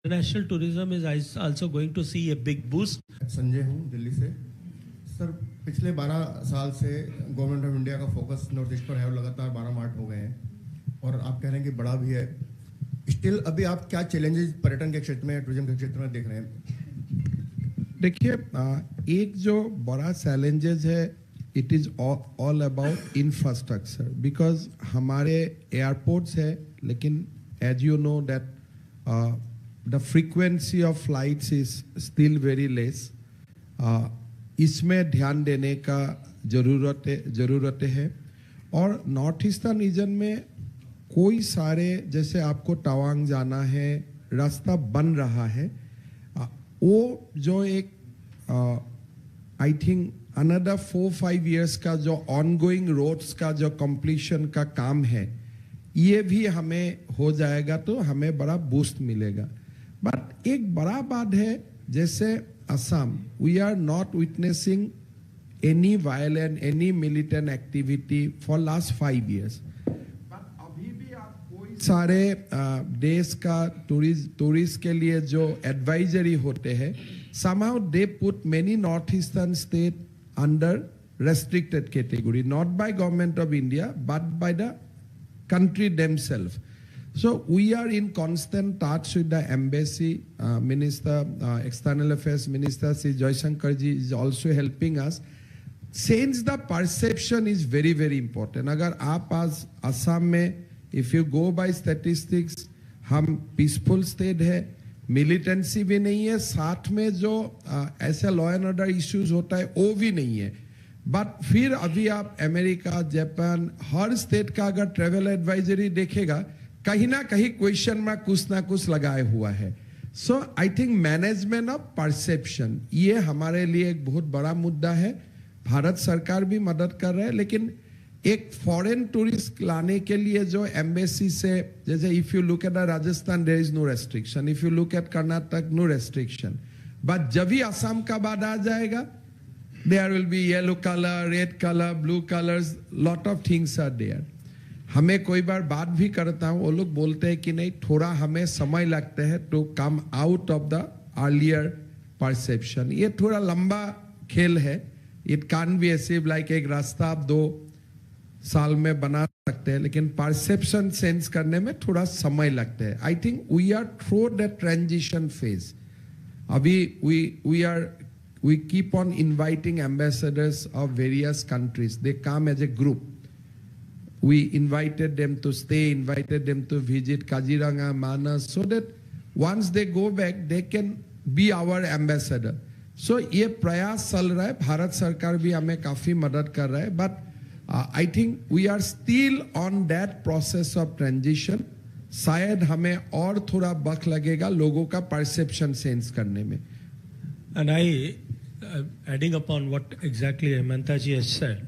international tourism is also going to see a big boost. Sanjay हूँ दिल्ली से। Sir पिछले 12 साल से government of India का focus north east पर है और लगातार 12 मार्ट हो गए हैं और आप कह रहे हैं कि बड़ा भी है। स्टिल अभी आप क्या चैलेंजेस पर्यटन के क्षेत्र में, टूरिज्म के क्षेत्र में देख रहे हैं? देखिए, एक जो बड़ा चैलेंजेस है, it is all about infrastructure, because हमारे एयरपोर्ट्स है, लेकिन as you know that the frequency of flights is still very less. इसमें ध्यान देने का ज़रूरत है। और नॉर्थ ईस्टर्न रीजन में कोई सारे, जैसे आपको तवांग जाना है, रास्ता बन रहा है, वो जो एक आई थिंक अनदर 4-5 years का जो ऑनगोइंग रोड्स का जो कंप्लीशन का काम है, ये भी हमें हो जाएगा तो हमें बड़ा बूस्ट मिलेगा। बट एक बड़ा बात है, जैसे Assam, we are not witnessing any violent, any militant activity for last 5 years। अभी भी आप कोई सारे देश का टूरिस्ट के लिए जो एडवाइजरी होते हैं, somehow they put many northeastern state under restricted category, not by government of India, but by the country themselves. So we are in constant touch with the embassy minister, external affairs minister, Sri Jaishankar ji is also helping us. Since the perception is very, very important. अगर आप आज असम में, if you go by statistics, हम peaceful state है, militancy भी नहीं है, साथ में जो ऐसे लॉ एंड ऑर्डर इश्यूज होता है वो भी नहीं है। बट फिर अभी आप अमेरिका, जापान, हर स्टेट का अगर ट्रेवल एडवाइजरी देखेगा, कहीं ना कहीं क्वेश्चन में कुछ ना कुछ लगाए हुआ है। So I think management of perception, ये हमारे लिए एक बहुत बड़ा मुद्दा है। भारत सरकार भी मदद कर रहा है, लेकिन एक फॉरेन टूरिस्ट लाने के लिए जो एम्बेसी से, जैसे if you look at Rajasthan there is no restriction, if you look at Karnataka no restriction, but जब भी असम का बाद आ जाएगा, there will be yellow colour, red colour, blue colours, lot of things are there. हमें कोई बार बात भी करता हूँ, वो लोग बोलते हैं कि नहीं, थोड़ा हमें समय लगता है to come out of the earlier perception. ये थोड़ा लंबा खेल है। It can be achieve like एक रास्ता आप 2 साल में बना सकते हैं, लेकिन परसेप्शन सेंस करने में थोड़ा समय लगता है। I think we are through the transition phase. अभी we keep on inviting ambassadors of various countries. They come as a group. We invited them to stay, invited them to visit Kaziranga, Manas, so that once they go back, they can be our ambassador. So ये प्रयास चल रहा है, भारत सरकार भी हमें काफी मदद कर रहा है, but I think we are still on that process of transition. शायद हमें और थोड़ा वक्त लगेगा लोगों का परसेप्शन सेंस करने में। And adding upon what exactly Hemanta ji has said,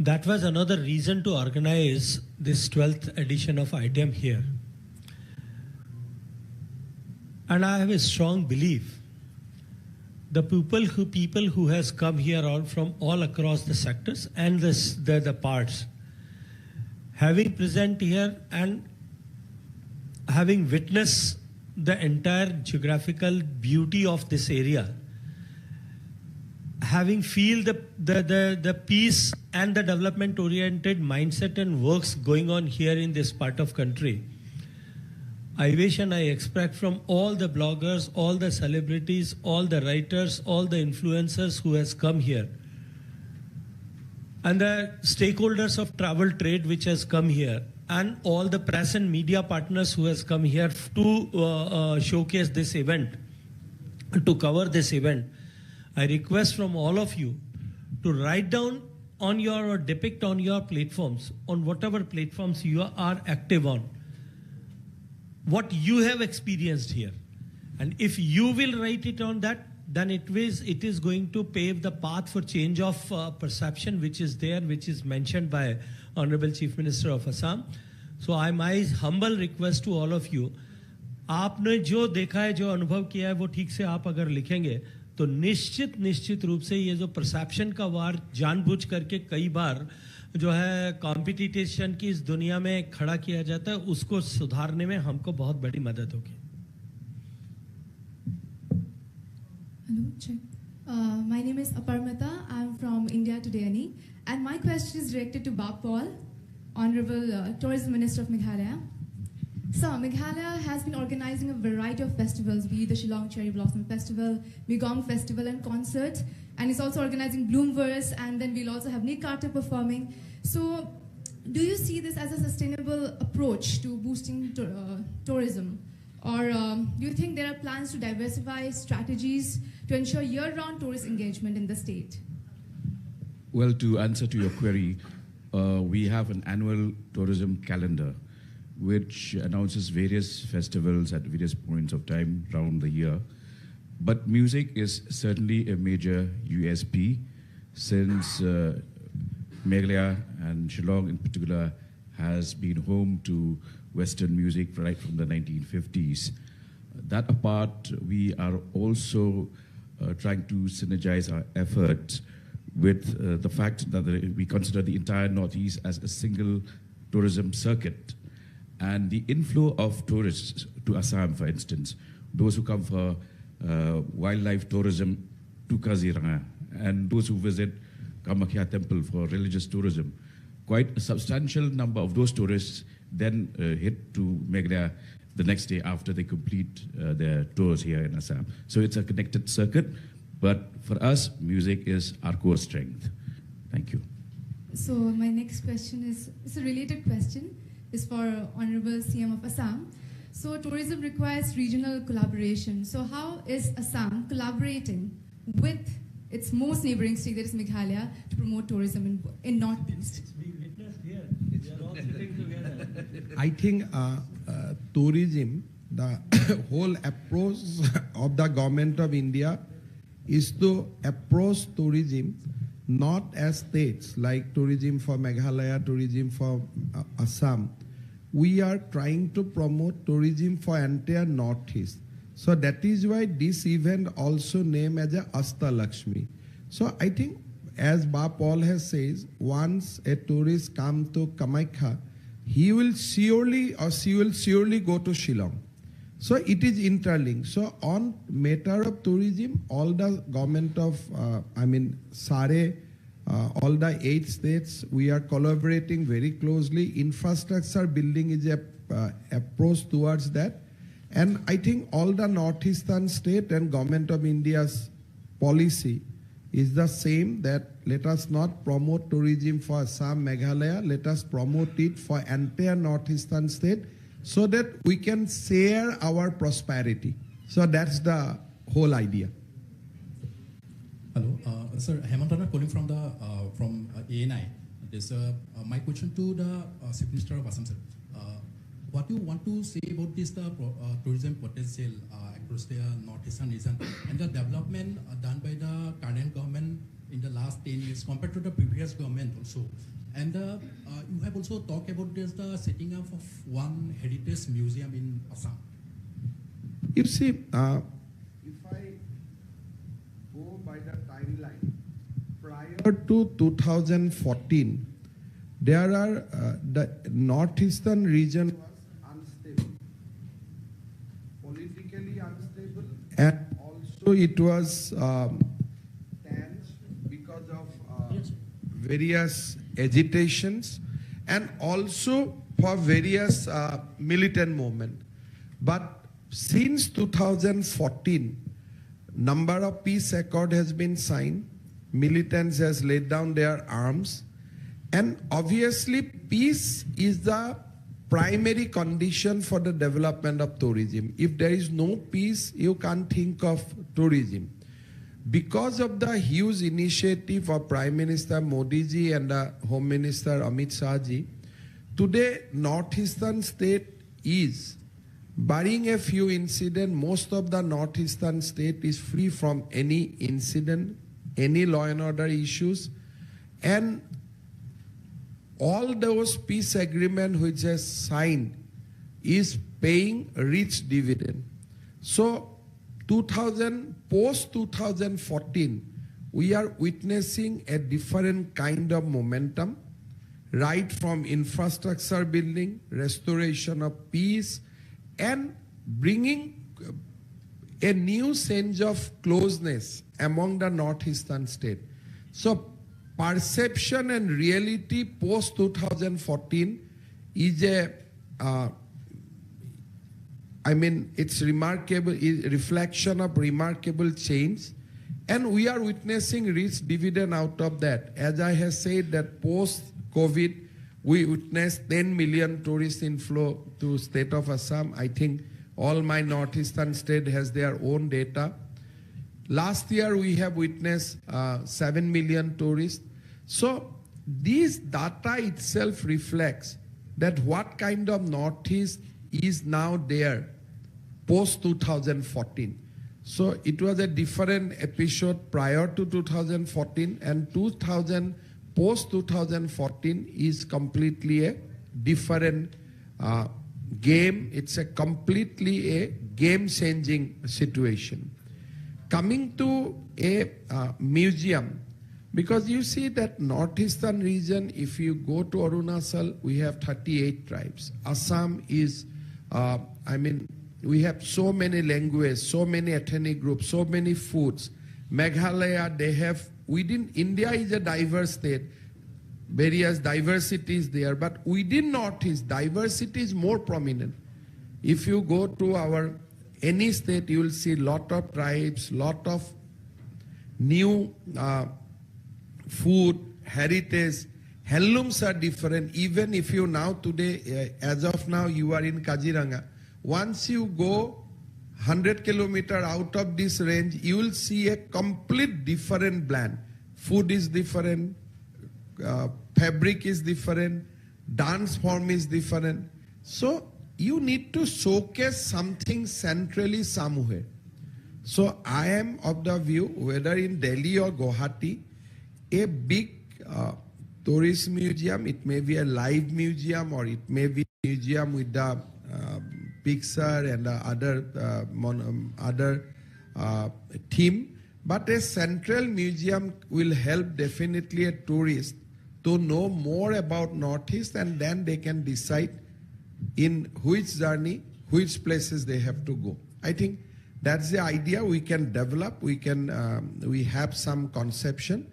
that was another reason to organize this 12th edition of ITEM here. And I have a strong belief the people who has come here from all across the sectors and the parts, having present here and having witnessed the entire geographical beauty of this area, having feel the peace and the development oriented mindset and works going on here in this part of country, I wish and I expect from all the bloggers, all the celebrities, all the writers, all the influencers who has come here, and the stakeholders of travel trade which has come here, and all the press and media partners who has come here to showcase this event, to cover this event. I request from all of you to write down on your or depict on your platforms, on whatever platforms you are active on, what you have experienced here. And if you will write it on that, then it is going to pave the path for change of perception which is there, which is mentioned by Honorable Chief Minister of Assam. So my humble request to all of you, आपने जो देखा है, जो अनुभव किया है, वो ठीक से आप अगर लिखेंगे तो निश्चित रूप से ये जो परसेप्शन का वार जानबूझ करके कई बार जो है कंपटीशन की इस दुनिया में खड़ा किया जाता है, उसको सुधारने में हमको बहुत बड़ी मदद होगी। Hello, check. My name is Aparmita. I'm from India Today, Ani. And my question is directed to Bob Paul, Honorable Tourism Minister of Meghalaya. So, Meghalaya has been organizing a variety of festivals, be it the Shillong Cherry Blossom Festival, Megong Festival and concerts, and it's also organizing Bloomverse, and then we'll also have Nick Carter performing. So, do you see this as a sustainable approach to boosting tourism? Or do you think there are plans to diversify strategies to ensure year-round tourist engagement in the state? Well, to answer to your query, we have an annual tourism calendar which announces various festivals at various points of time around the year. But music is certainly a major USP since Meghalaya and Shillong in particular has been home to Western music right from the 1950s. That apart, we are also trying to synergize our efforts with the fact that we consider the entire Northeast as a single tourism circuit. And the inflow of tourists to Assam, for instance, those who come for wildlife tourism to Kaziranga, and those who visit Kamakhya Temple for religious tourism, quite a substantial number of those tourists then hit to Meghalaya the next day after they complete their tours here in Assam. So it's a connected circuit, but for us, music is our core strength. Thank you. So my next question is, it's a related question, is for Honorable CM of Assam. So tourism requires regional collaboration. So how is Assam collaborating with its most neighboring state, that is Meghalaya, to promote tourism in Northeast? It's being witnessed here. They are all sitting together. I think tourism, the whole approach of the government of India is to approach tourism not as states, like tourism for Meghalaya, tourism for Assam. We are trying to promote tourism for entire Northeast. So that is why this event also named as a Asta Lakshmi. So I think, as Ba Paul has said, once a tourist comes to Kamakhya, he will surely or she will surely go to Shillong. So it is interlinked. So on matter of tourism, all the government of, SARE, all the 8 states, we are collaborating very closely. Infrastructure building is a approach towards that. And I think all the Northeastern state and government of India's policy is the same, that let us not promote tourism for Assam, Meghalaya, let us promote it for entire Northeastern state so that we can share our prosperity. So that's the whole idea. Hello, sir. Hemant Rana calling from the ANI. This my question to the Chief Minister of Assam, sir. What do you want to say about this tourism potential across the northeastern region and the development done by the current government in the last 10 years compared to the previous government also? And you have also talked about this, the setting up of one heritage museum in Assam. You see, if I go by the timeline, prior to 2014, there are the northeastern region was unstable, politically unstable, and also it was tense because of various agitations and also for various militant movement. But since 2014, number of peace accord has been signed, militants has laid down their arms, and obviously peace is the primary condition for the development of tourism. If there is no peace, you can't think of tourism. Because of the huge initiative of Prime Minister Modi ji and the Home Minister Amit Shah ji, today Northeastern state is, barring a few incidents, most of the Northeastern state is free from any incident, any law and order issues, and all those peace agreement which is signed is paying rich dividend. So post 2014, we are witnessing a different kind of momentum, right from infrastructure building, restoration of peace, and bringing a new sense of closeness among the northeastern state. So perception and reality post 2014 is it's remarkable, reflection of remarkable change, and we are witnessing rich dividend out of that. As I have said, that post-COVID, we witnessed 10 million tourist inflow to state of Assam. I think all my northeastern state has their own data. Last year, we have witnessed 7 million tourists. So this data itself reflects that what kind of Northeast is now there post 2014. So it was a different episode prior to 2014, and post 2014 is completely a different game. It's a completely a game-changing situation. Coming to a museum, because you see that northeastern region, if you go to Arunachal, we have 38 tribes. Assam is, we have so many languages, so many ethnic groups, so many foods. Meghalaya, they have, within India is a diverse state, various diversities there, but within Northeast, diversity is more prominent. If you go to any state, you will see lot of tribes, lot of new food, heritage. Handlooms are different. Even if you now today, as of now, you are in Kaziranga. Once you go 100 kilometers out of this range, you will see a complete different blend. Food is different, fabric is different, dance form is different. So you need to showcase something centrally somewhere. So I am of the view, whether in Delhi or Guwahati, a big tourist museum, it may be a live museum, or it may be a museum with the picture and other theme, but a central museum will help definitely a tourist to know more about Northeast, and then they can decide in which journey, which places they have to go. I think that's the idea we can develop. We have some conception,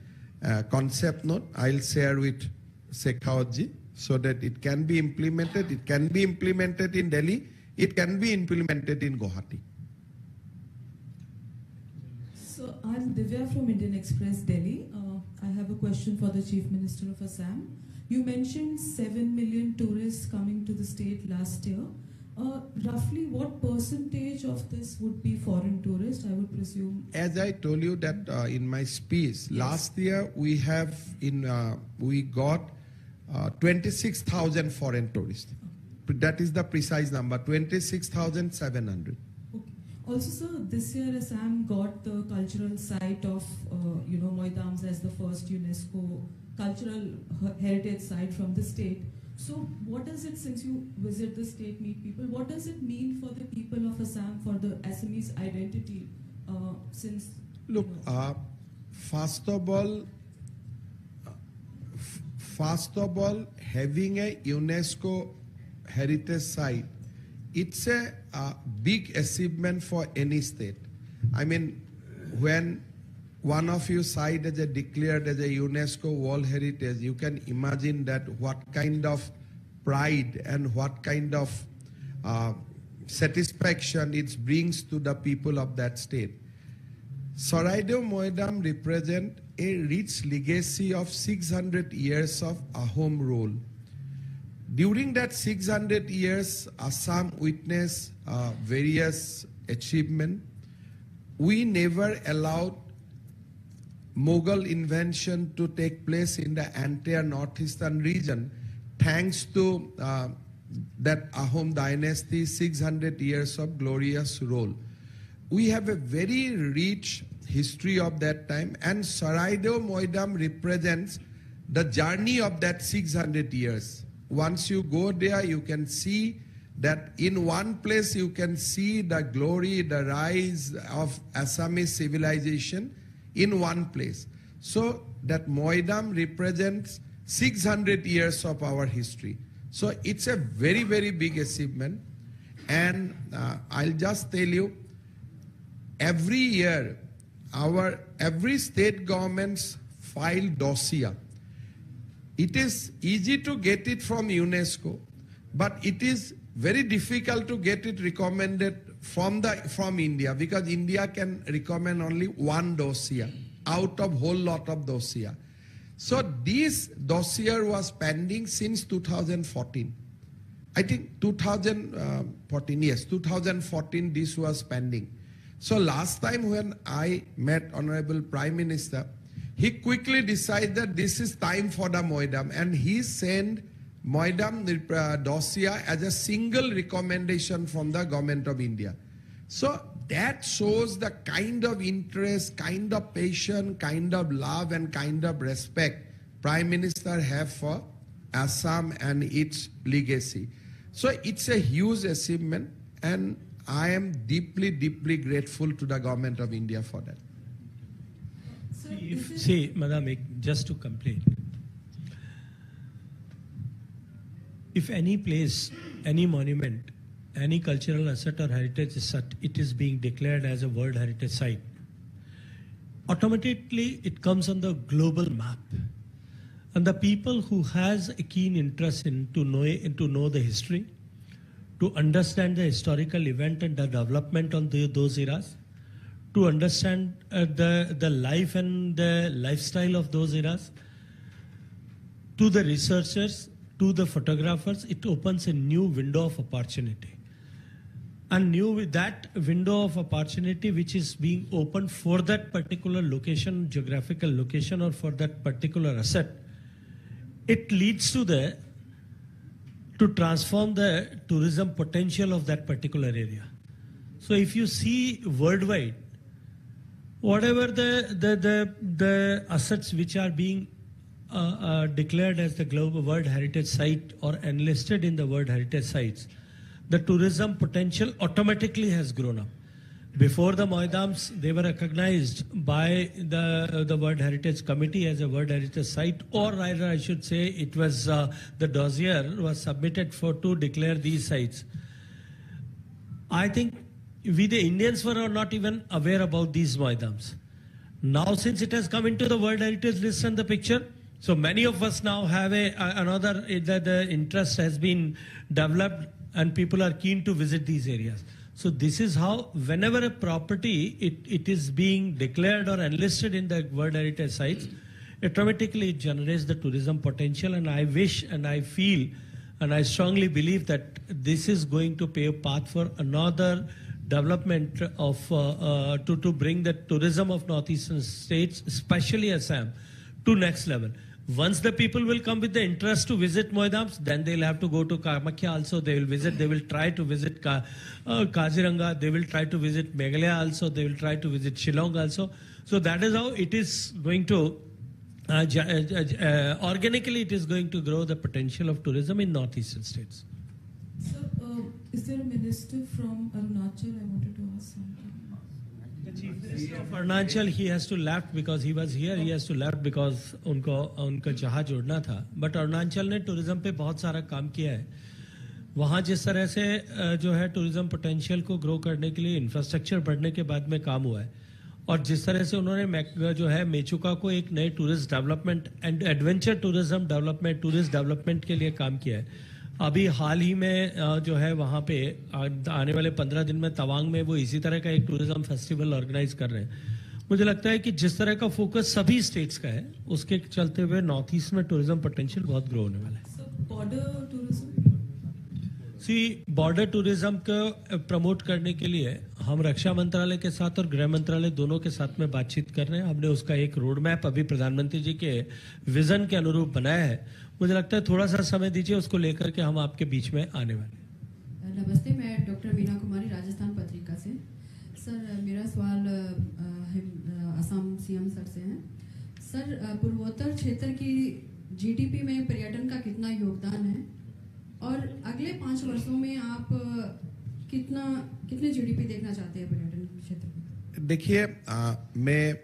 concept note I'll share with Shekhawat-ji so that it can be implemented. It can be implemented in Delhi. It can be implemented in Guwahati. So I'm Divya from Indian Express, Delhi. I have a question for the Chief Minister of Assam. You mentioned 7 million tourists coming to the state last year. Roughly what percentage of this would be foreign tourists, I would presume? As I told you that in my speech, last year we got 26,000 foreign tourists. That is the precise number, 26,700. Okay. Also, sir, this year Assam got the cultural site of, Moidams as the first UNESCO cultural heritage site from the state. So what does it, since you visit the state, meet people, what does it mean for the people of Assam, for the Assamese identity, since... Look, first of all, having a UNESCO heritage site, it's a big achievement for any state. I mean, when one of your site is declared as a UNESCO World Heritage, you can imagine that what kind of pride and what kind of satisfaction it brings to the people of that state. Saraidev Moidam represent a rich legacy of 600 years of Ahom rule. During that 600 years, Assam witnessed various achievements. We never allowed Mughal invention to take place in the entire northeastern region, thanks to that Ahom dynasty, 600 years of glorious rule. We have a very rich history of that time, and Saraidev Moidam represents the journey of that 600 years. Once you go there, you can see that in one place you can see the glory, the rise of Assamese civilization in one place. So that Moidam represents 600 years of our history. So it's a very, very big achievement. And I'll just tell you, every year, every state governments file dossier. It is easy to get it from UNESCO, but it is very difficult to get it recommended from India, because India can recommend only one dossier out of whole lot of dossier. So this dossier was pending since 2014. I think 2014, yes, 2014 this was pending. So last time when I met Honorable Prime Minister, he quickly decided that this is time for the Moidam, and he sent Moidam dossier as a single recommendation from the Government of India. So that shows the kind of interest, kind of passion, kind of love and kind of respect Prime Minister have for Assam and its legacy. So it's a huge achievement, and I am deeply, deeply grateful to the Government of India for that. See, Madam, just to complete. If any place, any monument, any cultural asset or heritage asset, it is being declared as a World Heritage Site, automatically it comes on the global map. And the people who has a keen interest in to know the history, to understand the historical event and the development on those eras, to understand the life and the lifestyle of those eras, to the researchers, to the photographers, it opens a new window of opportunity. And that window of opportunity which is being opened for that particular location, geographical location, or for that particular asset, it leads to transform the tourism potential of that particular area. So if you see worldwide, whatever the assets which are being declared as the global World Heritage Site or enlisted in the World Heritage Sites, the tourism potential automatically has grown up. Before the Moidams, they were recognized by the World Heritage Committee as a World Heritage Site, or rather I should say it was the dossier was submitted to declare these sites. I think we the Indians were not even aware about these Moidams. Now since it has come into the World Heritage list and the picture, so many of us now have the interest has been developed and people are keen to visit these areas. So this is how whenever a property it is being declared or enlisted in the World Heritage Sites, automatically it generates the tourism potential, and I wish and I feel and I strongly believe that this is going to pave path for another development of to bring the tourism of northeastern states, especially Assam, to next level. Once the people will come with the interest to visit Moidams, then they'll have to go to Kamakhya also. They will try to visit Kaziranga. They will try to visit Meghalaya also. They will try to visit Shillong also. So that is how it is going to, organically it is going to grow the potential of tourism in northeastern states. So, is there a minister from Arunachal? I wanted to ask something. The Chief Minister of Arunachal, he has to left because he was here. He has to left because उनका जहाज उड़ना था. But Arunachal ने tourism पे बहुत सारा काम किया है. वहाँ जिस तरह से जो है tourism potential को grow करने के लिए infrastructure बढ़ने के बाद में काम हुआ है. और जिस तरह से उन्होंने जो है मेचुका को एक नए tourist development and adventure tourism development tourist development के लिए काम किया है. अभी हाल ही में जो है वहाँ पे आने वाले 15 दिन में तवांग में वो इसी तरह का एक टूरिज्म फेस्टिवल ऑर्गेनाइज कर रहे हैं. मुझे लगता है कि जिस तरह का फोकस सभी स्टेट्स का है उसके चलते हुए नॉर्थ ईस्ट में टूरिज्म पोटेंशियल बहुत ग्रो होने वाला है. बॉर्डर टूरिज्म बॉर्डर टूरिज्म को प्रमोट करने के लिए हम रक्षा मंत्रालय के साथ और गृह मंत्रालय दोनों के साथ में बातचीत कर रहे हैं. हमने उसका एक रोड मैप अभी प्रधानमंत्री जी के विजन के अनुरूप बनाया है. मुझे लगता है थोड़ा सा समय दीजिए, उसको लेकर के हम आपके बीच में आने वाले. नमस्ते, मैं डॉक्टर वीना कुमारी राजस्थान पत्रिका से. सर मेरा सवाल असम सीएम सर से है. सर पूर्वोत्तर क्षेत्र की जीडीपी में पर्यटन का कितना योगदान है और अगले 5 वर्षों में आप कितने जीडीपी देखना चाहते हैं पर्यटन क्षेत्र में? देखिए, मैं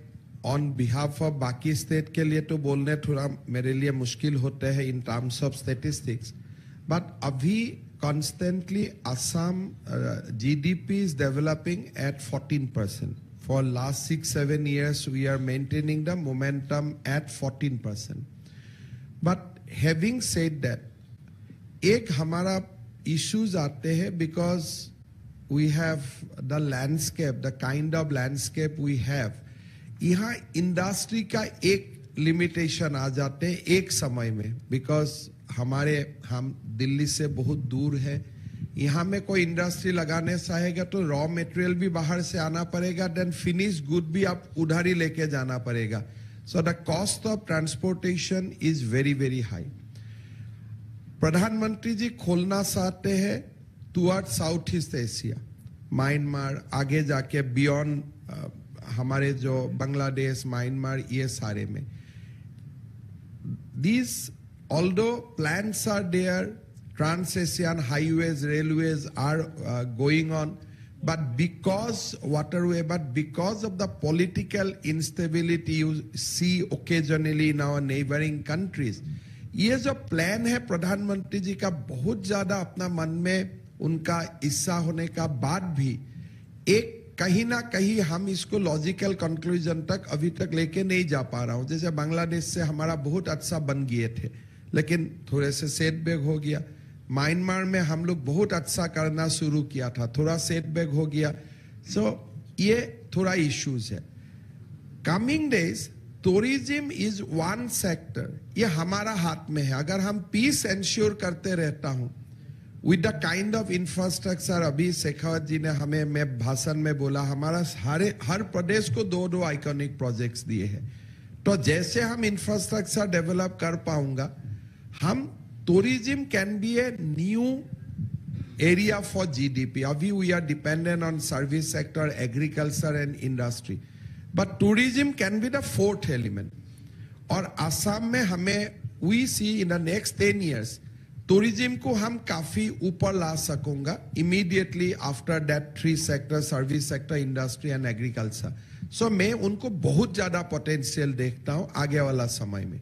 ऑन बिहाफ ऑफ बाकी स्टेट के लिए तो बोलने थोड़ा मेरे लिए मुश्किल होता है in terms of statistics, but abhi constantly Assam GDP is developing at 14%. For last 6-7 years, we are maintaining the momentum at 14%. But having said that, एक हमारा issues आते हैं because we have the landscape, the kind of landscape we have. यहाँ industry का एक limitation आ जाते हैं एक समय में, because हम दिल्ली से बहुत दूर है. यहाँ में कोई इंडस्ट्री लगाने चाहेगा तो रॉ मटेरियल भी बाहर से आना पड़ेगा, देन फिनिश गुड भी आप उधर ही लेके जाना पड़ेगा. So the cost of transportation is very very high. प्रधानमंत्री जी खोलना चाहते हैं toward south east Asia, Myanmar, आगे जाके बियॉन्ड हमारे जो बांग्लादेश, म्यांमार, ये सारे में. These, although plans are there, trans-Asian highways, railways are going on, but because of the political instability you see occasionally in our neighboring countries, ये जो plan है प्रधानमंत्री जी का बहुत ज्यादा अपना मन में उनका इच्छा होने का बाद भी एक कहीं ना कहीं हम इसको लॉजिकल कंक्लूजन तक अभी तक लेके नहीं जा पा रहा हूं. जैसे बांग्लादेश से हमारा बहुत अच्छा बन गए थे, लेकिन थोड़े से सेटबैक हो गया. म्यांमार में हम लोग बहुत अच्छा करना शुरू किया था, थोड़ा सेटबैक हो गया. ये थोड़ा इश्यूज है. Coming days tourism is one sector, ये हमारा हाथ में है. अगर हम पीस एंश्योर करते रहता हूं with the kind of infrastructure, अभी शेखावत जी ने हमें, मैं भाषण में बोला, हमारा हर प्रदेश को 2-2 आइकॉनिक प्रोजेक्ट्स दिए हैं. तो जैसे हम इंफ्रास्ट्रक्चर डेवलप कर पाऊंगा, हम tourism can be a new area for GDP. Abhi we are dependent on service sector, agriculture and industry. But tourism can be the fourth element. और असम में हमें, we see in the next 10 years, tourism को हम काफी ऊपर ला सकूंगा immediately after that 3 sectors, service sector, industry and agriculture. So मैं उनको बहुत ज्यादा potential देखता हूँ आगे वाला समय में.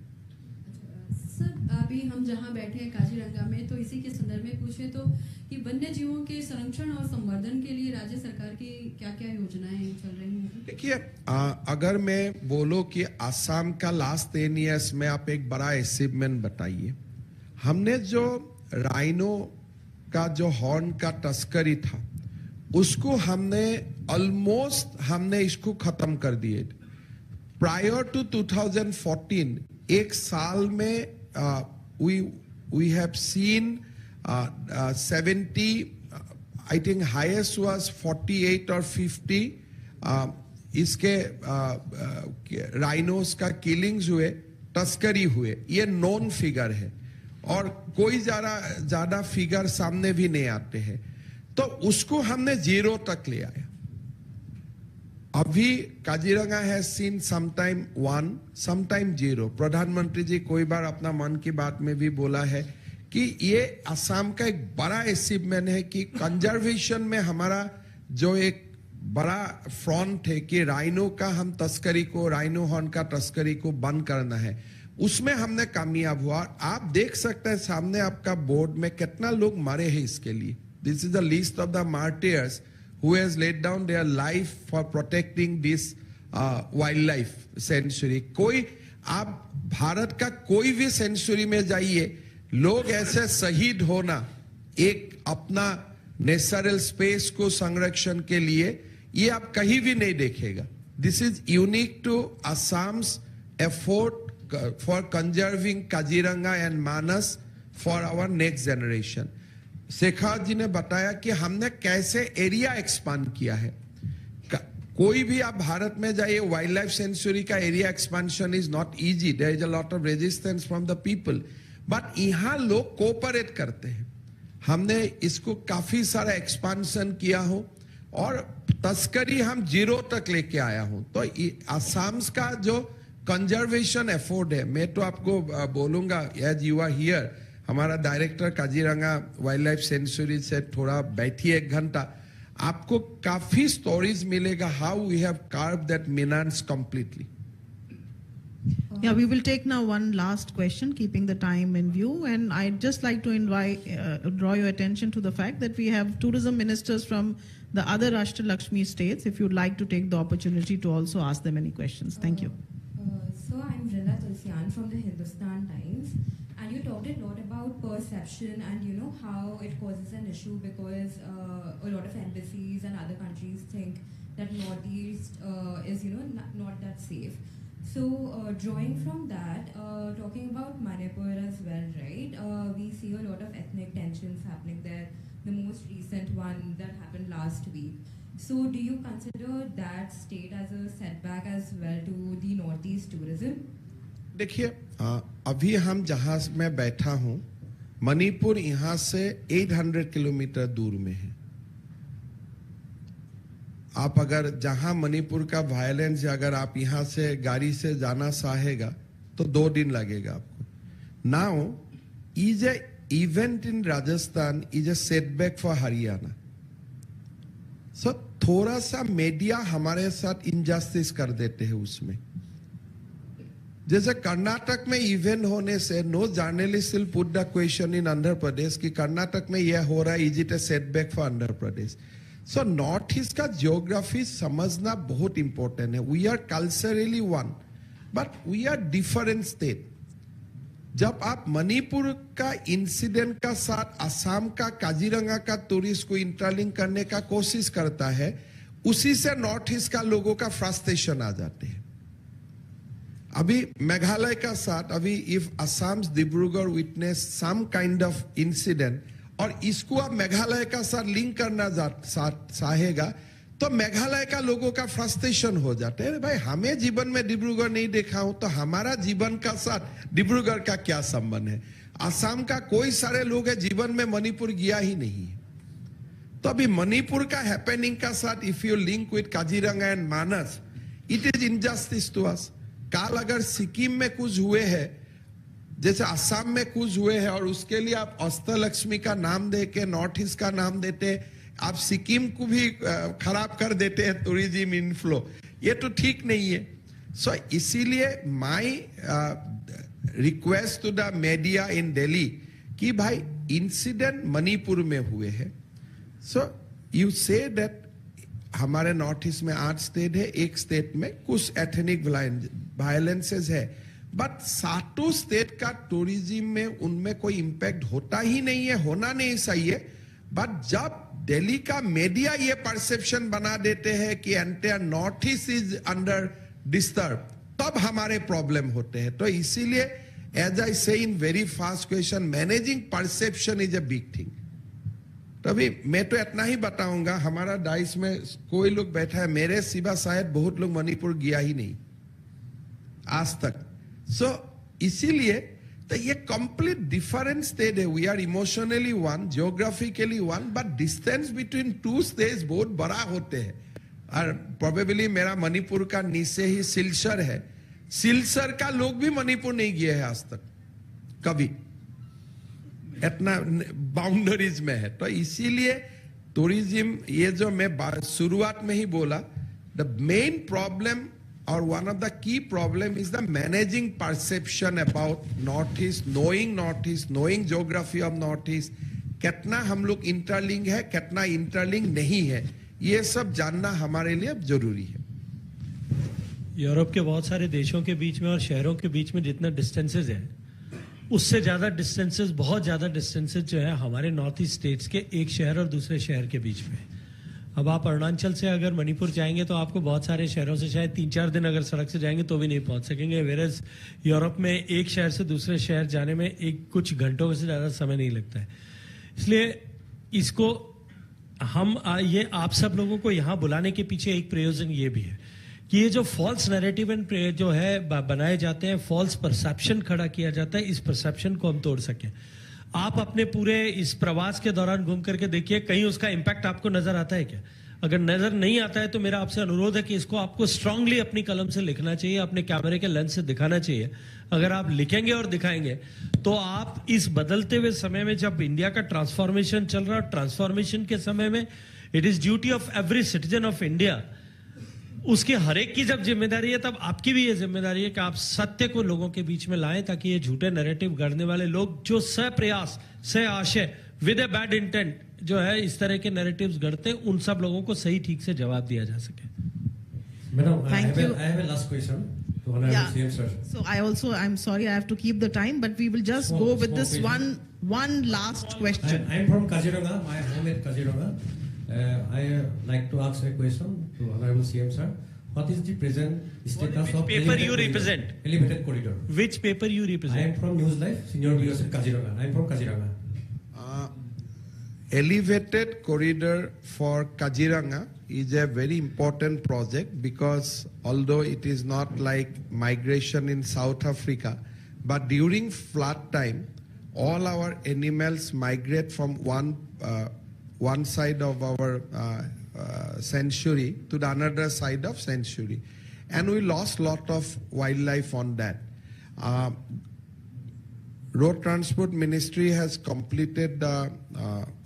सर, अभी हम जहाँ बैठे हैं काजीरंगा में, तो इसी के संदर्भ में पूछे तो कि वन्य जीवों के संरक्षण और संवर्धन के लिए राज्य सरकार की क्या-क्या योजनाएं चल रही हैं? देखिए, अगर मैं बोलो कि असम का लास्ट 10 इयर्स में आप एक बड़ा अचीवमेंट बताइए. हमने जो राइनो का जो हॉर्न का तस्करी था, उसको हमने ऑलमोस्ट इसको खत्म कर दिए. प्रायर टू 2014, एक साल में we have seen 70, I think highest was 48 or 50 इसके राइनोस का किलिंग्स हुए, तस्करी हुए. ये नॉन फिगर है और कोई ज्यादा फिगर सामने भी नहीं आते हैं. तो उसको हमने 0 तक ले आया. अभी Kaziranga has seen sometime 1, sometime 0. प्रधानमंत्री जी कोई बार अपना मन की बात में भी बोला है कि ये असम का एक बड़ा अचीवमेंट है कि कंजर्वेशन में हमारा जो एक बड़ा फ्रंट है कि राइनो का हम तस्करी को, राइनो हॉर्न का तस्करी को बंद करना है, उसमें हमने कामयाब हुआ. आप देख सकते हैं सामने आपका बोर्ड में कितना लोग मरे हैं इसके लिए. This is the list of the martyrs who has laid down their life for protecting this wildlife sanctuary. कोई आप भारत का कोई भी सेंचुरी में जाइए, लोग ऐसे शहीद होना एक अपना नेचुरल स्पेस को संरक्षण के लिए, ये आप कहीं भी नहीं देखेगा. This is unique to Assam's effort for conserving Kaziranga and Manas for our next generation. Shekhawat ji ने बताया कि हमने कैसे एरिया एक्सपांड किया है. कोई भी आप भारत में जाइए, वाइल्ड लाइफ सेंचुरी का area expansion is not easy. There is a lot of resistance from the people, but यहाँ लोग कोऑपरेट करते हैं. हमने इसको काफी सारा एक्सपांशन किया हो और तस्करी हम 0 तक लेके आया हूं. तो असम का जो कंजर्वेशन एफर्ट है, मैं तो आपको बोलूंगा, एज यू आर हियर, हमारा director Kaziranga wild life sanctuary से थोड़ा बैठिए 1 घंटा, आपको काफी स्टोरीज मिलेगा how we have carved that menace completely. Yeah, we will take now one last question, keeping the time in view. And I'd just like to draw your attention to the fact that we have tourism ministers from the other Rashtra Lakshmi states, if you'd like to take the opportunity to also ask them any questions. Thank you. So I'm Rilla Tulsian from the Hindustan Times, and you talked a lot about perception and you know how it causes an issue because a lot of embassies and other countries think that Northeast is not that safe. So drawing from that, talking about Manipur as well, right? We see a lot of ethnic tensions happening there. The most recent one that happened last week. So do you consider that state as a setback as well to the Northeast tourism? देखिए अभी हम जहां मैं बैठा हूं मणिपुर यहां से 800 kilometre दूर में है। आप अगर जहां मणिपुर का वायलेंस अगर आप यहां से गाड़ी से जाना चाहेगा तो 2 दिन लगेगा आपको। Now is a event in Rajasthan is a setback for Haryana. So थोड़ा सा मीडिया हमारे साथ इनजस्टिस कर देते हैं उसमें। जैसे कर्नाटक में इवेंट होने से no journalist will put the question in Andhra Pradesh कि कर्नाटक में यह हो रहा है, is it a setback for Andhra Pradesh. So north east का ज्योग्राफी समझना बहुत इंपॉर्टेंट है। We are culturally one but we are different state. जब आप मणिपुर का इंसिडेंट का साथ असम का काजीरंगा का टूरिस्ट को इंटरलिंक करने का कोशिश करता है, उसी से नॉर्थ ईस्ट का लोगों का फ्रस्ट्रेशन आ जाते हैं। अभी मेघालय का साथ अभी if Assam Dibrugarh witness some kind of incident और इसको आप मेघालय का साथ लिंक करना चाहेगा तो मेघालय का लोगों का फ्रस्ट्रेशन हो जाते हैं। भाई हमें जीवन में डिब्रूगढ़ नहीं देखा हूं तो हमारा जीवन का साथ डिब्रूगढ़ का क्या संबंध है। असम का कोई सारे लोग है जीवन में मणिपुर गया ही नहीं है। तो अभी मणिपुर का हैपनिंग का साथ if you link with Kaziranga and Manas it is injustice to us. काल अगर सिक्किम में कुछ हुए हैं जैसे असम में कुछ हुए हैं और उसके लिए आप अष्टलक्ष्मी का नाम दे के नॉर्थ ईस्ट का नाम देते, आप सिक्किम को भी खराब कर देते हैं टूरिज्म इनफ्लो, ये तो ठीक नहीं है। सो इसीलिए my request to the media in Delhi कि भाई इंसिडेंट मणिपुर में हुए हैं। सो यू से दैट हमारे नॉर्थ ईस्ट में 8 स्टेट है, एक स्टेट में कुछ एथनिक वायलेंसेस है, बट 7 स्टेट का टूरिज्म में उनमें कोई इंपैक्ट होता ही नहीं है, होना नहीं चाहिए। बट जब दिल्ली का मीडिया ये परसेप्शन बना देते हैं कि entire north east is under disturb, तब हमारे प्रॉब्लम होते हैं। तो इसीलिए एज आई से in very fast question, managing perception is a big thing. तो अभी मैं तो इतना ही बताऊंगा, हमारा डाइस में कोई लोग बैठा है, मेरे सिवा शायद बहुत लोग मणिपुर गया ही नहीं आज तक। सो इसीलिए तो ये कंप्लीट डिफरेंट स्टेट है। We are emotionally one, geographically one, but distance between 2 states बहुत बड़ा होते हैं। और प्रोबेबली मेरा मणिपुर का नीचे ही सिलचर है, सिलचर का लोग भी मणिपुर नहीं गए हैं आज तक कभी, इतना बाउंड्रीज में है। तो इसीलिए टूरिज्म ये जो मैं शुरुआत में ही बोला, the main problem or one of the key problem is the managing perception about Northeast, knowing geography of Northeast, कितना हम लोग इंटरलिंक है, कितना इंटरलिंक नहीं है, ये सब जानना हमारे लिए अब जरूरी है। यूरोप के बहुत सारे देशों के बीच में और शहरों के बीच में जितना डिस्टेंसेस है, उससे ज्यादा डिस्टेंसेस, बहुत ज्यादा डिस्टेंसेस जो है हमारे नॉर्थ ईस्ट स्टेट्स के एक शहर और दूसरे शहर के बीच में। अब आप अरुणाचल से अगर मणिपुर जाएंगे तो आपको बहुत सारे शहरों से शायद 3-4 दिन अगर सड़क से जाएंगे तो भी नहीं पहुंच सकेंगे, वेरएज यूरोप में एक शहर से दूसरे शहर जाने में कुछ घंटों से ज़्यादा समय नहीं लगता है। इसलिए इसको हम ये आप सब लोगों को यहाँ बुलाने के पीछे एक प्रयोजन ये भी है कि ये जो फॉल्स नैरेटिव एंड जो है बनाए जाते हैं, फॉल्स परसेप्शन खड़ा किया जाता है, इस परसेप्शन को हम तोड़ सकें। आप अपने पूरे इस प्रवास के दौरान घूम करके देखिए, कहीं उसका इंपैक्ट आपको नजर आता है क्या? अगर नजर नहीं आता है तो मेरा आपसे अनुरोध है कि इसको आपको स्ट्रांगली अपनी कलम से लिखना चाहिए, अपने कैमरे के लेंस से दिखाना चाहिए। अगर आप लिखेंगे और दिखाएंगे तो आप इस बदलते हुए समय में, जब इंडिया का ट्रांसफॉर्मेशन चल रहा है, ट्रांसफॉर्मेशन के समय में it is duty of every citizen of India उसकी हर एक की जब जिम्मेदारी है तब आपकी भी ये जिम्मेदारी है कि आप सत्य को लोगों के बीच में लाएं ताकि ये झूठे नैरेटिव गढ़ने वाले लोग जो सप्रयास से आशय विद ए बैड इंटेंट जो है इस तरह के नैरेटिव्स गढ़ते हैं उन सब लोगों को सही ठीक से जवाब दिया जा सके. Madam, I Thank you. have a last question to Honorable Yeah. CM sir. So I'm sorry, I have to keep the time, but we will just go with this one last question. I'm from Kaziranga. My home is Kaziranga. I like to ask a question to Honorable CM sir. What is the present status of paper you represent? Elevated corridor. Which paper you represent? I am from News Life, Senior Bureau in Kaziranga. I am from Kaziranga. Elevated corridor for Kaziranga is a very important project because although it is not like migration in South Africa, but during flood time, all our animals migrate from one side of our sanctuary to the another side of sanctuary. And we lost lot of wildlife on that. Road Transport Ministry has completed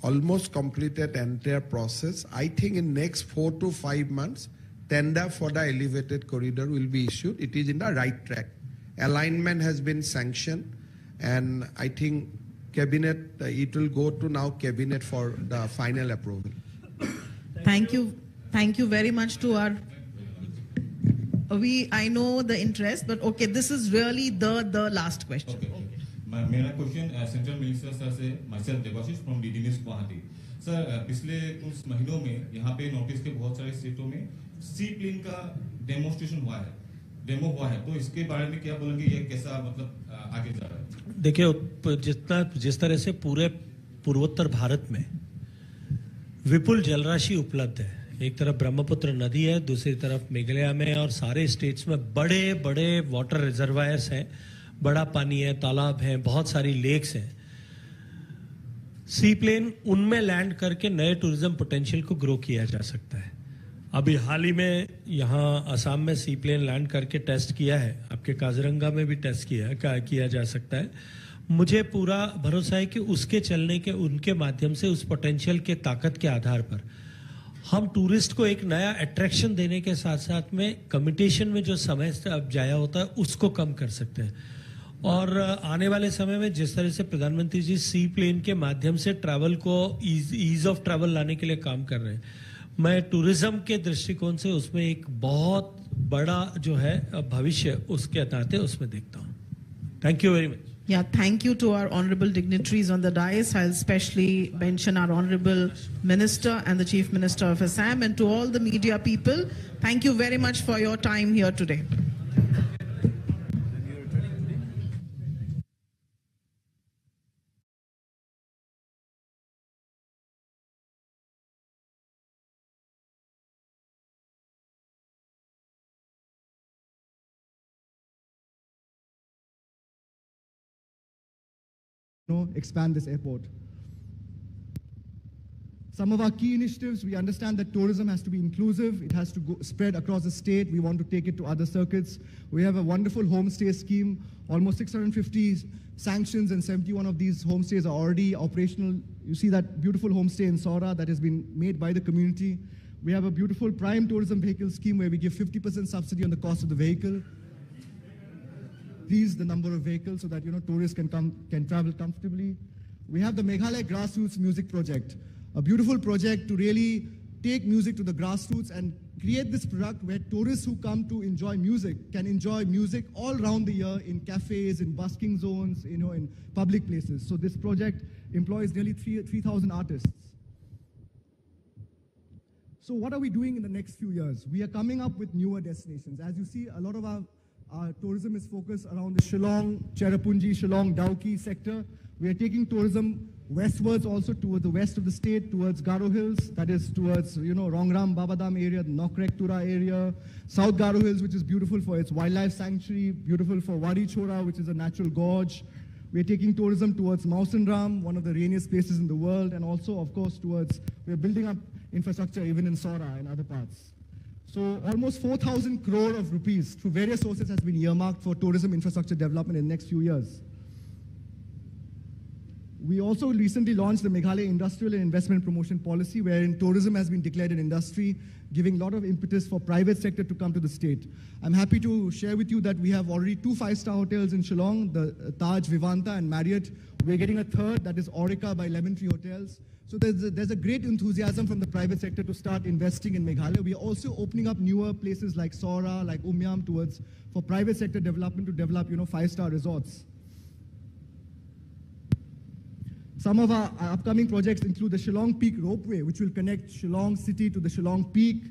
almost completed entire process. I think in next 4 to 5 months, tender for the elevated corridor will be issued. It is in the right track. Alignment has been sanctioned, and I think cabinet it will go to now cabinet for the final approval. Thank you very much to our. I know the interest, but okay, this is really the last question. Okay. मेरा question central minister sir से myself Debashish from DD news Guwahati. Sir पिछले कुछ महीनों में यहाँ पे north east के बहुत सारे स्टेटों में सी प्लेन का डेमो हुआ है, तो इसके बारे में क्या बोलेंगे, ये कैसा मतलब आगे जा रहा है? देखिए, जिस तरह से पूरे पूर्वोत्तर भारत में विपुल जलराशि उपलब्ध है, एक तरफ ब्रह्मपुत्र नदी है, दूसरी तरफ मेघालय में और सारे स्टेट्स में बड़े बड़े वाटर रिजर्वायर्स हैं, बड़ा पानी है, तालाब हैं, बहुत सारी लेक्स हैं. सी प्लेन उनमें लैंड करके नए टूरिज्म पोटेंशियल को ग्रो किया जा सकता है. अभी हाल ही में यहाँ असम में सी प्लेन लैंड करके टेस्ट किया है, आपके काजीरंगा में भी टेस्ट किया जा सकता है. मुझे पूरा भरोसा है कि उसके चलने के उनके माध्यम से उस पोटेंशियल के ताकत के आधार पर हम टूरिस्ट को एक नया अट्रैक्शन देने के साथ साथ में कम्यूटेशन में जो समय से अब जाया होता है उसको कम कर सकते हैं. और आने वाले समय में जिस तरह से प्रधानमंत्री जी सी प्लेन के माध्यम से ट्रैवल को ईज ऑफ ट्रैवल लाने के लिए काम कर रहे हैं, मैं टूरिज्म के दृष्टिकोण से उसमें एक बहुत बड़ा जो है भविष्य उसके नाते उसमें देखता हूँ. Thank you very much. Yeah, thank you to our honorable dignitaries on the dais. I'll especially mention our honorable minister and the Chief Minister of Assam, and to all the media people, thank you very much for your time here today. Expand this airport. Some of our key initiatives, we understand that tourism has to be inclusive. It has to spread across the state. We want to take it to other circuits. We have a wonderful homestay scheme. Almost 650 sanctions, and 71 of these homestays are already operational. You see that beautiful homestay in Sora that has been made by the community. We have a beautiful prime tourism vehicle scheme where we give 50% subsidy on the cost of the vehicle. Increase the number of vehicles so that tourists can travel comfortably. We have the Meghalaya Grassroots Music Project, a beautiful project to really take music to the grassroots and create this product where tourists who come to enjoy music can enjoy music all around the year in cafes, in busking zones, in public places. So this project employs nearly 3,000 artists. So what are we doing in the next few years? We are coming up with newer destinations. As you see, a lot of our tourism is focused around the Shillong, Cherrapunji, Shillong, Dauki sector. We are taking tourism westwards also towards the west of the state, towards Garo Hills, that is towards, Rongram, Babadam area, the Nokrek Tura area, South Garo Hills, which is beautiful for its wildlife sanctuary, beautiful for Wadi Chora, which is a natural gorge. We are taking tourism towards Mausanram, one of the rainiest places in the world, and also, of course, we are building up infrastructure even in Sora and other parts. So almost 4,000 crore of rupees through various sources has been earmarked for tourism infrastructure development in the next few years. We also recently launched the Meghalaya Industrial and Investment Promotion Policy, wherein tourism has been declared an industry, giving a lot of impetus for private sector to come to the state. I'm happy to share with you that we have already 2 5-star hotels in Shillong, the Taj, Vivanta, and Marriott. We're getting a third, that is Aurika by Lemon Tree Hotels. So there's a great enthusiasm from the private sector to start investing in Meghalaya. We are also opening up newer places like Sora, like Umyam, for private sector development to develop, 5-star resorts. Some of our upcoming projects include the Shillong Peak Ropeway, which will connect Shillong City to the Shillong Peak,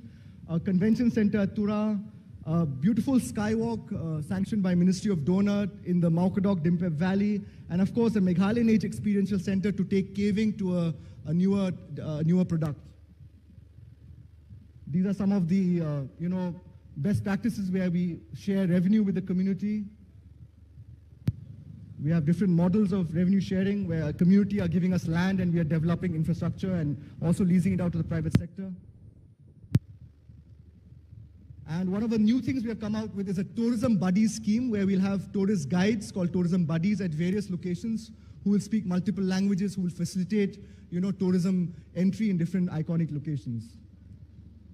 a convention center at Tura, a beautiful skywalk sanctioned by Ministry of Donut in the Maukadok Dimpep Valley, and of course a Meghalayan Age Experiential Center to take caving to a newer product. These are some of the best practices where we share revenue with the community. We have different models of revenue sharing where a community are giving us land and we are developing infrastructure and also leasing it out to the private sector. And one of the new things we have come out with is a tourism buddies scheme where we'll have tourist guides called tourism buddies at various locations who will speak multiple languages, who will facilitate, tourism entry in different iconic locations.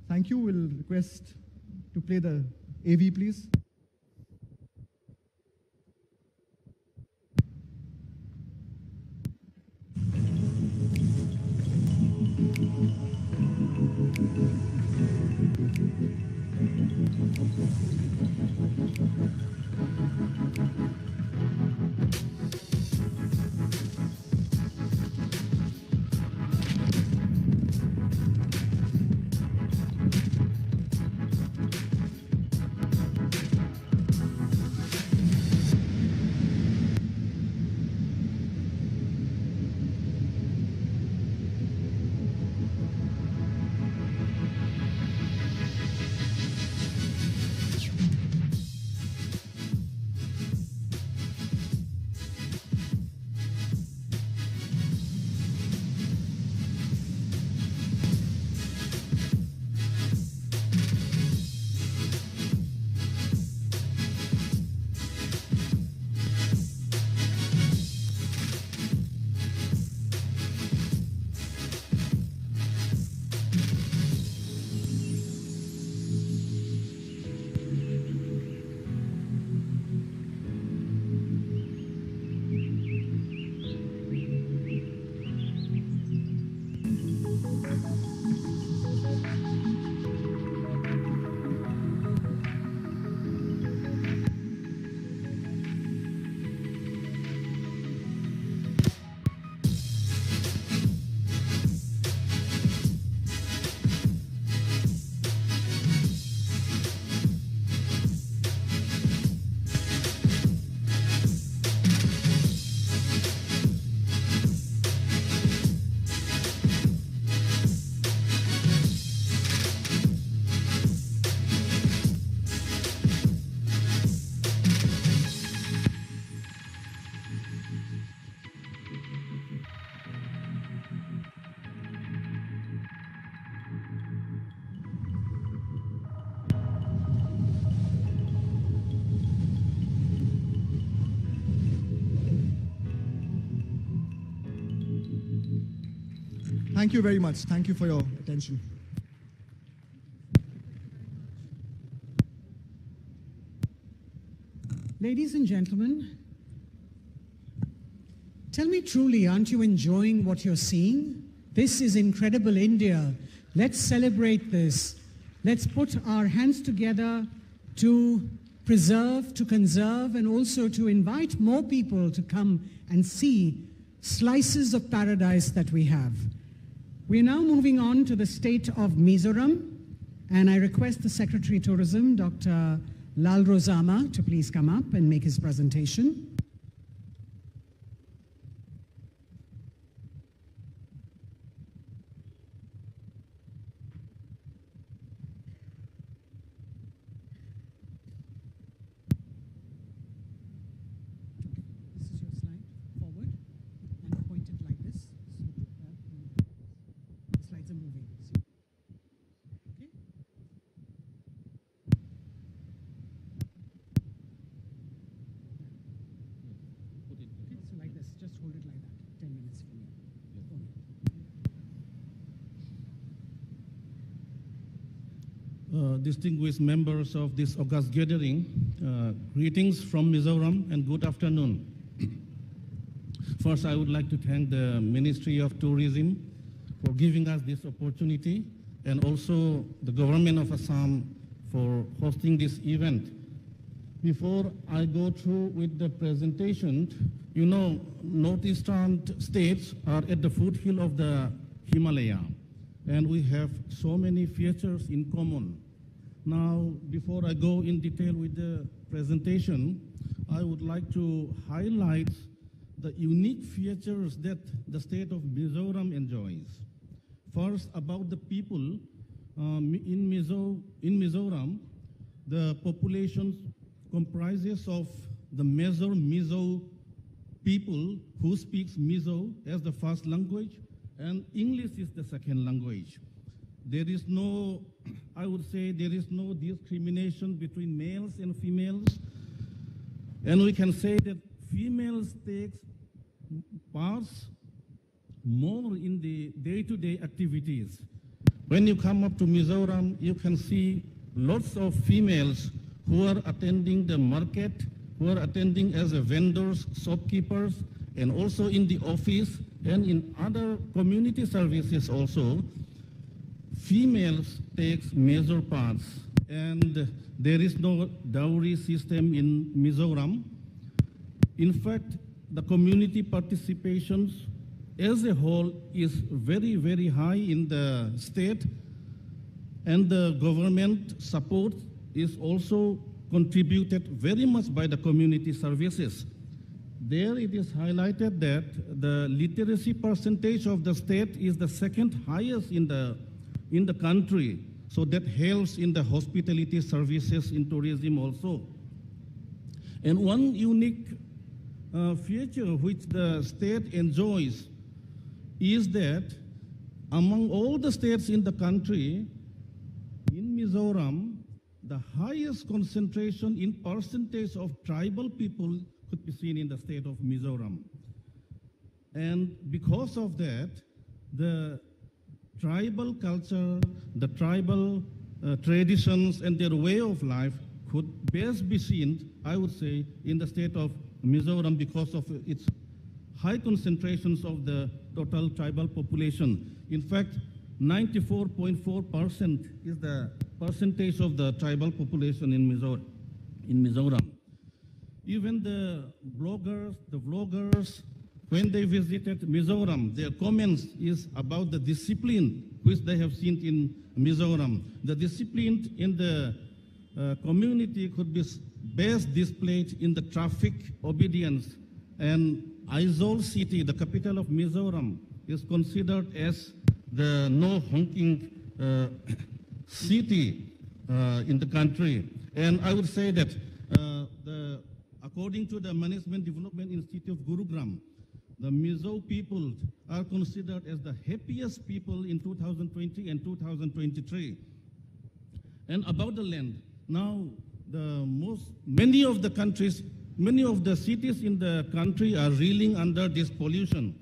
Thank you. We'll request to play the AV, please. Thank you very much. Thank you for your attention. Ladies and gentlemen, tell me truly, aren't you enjoying what you're seeing? This is incredible India. Let's celebrate this. Let's put our hands together to preserve, to conserve, and also to invite more people to come and see slices of paradise that we have. We're now moving on to the state of Mizoram, and I request the Secretary Tourism, Dr. Lal Rosama, to please come up and make his presentation. distinguished members of this august gathering, greetings from Mizoram and good afternoon. First, I would like to thank the Ministry of Tourism for giving us this opportunity, and also the government of Assam for hosting this event. Before I go through with the presentation, you know, northeastern states are at the foothill of the Himalaya, and we have so many features in common. Now, before I go in detail with the presentation, I would like to highlight the unique features that the state of Mizoram enjoys. First, about the people, in Mizoram, the population comprises of the major Mizo people who speaks Mizo as the first language, and English is the second language. There is no, I would say, there is no discrimination between males and females, and we can say that females take parts more in the day-to-day activities. When you come up to Mizoram, you can see lots of females who are attending the market, who are attending as a vendors, shopkeepers, and also in the office and in other community services also. Females take major parts, and there is no dowry system in Mizoram. In fact, the community participations as a whole is very, very high in the state, and the government support is also contributed very much by the community services. There it is highlighted that the literacy percentage of the state is the second highest in the country, so that helps in the hospitality services in tourism also. And one unique feature which the state enjoys is that among all the states in the country, in Mizoram, the highest concentration in percentage of tribal people could be seen in the state of Mizoram. And because of that, the tribal culture, the tribal traditions and their way of life could best be seen, I would say, in the state of Mizoram because of its high concentrations of the total tribal population. In fact, 94.4% is the percentage of the tribal population in Mizoram. Even the vloggers, when they visited Mizoram, their comments is about the discipline which they have seen in Mizoram. The discipline in the community could be best displayed in the traffic obedience. And Aizawl city, the capital of Mizoram, is considered as the no honking city in the country. And I would say that according to the Management Development Institute of Gurugram, the Mizo people are considered as the happiest people in 2020 and 2023. And about the land, now many of the countries, many of the cities in the country are reeling under this pollution.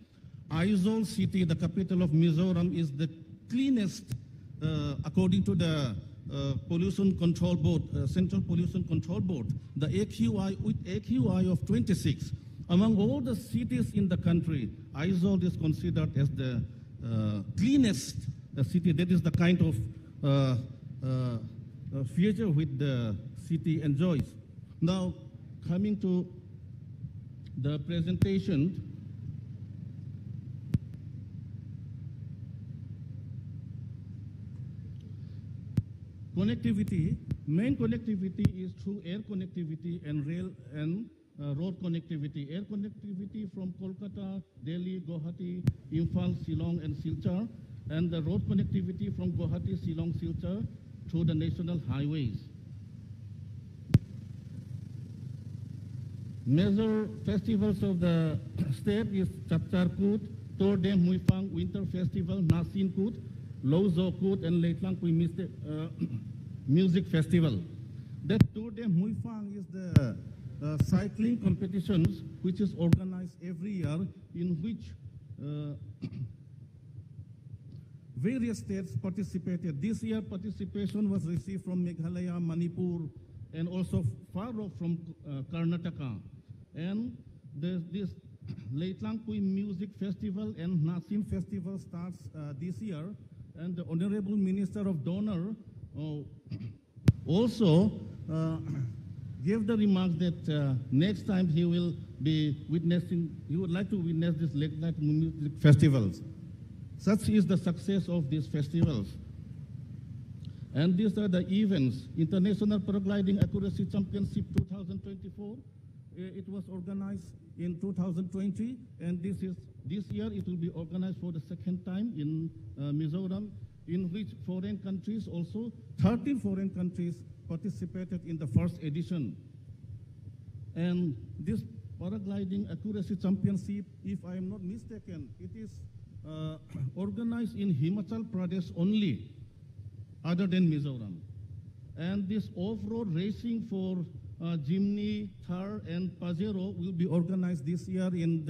Aizawl city, the capital of Mizoram, is the cleanest according to the Pollution Control Board, Central Pollution Control Board, the AQI with AQI of 26. Among all the cities in the country, Aizawl is considered as the cleanest city. That is the kind of feature which the city enjoys. Now, coming to the presentation, connectivity, main connectivity is through air connectivity and rail and road connectivity. Air connectivity from Kolkata, Delhi, Guwahati, Imphal, Shillong and Silchar, and the road connectivity from Guwahati, Shillong, Silchar through the national highways. Major festivals of the state is Chapchar Kut, Tordem Muifang Winter Festival, Nasin Kut, Lozo Kut, and Leitlang Kui Music Festival. That Tordem Muifang is the cycling competitions which is organized every year, in which various states participated. This year, participation was received from Meghalaya, Manipur, and also far off from Karnataka. And this Leitlangpui Music Festival and Nasim Festival starts this year. And the Honorable Minister of Donor also gave the remarks that next time he will be witnessing, he would like to witness this Leitlangpui Music Festivals. Such is the success of these festivals. And these are the events. International Paragliding Accuracy Championship 2024. It was organized in 2020, and this year it will be organized for the second time in Mizoram, in which foreign countries also, 13 foreign countries participated in the first edition. And this Paragliding Accuracy Championship, if I am not mistaken, it is organized in Himachal Pradesh only, other than Mizoram. And this off-road racing for Jimny, Thar, and Pajero will be organized this year in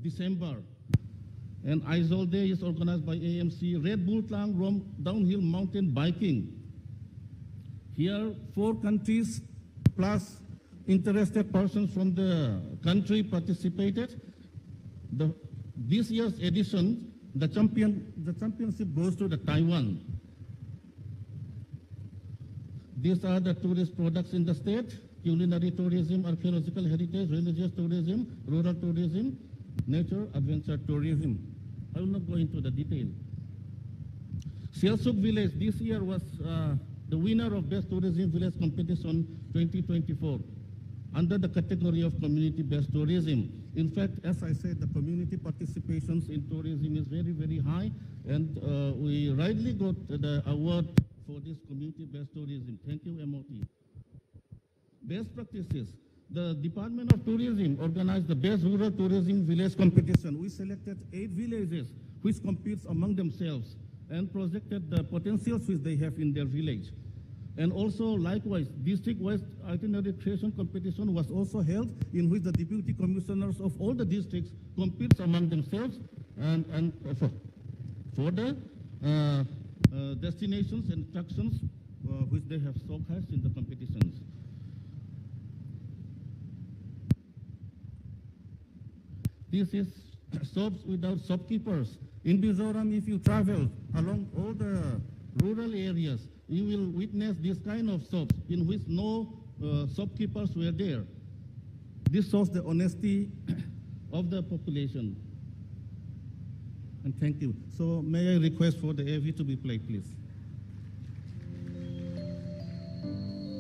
December. And Aizol Day is organized by AMC. Red Bull Tlang downhill mountain biking. Here, 4 countries plus interested persons from the country participated. This year's edition, the championship goes to the Taiwan. These are the tourist products in the state: culinary tourism, archaeological heritage, religious tourism, rural tourism, nature adventure tourism. I will not go into the detail. Sialsuk village this year was the winner of Best Tourism Village Competition 2024 under the category of community-based tourism. In fact, as I said, the community participations in tourism is very, very high, and we rightly got the award for this community-based tourism. Thank you, MOT. Best practices. The Department of Tourism organized the Best Rural Tourism Village Competition. We selected 8 villages which compete among themselves and projected the potentials which they have in their village. And also, likewise, district-wise itinerary creation competition was also held, in which the deputy commissioners of all the districts compete among themselves and for the destinations and attractions which they have showcased in the competitions. This is shops without shopkeepers. In Mizoram, if you travel along all the rural areas, you will witness this kind of shops in which no shopkeepers were there. This shows the honesty of the population. And thank you. So may I request for the AV to be played, please.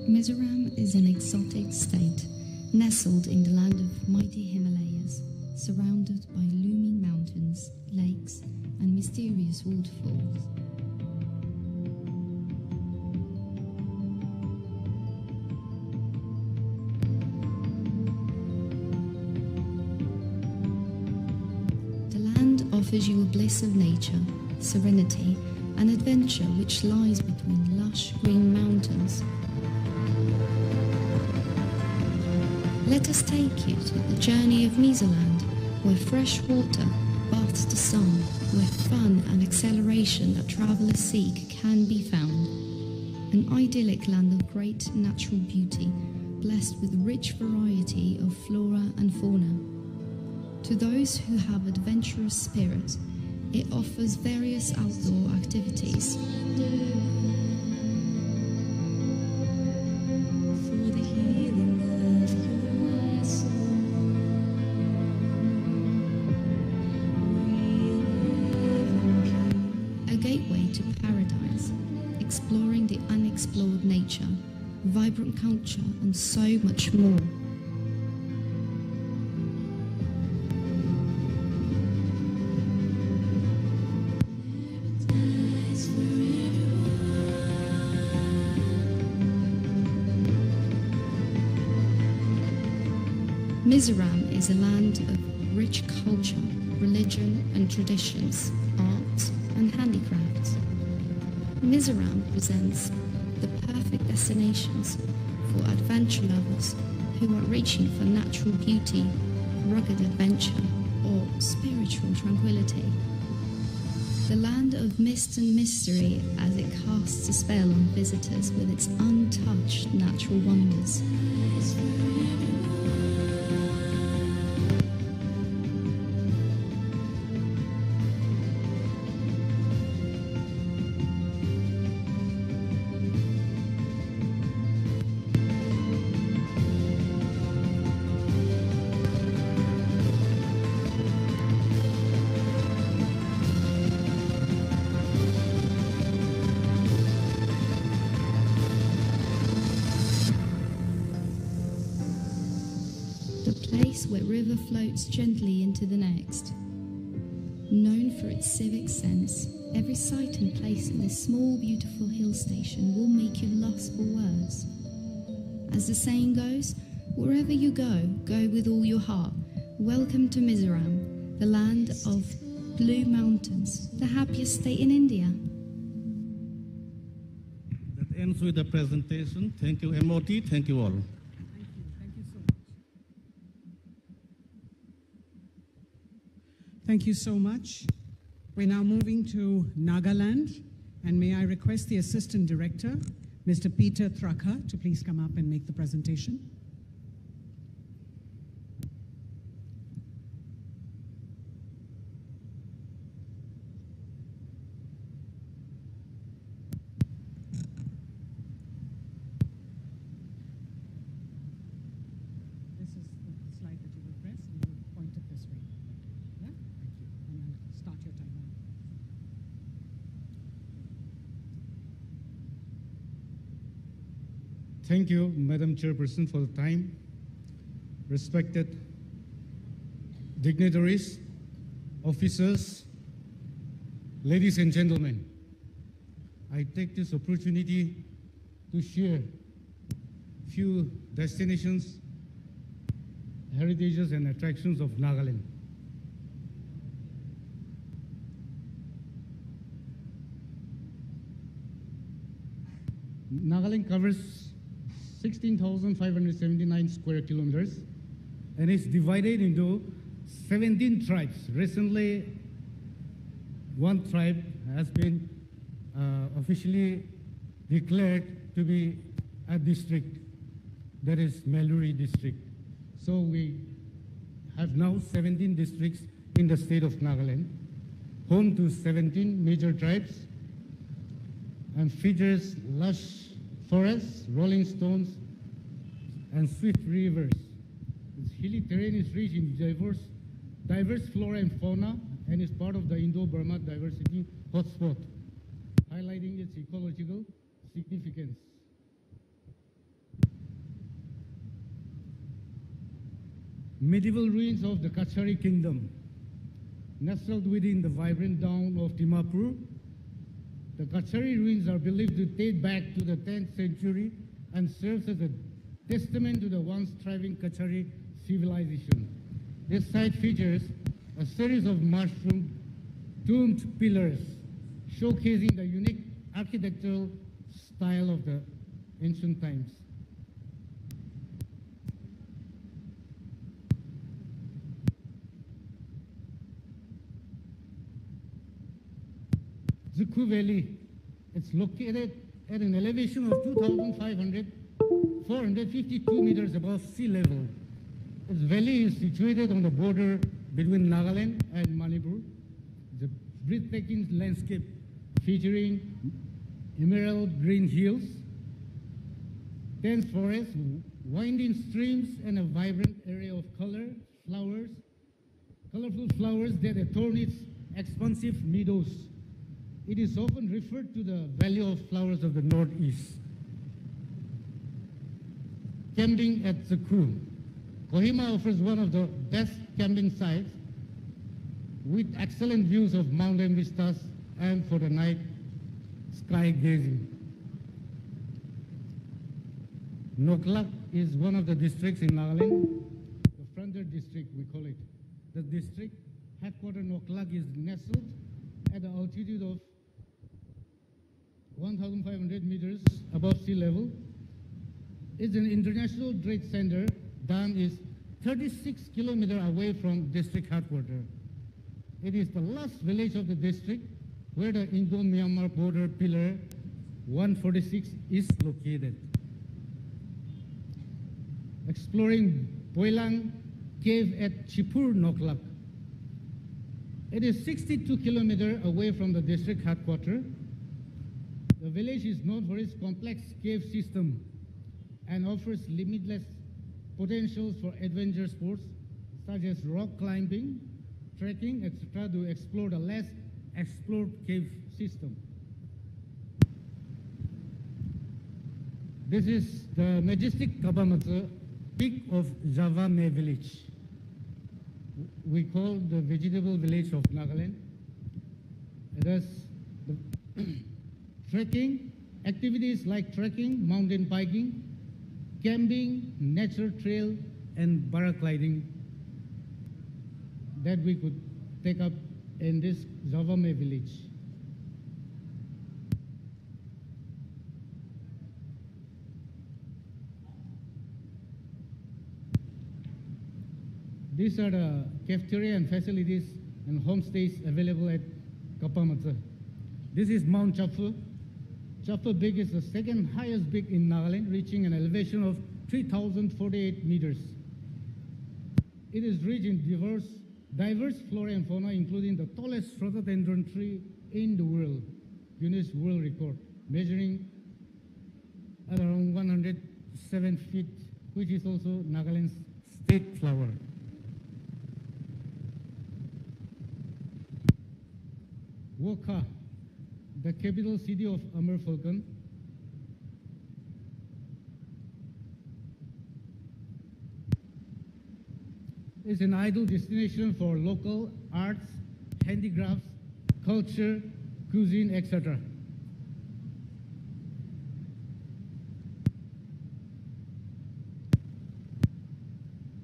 Mizoram is an exotic state, nestled in the land of mighty Himalayas, surrounded by looming mountains, lakes, and mysterious waterfalls. Offers you a bliss of nature, serenity, and adventure which lies between lush green mountains. Let us take you to the journey of Mizoland, where fresh water baths the sun, where fun and acceleration that travelers seek can be found. An idyllic land of great natural beauty, blessed with rich variety of flora and fauna. To those who have adventurous spirit, it offers various outdoor activities. A gateway to paradise, exploring the unexplored nature, vibrant culture, and so much more. Mizoram is a land of rich culture, religion and traditions, arts and handicrafts. Mizoram presents the perfect destinations for adventure lovers who are reaching for natural beauty, rugged adventure or spiritual tranquility. the land of mist and mystery as it casts a spell on visitors with its untouched natural wonders. Where river floats gently into the next. Known for its civic sense, every sight and place in this small, beautiful hill station will make you lost for words. As the saying goes, wherever you go, go with all your heart. Welcome to Mizoram, the land of blue mountains, the happiest state in India. That ends with the presentation. Thank you, MOT. Thank you all. Thank you so much. We're now moving to Nagaland, and may I request the Assistant Director, Mr. Peter Thraka, to please come up and make the presentation. This is the slide that you will press, and you will point it this way. Yeah? Thank you. And I'll start your timer. Thank you, Madam Chairperson, for the time. Respected dignitaries, officers, ladies and gentlemen, I take this opportunity to share few destinations, heritages, and attractions of Nagaland. Nagaland covers 16,579 square kilometers and is divided into 17 tribes. Recently, one tribe has been officially declared to be a district, that is Meluri district. So we have now 17 districts in the state of Nagaland, home to 17 major tribes, and features lush forests, rolling stones, and swift rivers. Its hilly terrain is rich in diverse flora and fauna, and is part of the Indo-Burma diversity hotspot, highlighting its ecological significance. Medieval ruins of the Kachari Kingdom. Nestled within the vibrant down of Dimapur, the Kachari ruins are believed to date back to the 10th century and serves as a testament to the once thriving Kachari civilization. This site features a series of mushroom domed pillars showcasing the unique architectural style of the ancient times. Zuku Valley, it's located at an elevation of 2,452 meters above sea level. This valley is situated on the border between Nagaland and Manipur. The breathtaking landscape featuring emerald green hills, dense forests, winding streams, and a vibrant area of colorful flowers that adorn its expansive meadows. It is often referred to the Valley of Flowers of the Northeast. Camping at Zuku. Kohima offers one of the best camping sites with excellent views of mountain vistas and for the night sky gazing. Noklak is one of the districts in Nagaland, the frontier district we call it. The district headquarters Noklak is nestled at an altitude of 1,500 meters above sea level. It's an international trade center. Dan is 36 kilometers away from district headquarters. It is the last village of the district where the Indo-Myanmar border pillar 146 is located. Exploring Boilang Cave at Chipur Noklak. It is 62 kilometers away from the district headquarters. The village is known for its complex cave system and offers limitless potentials for adventure sports such as rock climbing, trekking, etc. to explore the less explored cave system. This is the majestic Kabamata, peak of Java May village. We call the vegetable village of Nagaland. Thus, trekking, activities like trekking, mountain biking, camping, nature trail, and paragliding that we could take up in this Javame village. These are the cafeteria and facilities and homestays available at Kapamatsa. This is Mount Chafu. Chafu Peak is the second highest peak in Nagaland, reaching an elevation of 3,048 meters. It is rich in diverse flora and fauna, including the tallest rhododendron tree in the world, Guinness World Record, measuring at around 107 feet, which is also Nagaland's state flower. Wokha, the capital city of Amerfalcon, is an ideal destination for local arts, handicrafts, culture, cuisine, etc.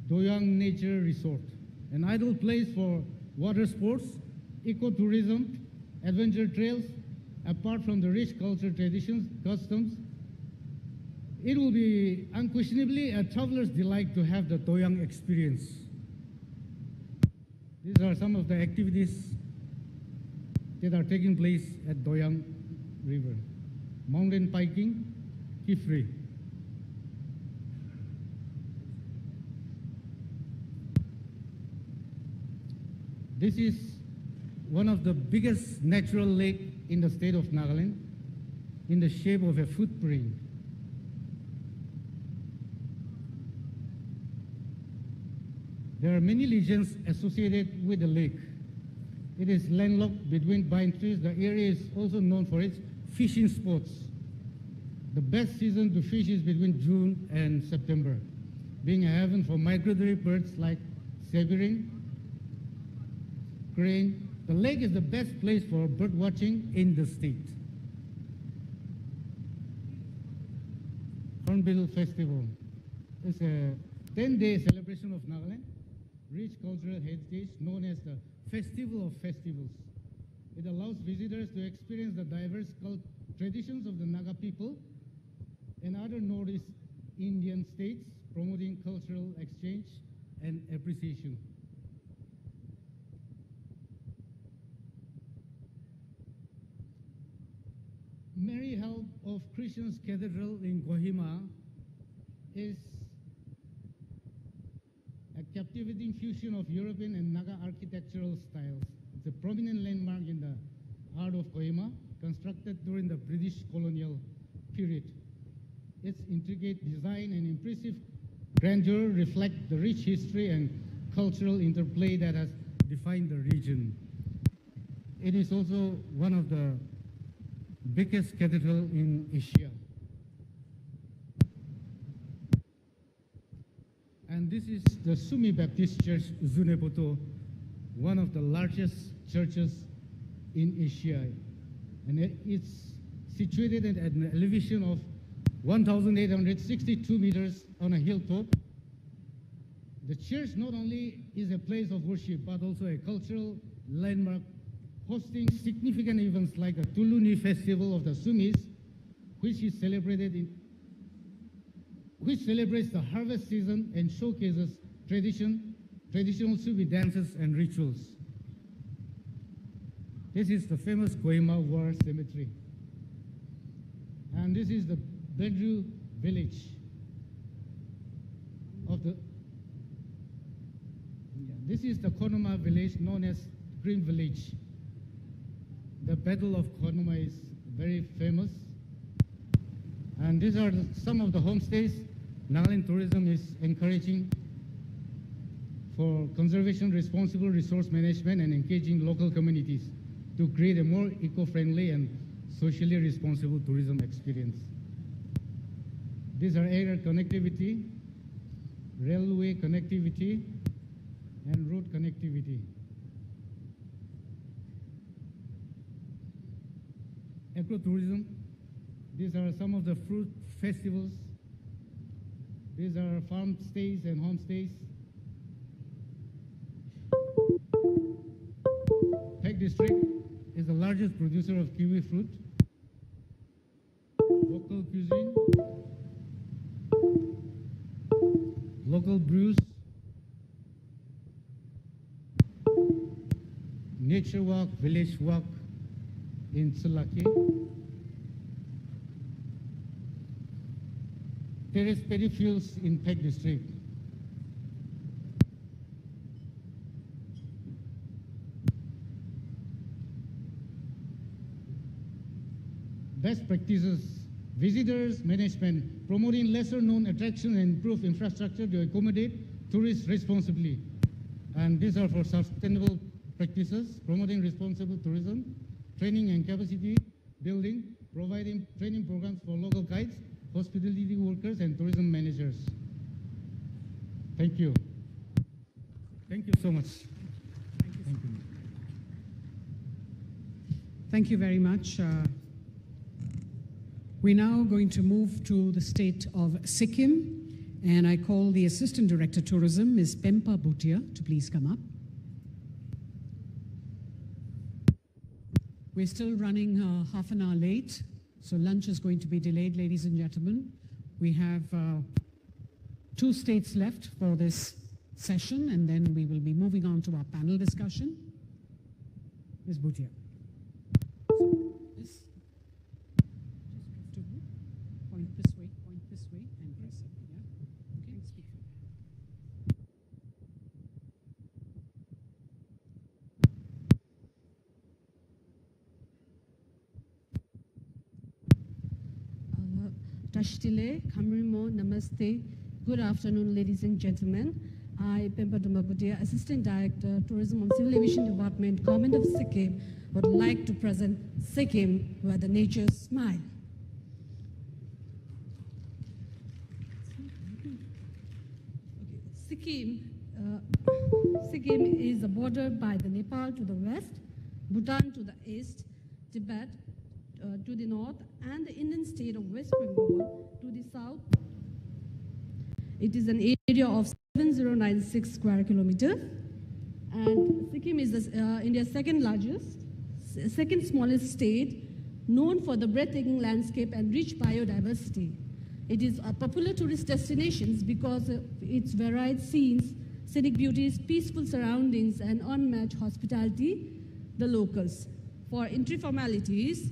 Doyang Nature Resort, an ideal place for water sports, ecotourism, adventure trails. Apart from the rich culture, traditions, customs, it will be unquestionably a traveler's delight to have the Doyang experience. These are some of the activities that are taking place at Doyang River. Mountain biking, Kifri. This is one of the biggest natural lakes in the state of Nagaland, in the shape of a footprint. There are many legends associated with the lake. It is landlocked between pine trees. The area is also known for its fishing spots. The best season to fish is between June and September, being a haven for migratory birds like siberian crane. The lake is the best place for bird watching in the state. Hornbill Festival is a 10-day celebration of Nagaland, rich cultural heritage known as the Festival of Festivals. It allows visitors to experience the diverse traditions of the Naga people and other Northeast Indian states, promoting cultural exchange and appreciation. Mary Help of Christians Cathedral in Kohima is a captivating fusion of European and Naga architectural styles. It's a prominent landmark in the heart of Kohima, constructed during the British colonial period. Its intricate design and impressive grandeur reflect the rich history and cultural interplay that has defined the region. It is also one of the biggest cathedral in Asia. And this is the Sumi Baptist Church, Zunepoto, one of the largest churches in Asia. And it's situated at an elevation of 1,862 meters on a hilltop. The church not only is a place of worship, but also a cultural landmark, hosting significant events like the Tuluni Festival of the Sumis, which celebrates the harvest season and showcases traditional Sumi dances and rituals. This is the famous Kohima War Cemetery. And this is the Bedru village of the, this is the Konoma village known as Green Village. The Battle of Konoma is very famous. And these are some of the homestays Nagaland Tourism is encouraging for conservation, responsible resource management, and engaging local communities to create a more eco-friendly and socially responsible tourism experience. These are air connectivity, railway connectivity, and road connectivity. Ecotourism, these are some of the fruit festivals. These are farm stays and homestays. Peck District is the largest producer of kiwi fruit. Local cuisine, local brews, nature walk, village walk in Sulaki. Terrace paddy fields in Peck District. Best practices, visitors management, promoting lesser known attractions and improve infrastructure to accommodate tourists responsibly. And these are for sustainable practices, promoting responsible tourism, training and capacity building, providing training programs for local guides, hospitality workers, and tourism managers. Thank you. Thank you so much. Thank you. Thank you very much. We're now going to move to the state of Sikkim, and I call the Assistant Director Tourism, Ms. Pempa Bhutia, to please come up. We're still running half an hour late, so lunch is going to be delayed, ladies and gentlemen. We have 2 states left for this session, and then we will be moving on to our panel discussion. Ms. Bhutia. Point this way, and press it. Yeah? Okay, speak. Tashtile, Kamrimo, Namaste. Good afternoon, ladies and gentlemen. I, Pempa Bhutia, Assistant Director, Tourism and Civil Aviation Department, Government of Sikkim, would like to present Sikkim, where the nature smile. Sikkim is bordered by the Nepal to the west, Bhutan to the east, Tibet to the north, and the Indian state of West Bengal to the south. It is an area of 7096 square kilometers, and Sikkim is India's second smallest state, known for the breathtaking landscape and rich biodiversity. It is a popular tourist destination because of its varied scenes, scenic beauties, peaceful surroundings, and unmatched hospitality, the locals. For entry formalities,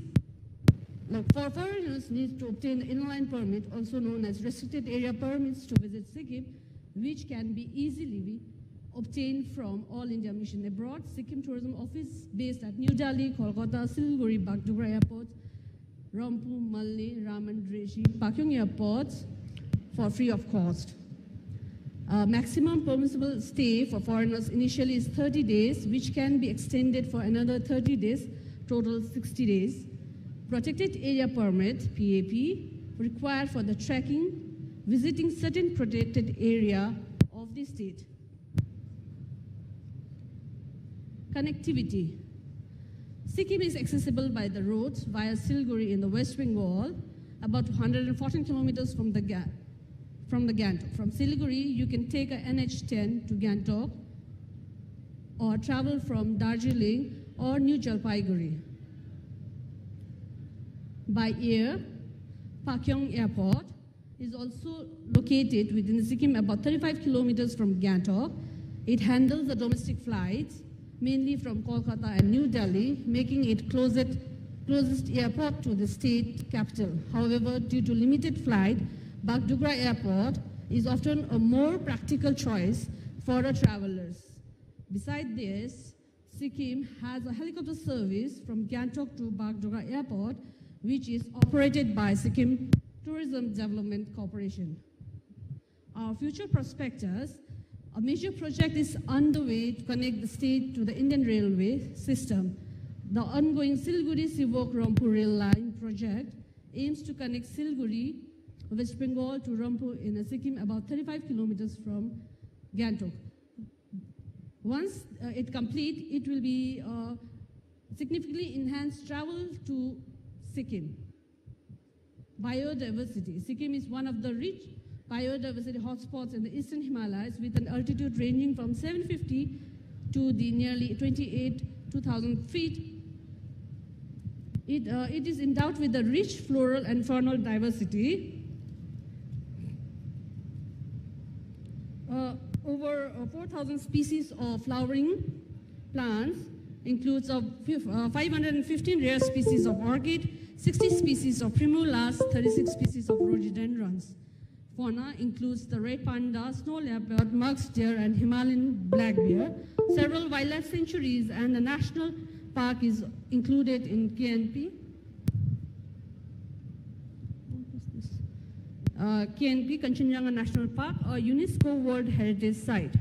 for foreigners need to obtain inland permit, also known as restricted area permits, to visit Sikkim, which can be easily obtained from All India Mission Abroad, Sikkim Tourism Office based at New Delhi, Kolkata, Siliguri, Bagdogra Airport, Rampur, Malli, Ramandreshi, Pakyong airports for free of cost. Maximum permissible stay for foreigners initially is 30 days, which can be extended for another 30 days, total 60 days. Protected area permit, PAP, required for the trekking, visiting certain protected area of the state. Connectivity. Sikkim is accessible by the road via Siliguri in the West Bengal, about 114 kilometers from the Gangtok. From Siliguri, you can take a NH10 to Gangtok, or travel from Darjeeling or New Jalpaiguri. By air, Pakyong Airport is also located within Sikkim, about 35 kilometers from Gangtok. It handles the domestic flights, mainly from Kolkata and New Delhi, making it closest airport to the state capital. However, due to limited flight, Bagdogra Airport is often a more practical choice for the travelers. Besides this, Sikkim has a helicopter service from Gangtok to Bagdogra Airport, which is operated by Sikkim Tourism Development Corporation. Our future prospectus, a major project is underway to connect the state to the Indian Railway system. The ongoing Siliguri-Sivok-Rampur Rail Line project aims to connect Siliguri, West Bengal to Rampur in Sikkim, about 35 kilometers from Gangtok. Once it complete, it will be significantly enhance travel to Sikkim. Biodiversity. Sikkim is one of the rich biodiversity hotspots in the eastern Himalayas with an altitude ranging from 750 to the nearly 2,000 feet. It is endowed with a rich floral and faunal diversity. Over 4,000 species of flowering plants, includes 515 rare species of orchid, 60 species of primulas, 36 species of rhododendrons. Fauna includes the red panda, snow leopard, musk deer, and Himalayan black bear. Several wildlife sanctuaries and the national park is included in KNP. KNP, Kanchenjunga National Park, a UNESCO World Heritage Site.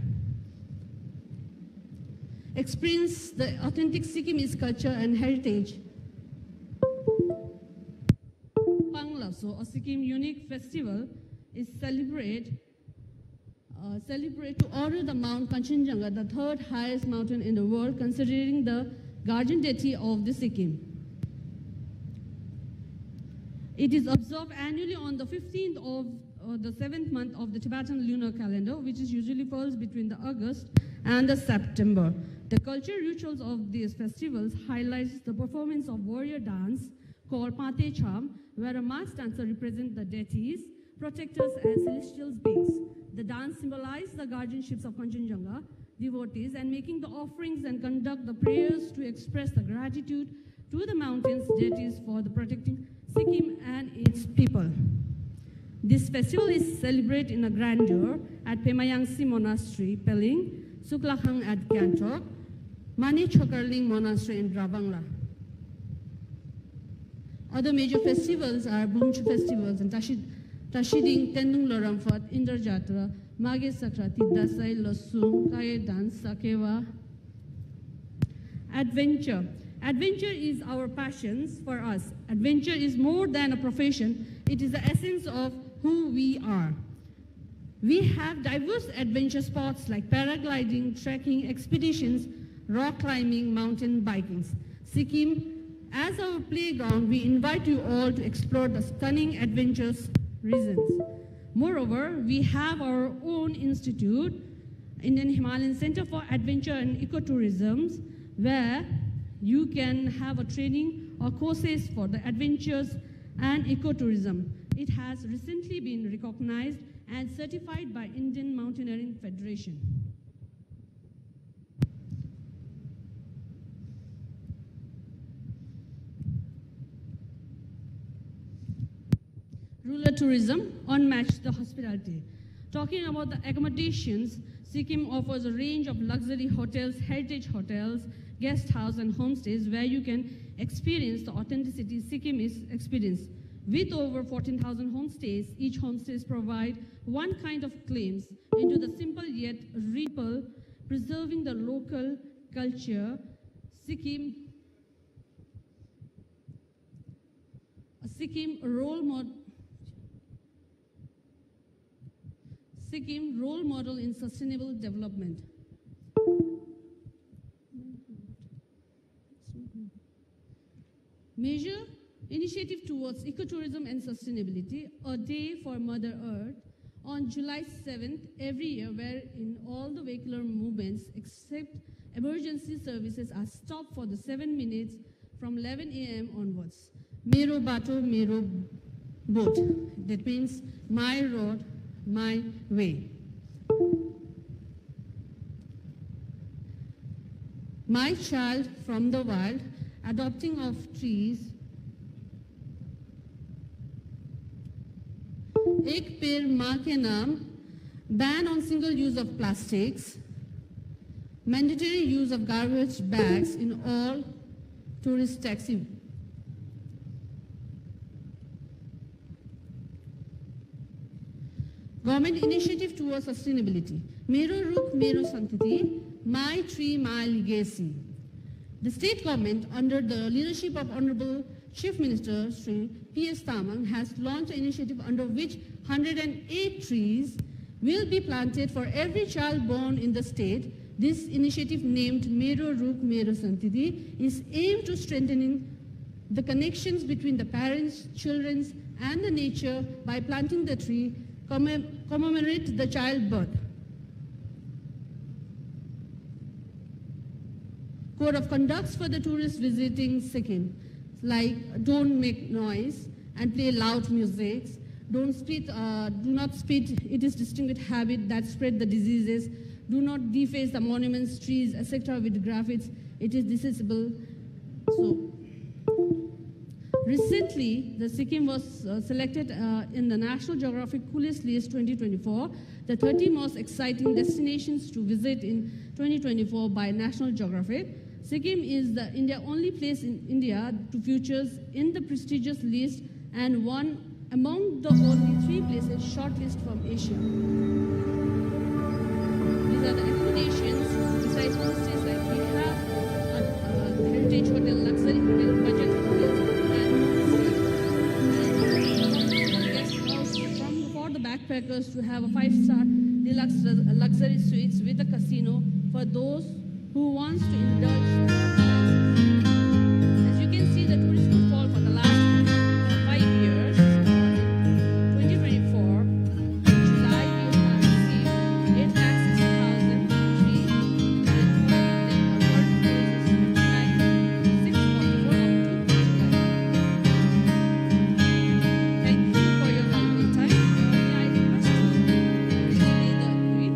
Experience the authentic Sikkimese culture and heritage. Pangla, so a Sikkim unique festival, is celebrate to honor the Mount Kanchenjunga, the third highest mountain in the world, considering the guardian deity of the Sikkim. It is observed annually on the 15th of the 7th month of the Tibetan lunar calendar, which is usually falls between the August and the September. The cultural rituals of these festivals highlights the performance of warrior dance called Pate Cham, where a masked dancer represents the deities, protectors, and celestial beings. The dance symbolizes the guardianships of Kanchenjunga devotees and making the offerings and conduct the prayers to express the gratitude to the mountain's deities for the protecting Sikkim and its people. This festival is celebrated in a grandeur at Pemayangsi Monastery, Peling, Suklakhang at Gangtok, Mani Chokarling Monastery in Dravangla. Other major festivals are Bumchu festivals and Tashiding, Tendung Loramfat, Indra Jatra, Mage Sakrati, Dasai, Losung, Kaye Dance, Sakewa. Adventure. Adventure is our passions for us. Adventure is more than a profession. It is the essence of who we are. We have diverse adventure spots like paragliding, trekking, expeditions, rock climbing, mountain biking. Sikkim, as our playground, we invite you all to explore the stunning adventures reasons. Moreover, we have our own institute, Indian Himalayan Center for Adventure and Ecotourism, where you can have a training or courses for the adventures and ecotourism. It has recently been recognized and certified by Indian Mountaineering Federation. Rural tourism, unmatched the hospitality. Talking about the accommodations, Sikkim offers a range of luxury hotels, heritage hotels, guest house and homestays where you can experience the authenticity Sikkimese experience. With over 14,000 homestays, each homestays provide one kind of claims into the simple yet ripple, preserving the local culture. Sikkim role model in sustainable development. Major initiative towards ecotourism and sustainability, a day for Mother Earth, on July 7th every year, wherein all the vehicular movements except emergency services are stopped for the 7 minutes from 11 a.m. onwards. Mero Bato, Mero Boat. That means my road, my way. My Child from the Wild, Adopting of Trees, Ek Peड़ Maa Ke Naam, ban on single use of plastics, mandatory use of garbage bags in all tourist taxi. Government initiative towards sustainability. Mero Rukh Mero Santati, My Tree My Legacy. The state government, under the leadership of Honorable Chief Minister Sri P.S. Tamang, has launched an initiative under which 108 trees will be planted for every child born in the state. This initiative, named Mero Rukh Mero Santati, is aimed to strengthening the connections between the parents, children, and the nature by planting the tree, commemorate the childbirth. Code of conducts for the tourists visiting Sikkim, like don't make noise and play loud music, do not spit, it is distinct habit that spread the diseases, do not deface the monuments, trees, etc. with graphics, it is distasteful. So, recently, the Sikkim was selected in the National Geographic Coolest List 2024, the 30 most exciting destinations to visit in 2024 by National Geographic. Sikkim is the only place in India to feature in the prestigious list and one among the only 3 places shortlisted from Asia. These are the accommodations. Besides homestays, like we have a heritage hotel, luxury hotel, budget hotels, for the backpackers to have a 5-star deluxe luxury suites with a casino for those who wants to indulge. As you can see, the tourist footfall for the last 5 years, 2024, July we have received 860,000 trees, Thank you for your valuable time. I request you to display the queen.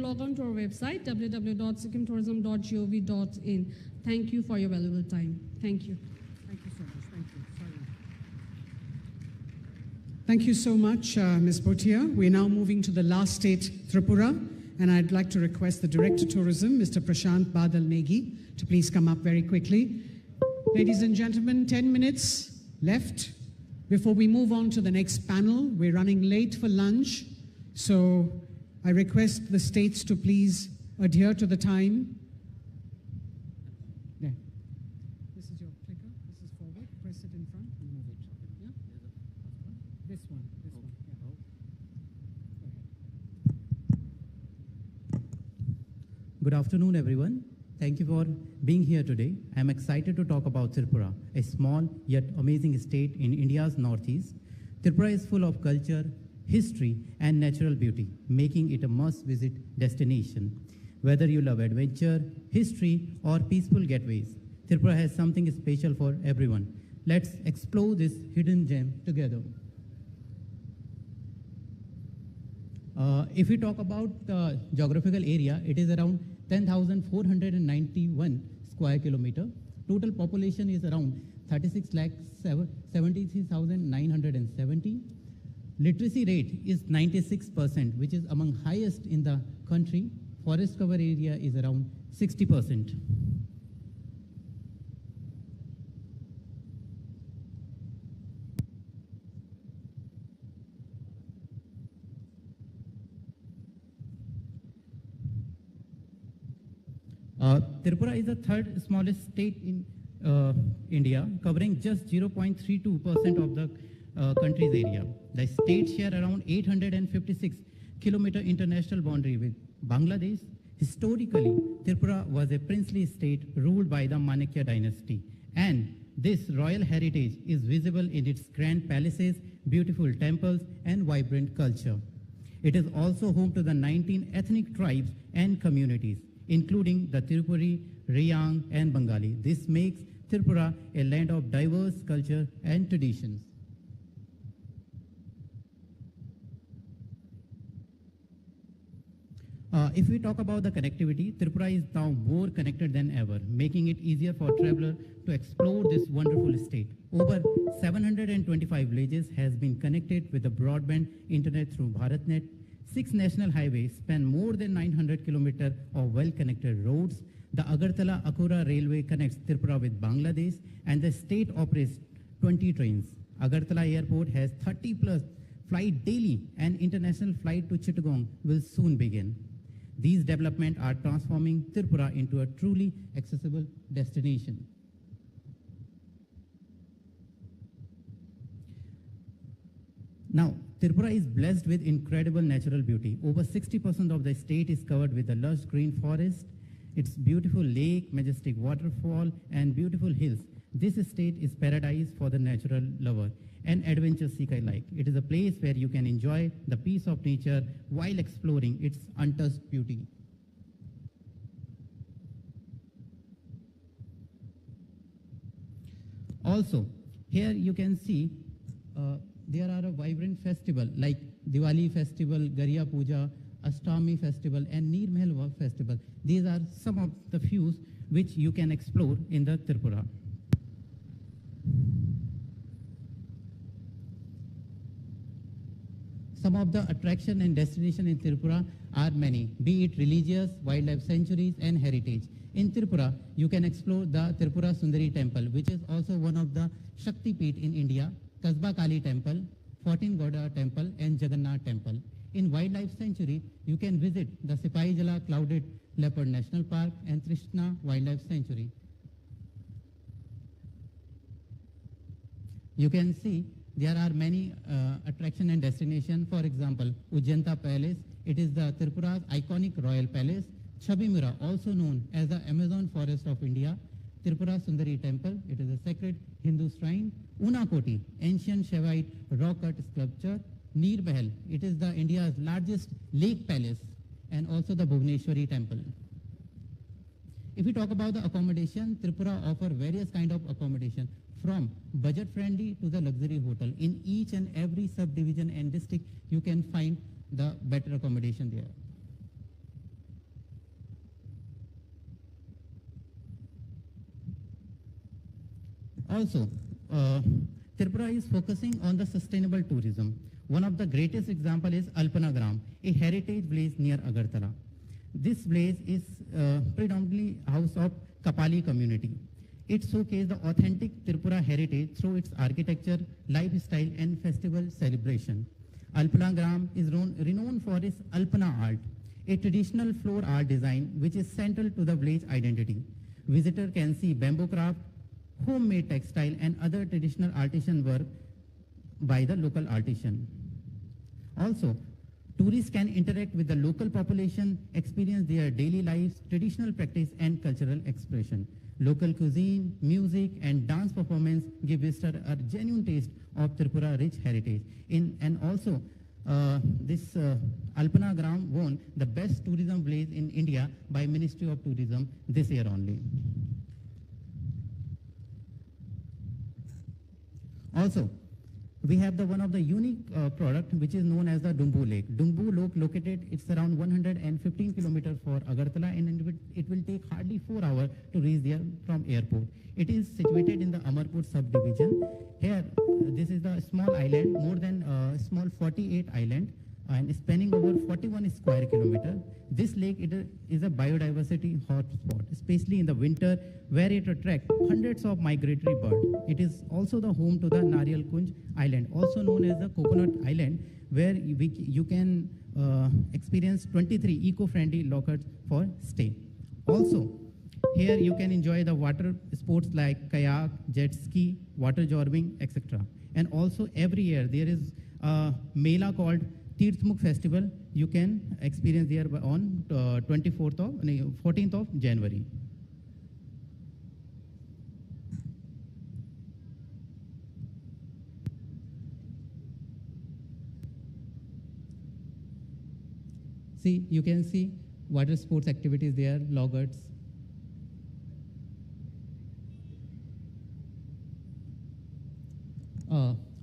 log on to our website, www.sikkimtourism.gov.in. Thank you for your valuable time. Thank you. Thank you so much. Thank you. Sorry. Thank you so much, Ms. Bhutia. We're now moving to the last state, Tripura, and I'd like to request the Director of Tourism, Mr. Prashant Badal Negi, to please come up very quickly. Ladies and gentlemen, 10 minutes left before we move on to the next panel. We're running late for lunch, so I request the states to please adhere to the time. There. This is your clicker. This is forward. Press it in front and move it. Yeah? This one. This one. Yeah. Good afternoon, everyone. Thank you for being here today. I am excited to talk about Tripura, a small yet amazing state in India's northeast. Tripura is full of culture, history, and natural beauty, making it a must-visit destination. Whether you love adventure, history, or peaceful getaways, Tripura has something special for everyone. Let's explore this hidden gem together. If we talk about the geographical area, it is around 10,491 square kilometer. Total population is around 36,73,970. Literacy rate is 96%, which is among highest in the country. Forest cover area is around 60%. Tripura is the third smallest state in India, covering just 0.32% of the country's area. The state share around 856 kilometer international boundary with Bangladesh. Historically, Tripura was a princely state ruled by the Manakya dynasty, and this royal heritage is visible in its grand palaces, beautiful temples, and vibrant culture. It is also home to the 19 ethnic tribes and communities, including the Tirupuri, Rayang, and Bengali. This makes Tripura a land of diverse culture and traditions. If we talk about the connectivity, Tripura is now more connected than ever, making it easier for travelers to explore this wonderful state. Over 725 villages has been connected with the broadband internet through BharatNet. 6 national highways span more than 900 kilometers of well-connected roads. The Agartala-Akura railway connects Tripura with Bangladesh, and the state operates 20 trains. Agartala airport has 30 plus flights daily, and international flight to Chittagong will soon begin. These developments are transforming Tripura into a truly accessible destination. Now, Tripura is blessed with incredible natural beauty. Over 60% of the state is covered with a lush green forest. Its beautiful lake, majestic waterfall, and beautiful hills. This state is paradise for the natural lover and adventure seeker alike. It is a place where you can enjoy the peace of nature while exploring its untouched beauty. Also, here you can see there are a vibrant festival like Diwali festival, Garya Puja, Ashtami festival, and Neer Mahal festival. These are some of the few which you can explore in the Tripura. Some of the attraction and destination in Tripura are many, be it religious, wildlife sanctuaries, and heritage. In Tripura, you can explore the Tripura Sundari temple, which is also one of the Shakti Peeth in India, Kasba Kali temple, 14 Goda temple, and Jagannath temple. In wildlife sanctuary, you can visit the Sipai Jala Clouded Leopard National Park and Trishna Wildlife Sanctuary. You can see there are many attraction and destination. For example, Ujjanta Palace. It is the Tripura's iconic royal palace. Chabimura, also known as the Amazon Forest of India. Tripura Sundari Temple. It is a sacred Hindu shrine. Unakoti, ancient Shaivite rock-cut sculpture. Neer Mahal. It is the India's largest lake palace, and also the Bhubaneswari Temple. If we talk about the accommodation, Tripura offers various kind of accommodation, from budget-friendly to the luxury hotel. In each and every subdivision and district, you can find the better accommodation there. Also, Tripura is focusing on the sustainable tourism. One of the greatest example is Alpanagram, a heritage village near Agartala. This village is predominantly house of Kapali community. It showcases the authentic Tripura heritage through its architecture, lifestyle, and festival celebration. Alpanagram is renowned for its Alpana art, a traditional floor art design which is central to the village identity. Visitor can see bamboo craft, homemade textile, and other traditional artisan work by the local artisan. Also, tourists can interact with the local population, experience their daily lives, traditional practice, and cultural expression. Local cuisine, music, and dance performance give visitors a genuine taste of Tripura rich heritage. This Alpanagram won the best tourism village in India by Ministry of Tourism this year only. Also, we have one of the unique product which is known as the Dumbu Lake. Dumbu Lake located, it's around 115 kilometers for Agartala, and it will take hardly 4 hours to reach there from airport. It is situated in the Amarpur subdivision. Here, this is the small island, more than small 48 island, and spanning over 41 square kilometers. This lake is a biodiversity hotspot, especially in the winter, where it attracts hundreds of migratory birds. It is also the home to the Nariyal Kunj Island, also known as the Coconut Island, where you can experience 23 eco-friendly lockers for stay. Also, here you can enjoy the water sports like kayak, jet ski, water jorbing, etc. And also every year there is a Mela called Tirthmukh Festival. You can experience there on 14th of January. See, you can see water sports activities there, loggers.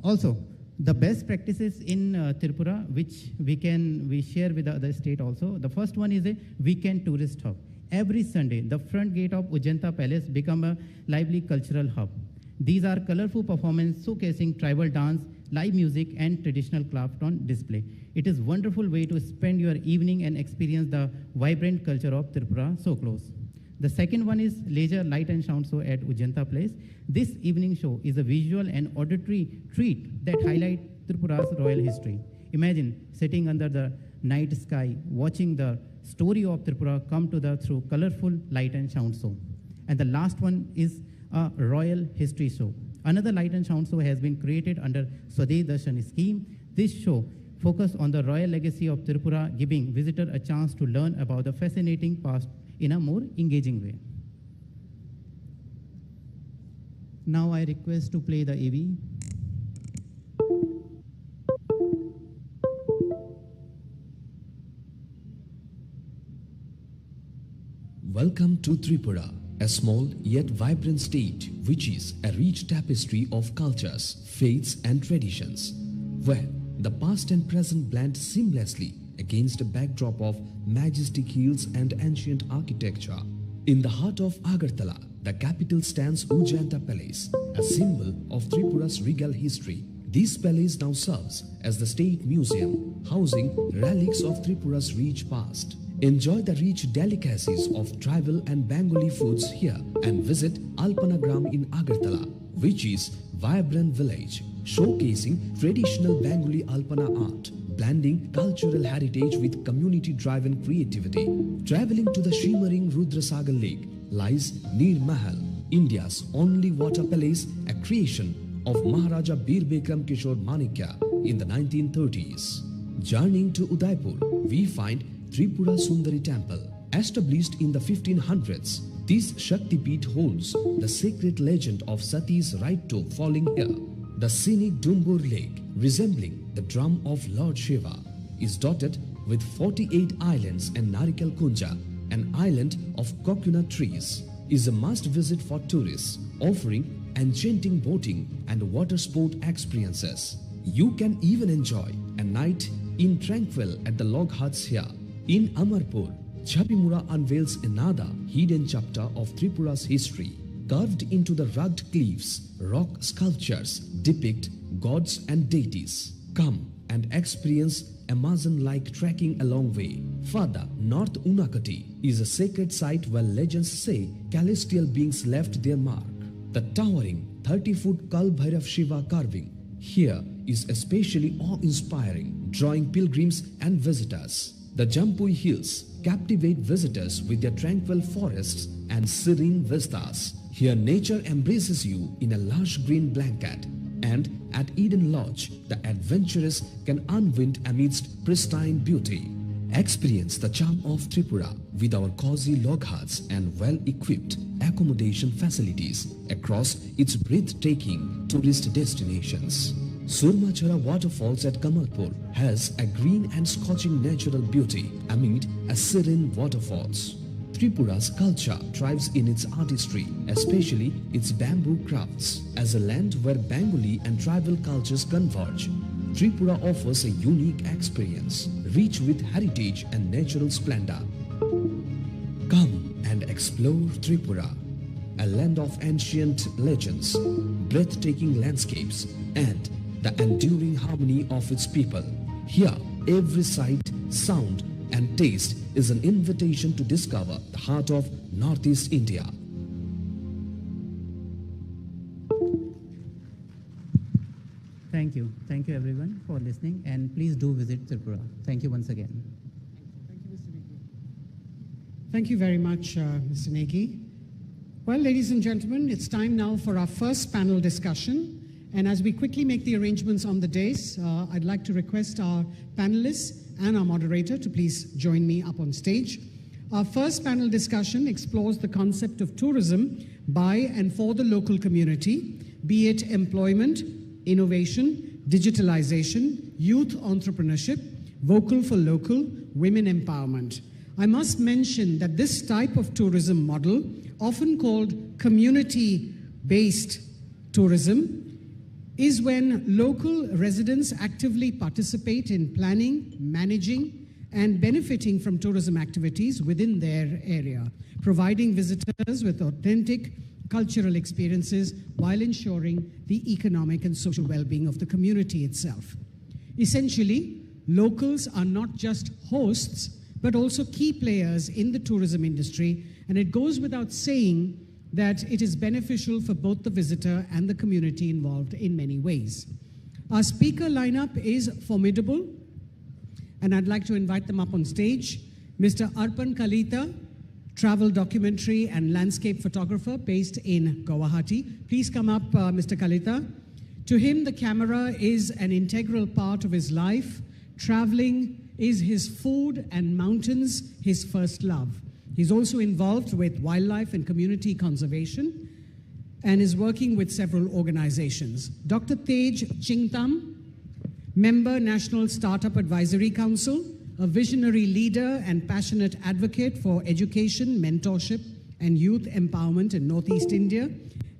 Also, the best practices in Tripura, which we share with the other state also. The first one is a weekend tourist hub. Every Sunday, the front gate of Ujjanta Palace become a lively cultural hub. These are colorful performances showcasing tribal dance, live music, and traditional craft on display. It is a wonderful way to spend your evening and experience the vibrant culture of Tripura so close. The second one is leisure light and sound show at Ujjanta Place. This evening show is a visual and auditory treat that highlight Tripura's royal history. Imagine sitting under the night sky, watching the story of Tripura come to the through colorful light and sound show. And the last one is a royal history show. Another light and sound show has been created under Swadesh Darshan scheme. This show focuses on the royal legacy of Tripura, giving visitors a chance to learn about the fascinating past in a more engaging way. Now I request to play the AV. Welcome to Tripura, a small yet vibrant state which is a rich tapestry of cultures, faiths and traditions, where the past and present blend seamlessly against a backdrop of majestic hills and ancient architecture. In the heart of Agartala, the capital stands Ujjanta Palace, a symbol of Tripura's regal history. This palace now serves as the state museum, housing relics of Tripura's rich past. Enjoy the rich delicacies of tribal and Bengali foods here and visit Alpanagram in Agartala, which is a vibrant village showcasing traditional Bengali Alpana art, blending cultural heritage with community-driven creativity. Traveling to the shimmering Rudrasagar Lake lies Nir Mahal, India's only water palace, a creation of Maharaja Bir Bikram Kishore Manikya in the 1930s. Journeying to Udaipur, we find Tripura Sundari Temple. Established in the 1500s, this Shakti Peeth holds the sacred legend of Sati's right toe falling here. The scenic Dumbur Lake, resembling the drum of Lord Shiva, is dotted with 48 islands, and Narikal Kunja, an island of coconut trees, is a must-visit for tourists, offering enchanting boating and water sport experiences. You can even enjoy a night in tranquil at the log huts here. In Amarpur, Chapimura unveils another hidden chapter of Tripura's history. Carved into the rugged cliffs, rock sculptures depict gods and deities. Come and experience Amazon-like trekking along way. Further, North Unakati is a sacred site where legends say celestial beings left their mark. The towering 30-foot Kal Bhairav Shiva carving here is especially awe-inspiring, drawing pilgrims and visitors. The Jampui Hills captivate visitors with their tranquil forests and serene vistas. Here nature embraces you in a lush green blanket, and at Eden Lodge, the adventurous can unwind amidst pristine beauty. Experience the charm of Tripura with our cozy log huts and well-equipped accommodation facilities across its breathtaking tourist destinations. Surmachara Waterfalls at Kamalpur has a green and scorching natural beauty amid a serene waterfalls. Tripura's culture thrives in its artistry, especially its bamboo crafts. As a land where Bengali and tribal cultures converge, Tripura offers a unique experience, rich with heritage and natural splendor. Come and explore Tripura, a land of ancient legends, breathtaking landscapes, and the enduring harmony of its people. Here, every sight, sound, and taste is an invitation to discover the heart of Northeast India. Thank you. Thank you everyone for listening, and please do visit Tripura. Thank you once again. Thank you very much, Mr. Negi. Well, ladies and gentlemen, it's time now for our first panel discussion. And as we quickly make the arrangements on the dais, I'd like to request our panelists and our moderator to please join me up on stage. Our first panel discussion explores the concept of tourism by and for the local community, be it employment, innovation, digitalization, youth entrepreneurship, vocal for local, women empowerment. I must mention that this type of tourism model, often called community-based tourism, is when local residents actively participate in planning, managing, and benefiting from tourism activities within their area, providing visitors with authentic cultural experiences while ensuring the economic and social well-being of the community itself. Essentially, locals are not just hosts, but also key players in the tourism industry, and it goes without saying that it is beneficial for both the visitor and the community involved in many ways. Our speaker lineup is formidable, and I'd like to invite them up on stage. Mr. Arpan Kalita, travel documentary and landscape photographer based in Guwahati. Please come up, Mr. Kalita. To him, the camera is an integral part of his life. Traveling is his food and mountains his first love. He's also involved with wildlife and community conservation and is working with several organizations. Dr. Tej Chingtam, member National Startup Advisory Council, a visionary leader and passionate advocate for education, mentorship, and youth empowerment in Northeast India.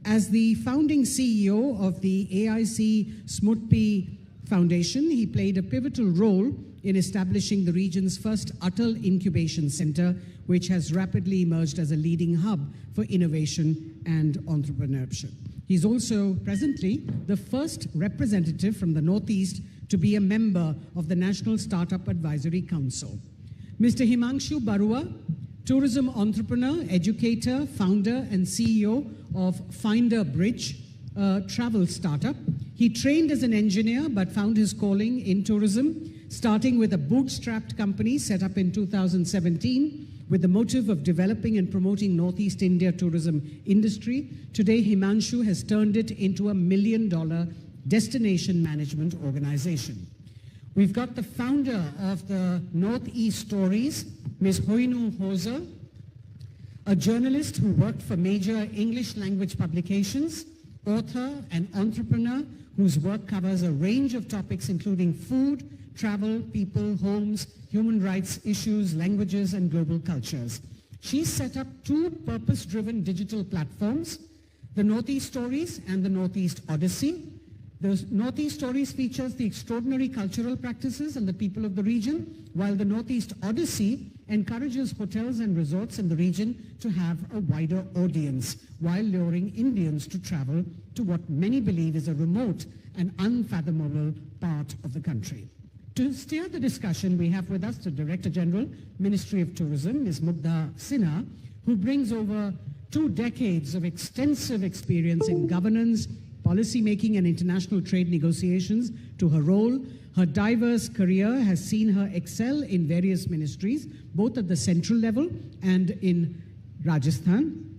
As the founding CEO of the AIC Smrti Foundation, he played a pivotal role in establishing the region's first Atal Incubation Center, which has rapidly emerged as a leading hub for innovation and entrepreneurship. He's also presently the first representative from the Northeast to be a member of the National Startup Advisory Council. Mr. Himanshu Barua, tourism entrepreneur, educator, founder, and CEO of Finder Bridge, a travel startup. He trained as an engineer but found his calling in tourism, starting with a bootstrapped company set up in 2017 with the motive of developing and promoting Northeast India tourism industry. Today, Himanshu has turned it into $1 million destination management organization. We've got the founder of the Northeast Stories, Ms. Hoinu Hoser, a journalist who worked for major English language publications, author and entrepreneur whose work covers a range of topics including food, travel, people, homes, human rights issues, languages, and global cultures. She's set up two purpose-driven digital platforms, the Northeast Stories and the Northeast Odyssey. The Northeast Stories features the extraordinary cultural practices and the people of the region, while the Northeast Odyssey encourages hotels and resorts in the region to have a wider audience while luring Indians to travel to what many believe is a remote and unfathomable part of the country. To steer the discussion, we have with us the Director General, Ministry of Tourism, Ms. Mugdha Sinha, who brings over 2 decades of extensive experience in governance, policy making and international trade negotiations to her role. Her diverse career has seen her excel in various ministries, both at the central level and in Rajasthan.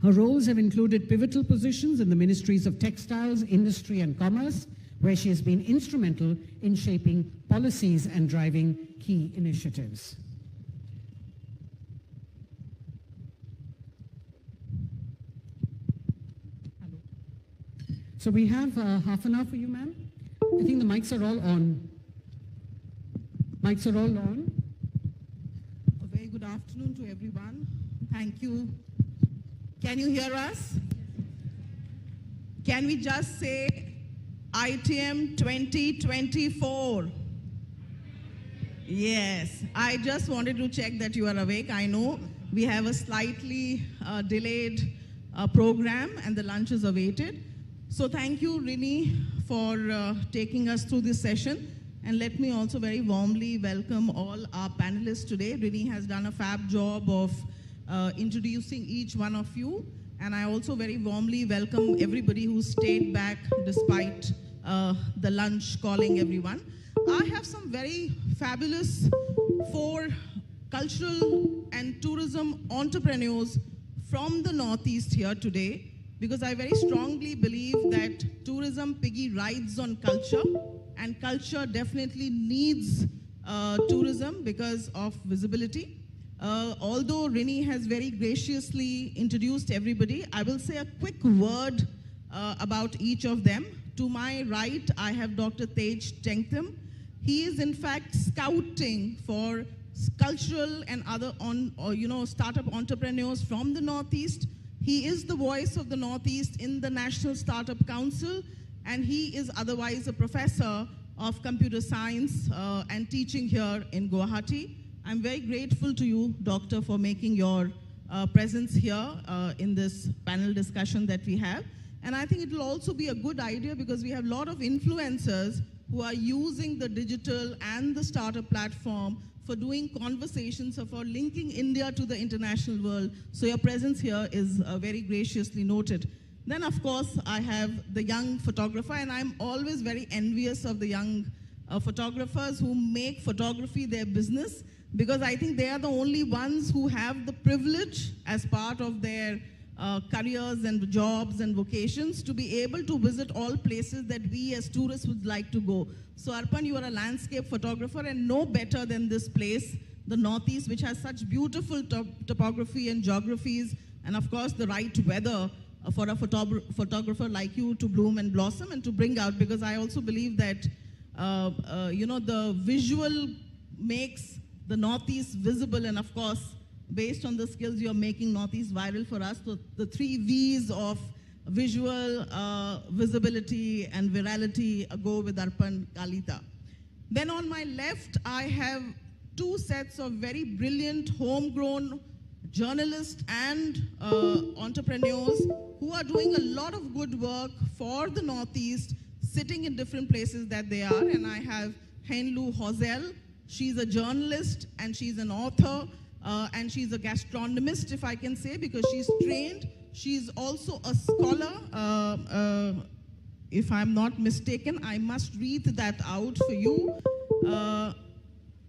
Her roles have included pivotal positions in the ministries of textiles, industry and commerce, where she has been instrumental in shaping policies and driving key initiatives. So we have half an hour for you, ma'am. I think the mics are all on. Mics are all on. A very good afternoon to everyone. Thank you. Can you hear us? Can we just say ITM 2024? Yes, I just wanted to check that you are awake. I know we have a slightly delayed program and the lunch is awaited. So thank you, Rini, for taking us through this session. And let me also very warmly welcome all our panelists today. Rini has done a fab job of introducing each one of you. And I also very warmly welcome everybody who stayed back despite the lunch calling everyone. I have some very fabulous 4 cultural and tourism entrepreneurs from the Northeast here today, because I very strongly believe that tourism, Piggy, rides on culture, and culture definitely needs tourism because of visibility. Although Rini has very graciously introduced everybody, I will say a quick word about each of them. To my right, I have Dr. Tej Tengtham. He is in fact scouting for cultural and other startup entrepreneurs from the Northeast. He is the voice of the Northeast in the National Startup Council, and he is otherwise a professor of computer science and teaching here in Guwahati. I'm very grateful to you, Doctor, for making your presence here in this panel discussion that we have. And I think it will also be a good idea because we have a lot of influencers who are using the digital and the startup platform for doing conversations or for linking India to the international world. So your presence here is very graciously noted. Then, of course, I have the young photographer, and I'm always very envious of the young photographers who make photography their business, because I think they are the only ones who have the privilege as part of their careers and jobs and vocations to be able to visit all places that we as tourists would like to go. So Arpan, you are a landscape photographer, and no better than this place, the Northeast, which has such beautiful topography and geographies, and of course the right weather for a photographer like you to bloom and blossom and to bring out, because I also believe that the visual makes the Northeast visible, and of course, based on the skills you're making Northeast viral for us, so the 3 V's of visual, visibility, and virality go with Arpan Kalita. Then on my left, I have 2 sets of very brilliant homegrown journalists and entrepreneurs who are doing a lot of good work for the Northeast, sitting in different places that they are. And I have Henlu Hozel. She's a journalist and she's an author and she's a gastronomist, if I can say, because she's trained. She's also a scholar. If I'm not mistaken, I must read that out for you.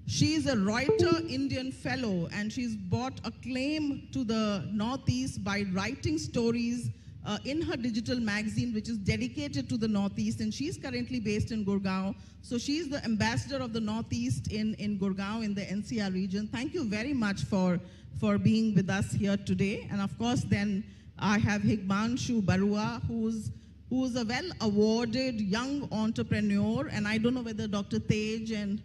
She is a Reuters Indian Fellow, and she's brought a claim to the Northeast by writing stories in her digital magazine, which is dedicated to the Northeast, and she's currently based in Gurgaon. So she's the ambassador of the Northeast in Gurgaon in the NCR region. Thank you very much for being with us here today. And of course, then I have Higmanshu Barua, who's a well-awarded young entrepreneur, and I don't know whether Dr. Tej and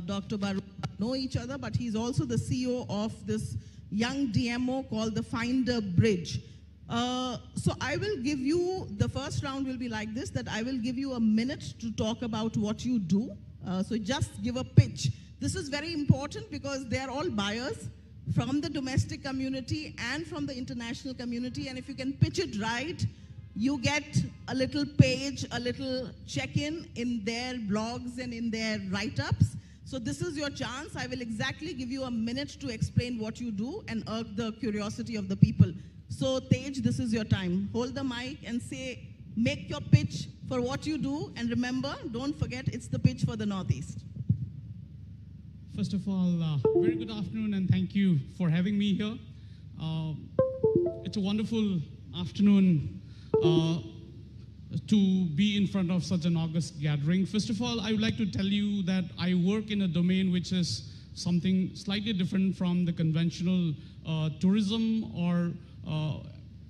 Dr. Barua know each other, but he's also the CEO of this young DMO called the Finder Bridge. So I will give you, the first round will be like this, that I will give you a minute to talk about what you do. So just give a pitch This is very important because they are all buyers from the domestic community and from the international community. And if you can pitch it right, you get a little page, a little check-in in their blogs and in their write-ups. So this is your chance. I will exactly give you a minute to explain what you do and irk the curiosity of the people. So Tej, this is your time. Hold the mic and say, make your pitch for what you do. And remember, don't forget, it's the pitch for the Northeast. First of all, very good afternoon and thank you for having me here. It's a wonderful afternoon to be in front of such an august gathering. First of all, I would like to tell you that I work in a domain which is something slightly different from the conventional tourism or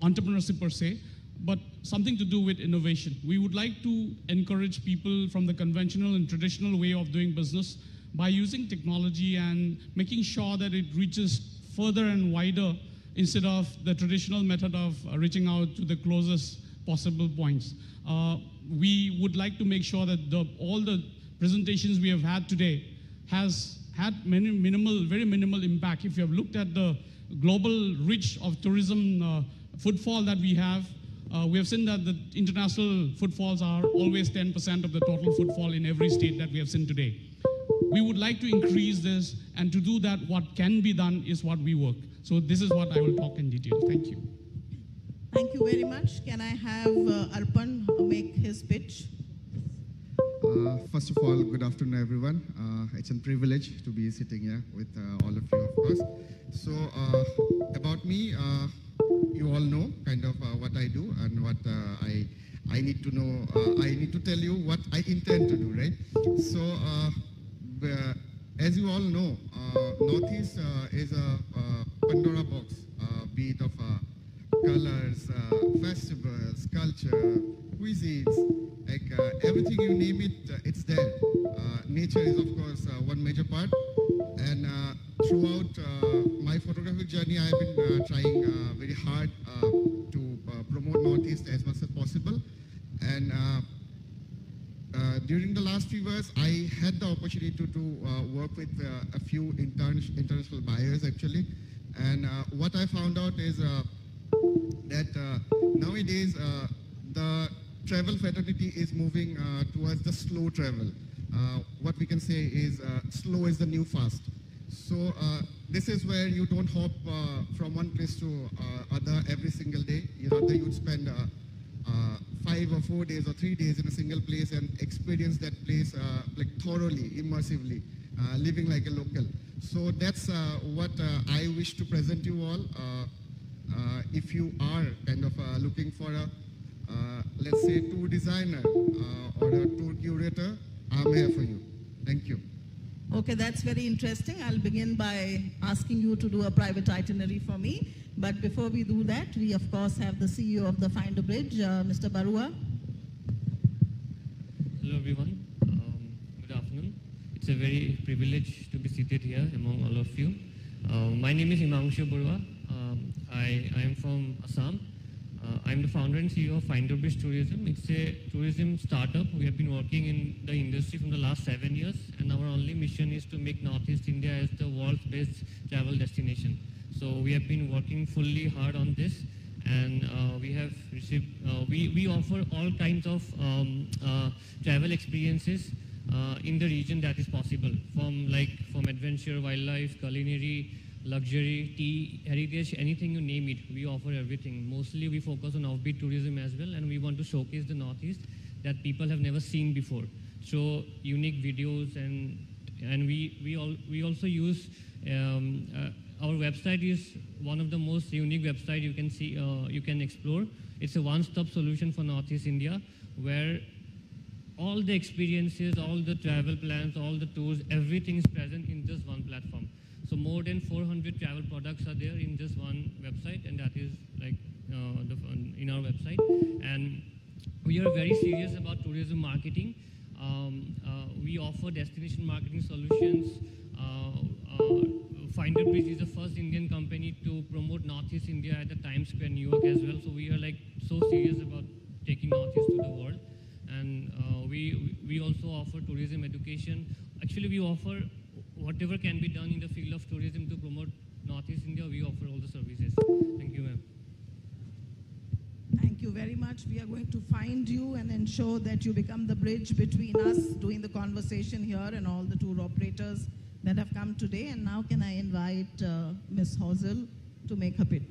entrepreneurship per se, but something to do with innovation. We would like to encourage people from the conventional and traditional way of doing business by using technology and making sure that it reaches further and wider instead of the traditional method of reaching out to the closest possible points. We would like to make sure that all the presentations we have had today has had very minimal impact. If you have looked at the global reach of tourism footfall that we have seen that the international footfalls are always 10% of the total footfall in every state that we have seen today. We would like to increase this, and to do that, what can be done is what we work. So this is what I will talk in detail. Thank you. Thank you very much. Can I have Arpan make his pitch? First of all, good afternoon, everyone. It's a privilege to be sitting here with all of you, of course. So about me, you all know kind of what I do and what I need to know. I need to tell you what I intend to do, right? So as you all know, Northeast is a Pandora box, be it of colors, festivals, culture, cuisines, like everything you name it, it's there. Nature is of course one major part, and throughout my photographic journey, I've been trying very hard to promote Northeast as much as possible. And during the last few years, I had the opportunity to work with a few international buyers actually, and what I found out is that nowadays the travel fraternity is moving towards the slow travel. What we can say is slow is the new fast. So this is where you don't hop from one place to other every single day. Rather you'd spend 5 or 4 days or 3 days in a single place and experience that place like thoroughly, immersively, living like a local. So that's what I wish to present you all. If you are kind of looking for a, let's say, tour designer or a tour curator, I'm here for you. Thank you. Okay, that's very interesting. I'll begin by asking you to do a private itinerary for me. But before we do that, we of course have the CEO of the Find a Bridge, Mr. Barua. Hello everyone. Good afternoon. It's a very privilege to be seated here among all of you. My name is Himanshu Barua. I am from Assam. I'm the founder and CEO of Find a Bridge Tourism. It's a tourism startup. We have been working in the industry from the last 7 years, and our only mission is to make Northeast India as the world's best travel destination. So we have been working fully hard on this, and we have received, we offer all kinds of travel experiences in the region that is possible, from adventure, wildlife, culinary, luxury, tea, heritage, anything you name it, we offer everything. Mostly we focus on offbeat tourism as well, and we want to showcase the Northeast that people have never seen before. Show unique videos, and we also use our website is one of the most unique website you can see, you can explore. It's a one-stop solution for Northeast India, where all the experiences, all the travel plans, all the tours, everything is present in just one platform. So more than 400 travel products are there in just one website, and that is like in our website. And we are very serious about tourism marketing. We offer destination marketing solutions. Find a Bridge is the first Indian company to promote Northeast India at the Times Square, New York as well. So we are like so serious about taking Northeast to the world. And we also offer tourism education. Actually, we offer whatever can be done in the field of tourism to promote Northeast India, we offer all the services. Thank you, ma'am. Thank you very much. We are going to find you and ensure that you become the bridge between us doing the conversation here and all the tour operators that have come today. And now can I invite Ms. Hazel to make her pitch.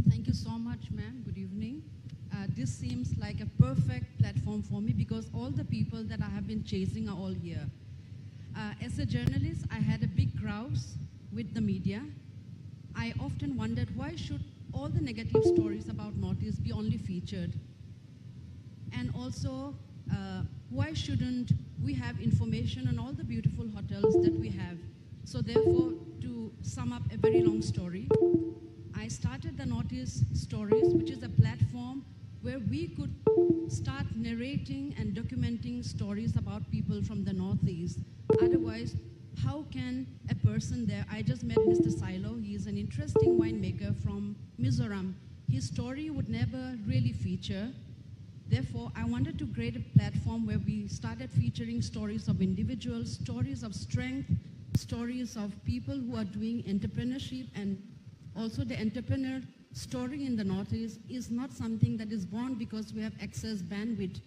Thank you so much, ma'am. Good evening. This seems like a perfect platform for me because all the people that I have been chasing are all here. As a journalist, I had a big grouse with the media. I often wondered why should all the negative stories about Northeast be only featured? And also, why shouldn't we have information on all the beautiful hotels that we have? So therefore, to sum up a very long story, I started the Northeast Stories, which is a platform where we could start narrating and documenting stories about people from the Northeast. Otherwise, how can a person there, I just met Mr. Silo, he is an interesting winemaker from Mizoram. His story would never really feature. Therefore, I wanted to create a platform where we started featuring stories of individuals, stories of strength, stories of people who are doing entrepreneurship, and also the entrepreneur story in the Northeast is not something that is born because we have excess bandwidth.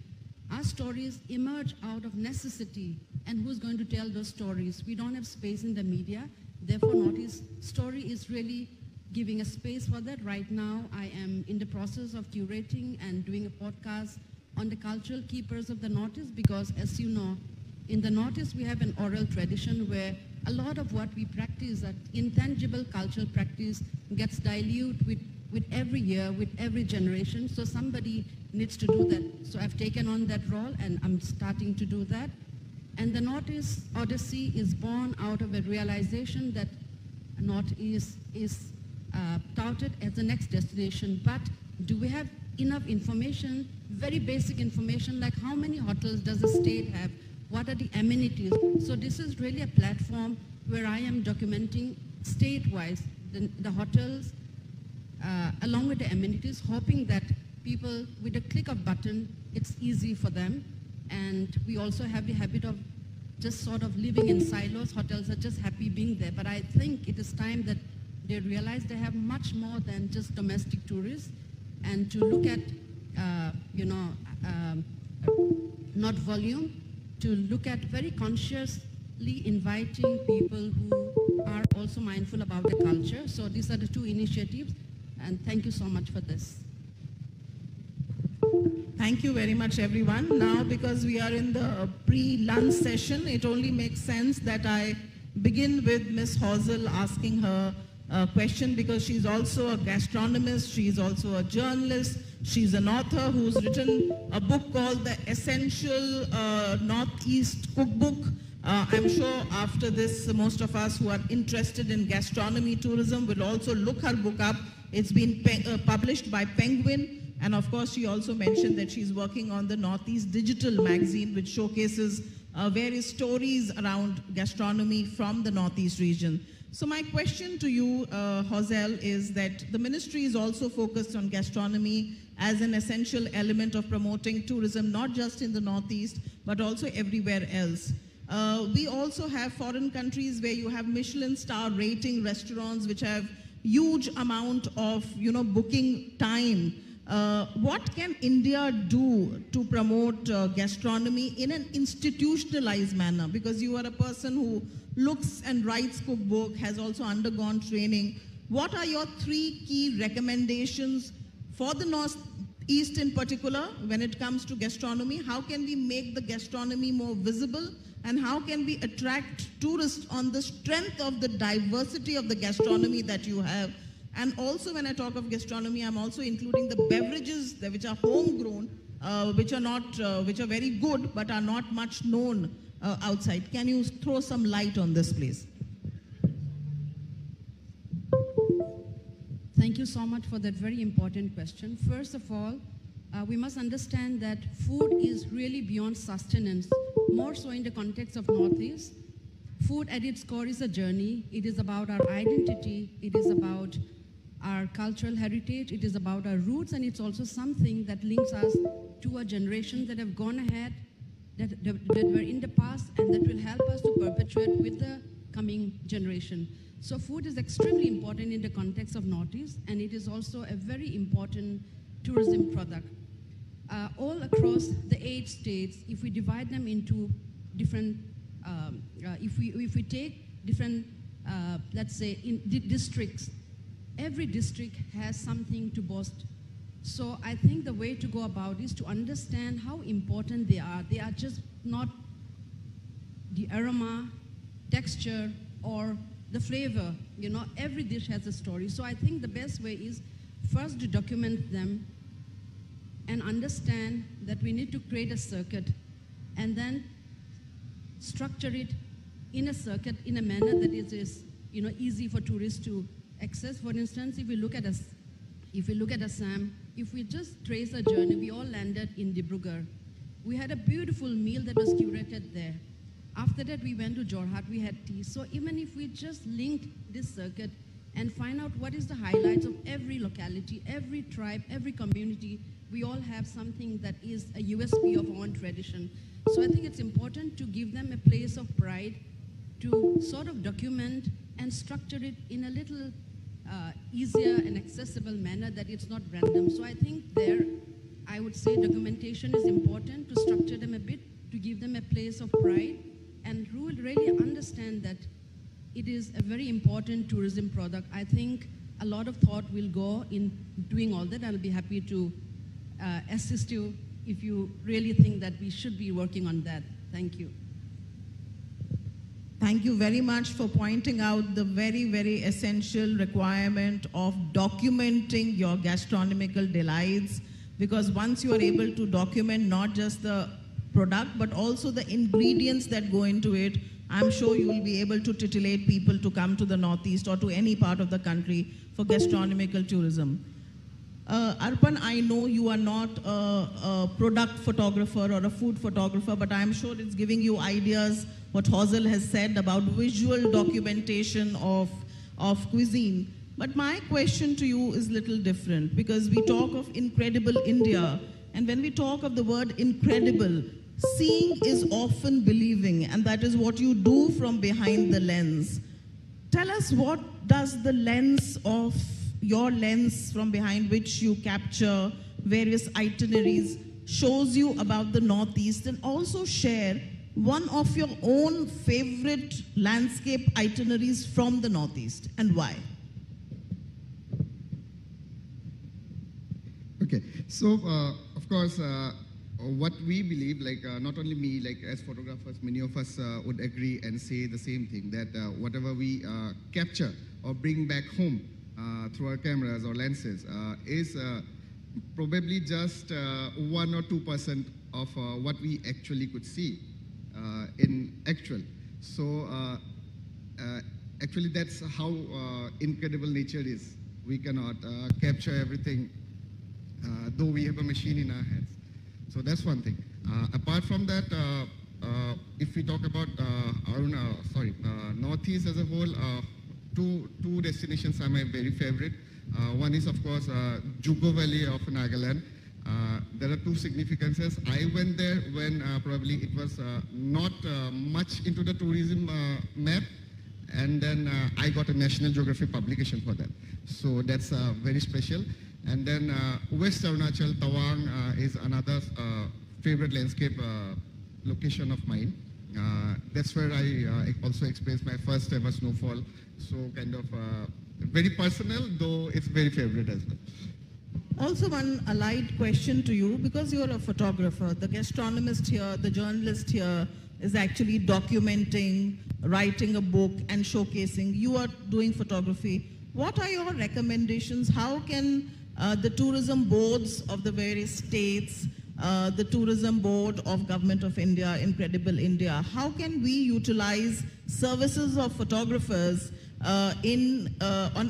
Our stories emerge out of necessity, and who's going to tell those stories? We don't have space in the media. Therefore, Northeast Story is really giving a space for that. Right now, I am in the process of curating and doing a podcast on the cultural keepers of the Northeast because, as you know, in the Northeast, we have an oral tradition where a lot of what we practice, that intangible cultural practice, gets diluted with every year, with every generation. So somebody needs to do that. So I've taken on that role, and I'm starting to do that. And the Northeast Odyssey is born out of a realization that Northeast is touted as the next destination. But do we have enough information, very basic information, like how many hotels does the state have? What are the amenities? So this is really a platform where I am documenting state-wise the hotels along with the amenities, hoping that people, with a click of button, it's easy for them. And we also have the habit of just sort of living in silos. Hotels are just happy being there. But I think it is time that they realize they have much more than just domestic tourists, and to look at, not volume, to look at very consciously inviting people who are also mindful about the culture. So these are the two initiatives, and thank you so much for this. Thank you very much, everyone. Now, because we are in the pre-lunch session, it only makes sense that I begin with Ms. Hazel asking her a question, because she's also a gastronomist, she's also a journalist, she's an author who's written a book called The Essential Northeast Cookbook. I'm sure after this, most of us who are interested in gastronomy tourism will also look her book up. It's been published by Penguin. And of course, she also mentioned that she's working on the Northeast Digital magazine, which showcases various stories around gastronomy from the Northeast region. So my question to you, Hazel, is that the ministry is also focused on gastronomy as an essential element of promoting tourism, not just in the Northeast, but also everywhere else. We also have foreign countries where you have Michelin star rating restaurants, which have huge amount of, booking time. What can India do to promote gastronomy in an institutionalized manner? Because you are a person who looks and writes cookbook, has also undergone training. What are your 3 key recommendations for the Northeast in particular when it comes to gastronomy? How can we make the gastronomy more visible? And how can we attract tourists on the strength of the diversity of the gastronomy that you have? And also, when I talk of gastronomy, I'm also including the beverages which are homegrown, which are very good, but are not much known outside. Can you throw some light on this, please? Thank you so much for that very important question. First of all, we must understand that food is really beyond sustenance, more so in the context of Northeast. Food at its core is a journey. It is about our identity. It is about our cultural heritage. It is about our roots, and it's also something that links us to a generation that have gone ahead, that were in the past, and that will help us to perpetuate with the coming generation. So food is extremely important in the context of Northeast, and it is also a very important tourism product. All across the 8 states, if we divide them into different, if we take different, let's say, in districts, every district has something to boast. So I think the way to go about is to understand how important they are. They are just not the aroma, texture, or the flavor. You know, every dish has a story. So I think the best way is first to document them and understand that we need to create a circuit and then structure it in a circuit in a manner that is easy for tourists to access. For instance, if we look at Assam, if we just trace a journey, we all landed in Dibrugarh. We had a beautiful meal that was curated there. After that, we went to Jorhat, we had tea. So even if we just link this circuit and find out what is the highlights of every locality, every tribe, every community, we all have something that is a USP of our own tradition. So I think it's important to give them a place of pride, to sort of document and structure it in a little easier and accessible manner that it's not random. So I think there, I would say documentation is important to structure them a bit, to give them a place of pride, and really understand that it is a very important tourism product. I think a lot of thought will go in doing all that. I'll be happy to assist you if you really think that we should be working on that. Thank you. Thank you very much for pointing out the very, very essential requirement of documenting your gastronomical delights, because once you are able to document not just the product but also the ingredients that go into it, I'm sure you will be able to titillate people to come to the Northeast or to any part of the country for gastronomical tourism. Arpan, I know you are not a product photographer or a food photographer, but I'm sure it's giving you ideas, what Hazel has said about visual documentation of cuisine. But my question to you is a little different, because we talk of incredible India, and when we talk of the word incredible, seeing is often believing, and that is what you do from behind the lens. Tell us, what does the lens of your lens from behind which you capture various itineraries shows you about the Northeast, and also share one of your own favorite landscape itineraries from the Northeast and why? Okay, so of course, what we believe, like not only me, like as photographers, many of us would agree and say the same thing, that whatever we capture or bring back home through our cameras or lenses is probably just 1 or 2% of what we actually could see in actual. So actually that's how incredible nature is. We cannot capture everything, though we have a machine in our hands. So that's one thing. Apart from that, if we talk about Northeast as a whole, two destinations are my very favorite. One is, of course, Juko Valley of Nagaland. There are two significances. I went there when probably it was not much into the tourism map, and then I got a National Geographic publication for that. So that's very special. And then West Arunachal, Tawang is another favorite landscape location of mine. That's where I also experienced my first ever snowfall. So kind of very personal, though it's very favorite as well. Also one allied question to you, because you're a photographer, the gastronomist here, the journalist here is actually documenting, writing a book and showcasing. You are doing photography. What are your recommendations? How can the tourism boards of the various states, the tourism board of Government of India, Incredible India, how can we utilize services of photographers and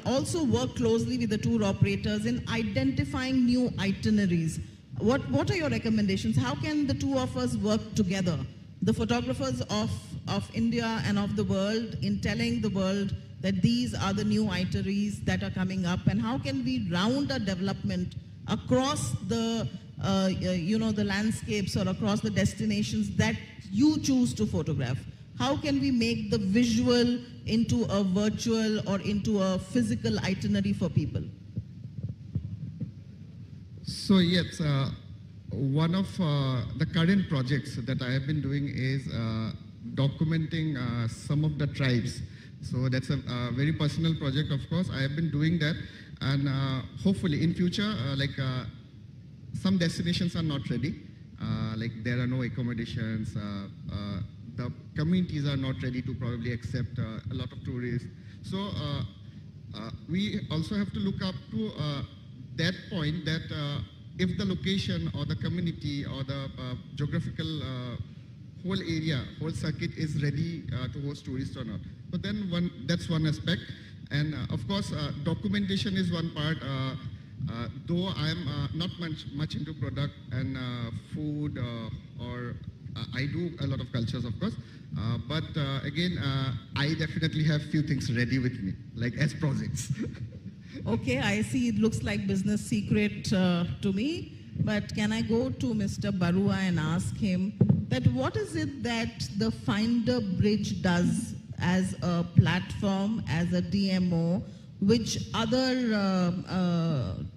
also work closely with the tour operators in identifying new itineraries? What are your recommendations? How can the two of us work together, the photographers of India and of the world, in telling the world that these are the new itineraries that are coming up, and how can we round a development across the the landscapes or across the destinations that you choose to photograph? How can we make the visual into a virtual or into a physical itinerary for people? So yes, one of the current projects that I have been doing is documenting some of the tribes. So that's a very personal project, of course. I have been doing that, and hopefully in future, some destinations are not ready. Like there are no accommodations. The communities are not ready to probably accept a lot of tourists. So we also have to look up to that point that if the location or the community or the geographical whole area, whole circuit is ready to host tourists or not. So then that's one aspect. And of course, documentation is one part. Though I'm not much into product and food or I do a lot of cultures, of course. But again, I definitely have few things ready with me, like as projects. Okay, I see it looks like business secret to me, but can I go to Mr. Barua and ask him that what is it that the Finder Bridge does as a platform, as a DMO, which other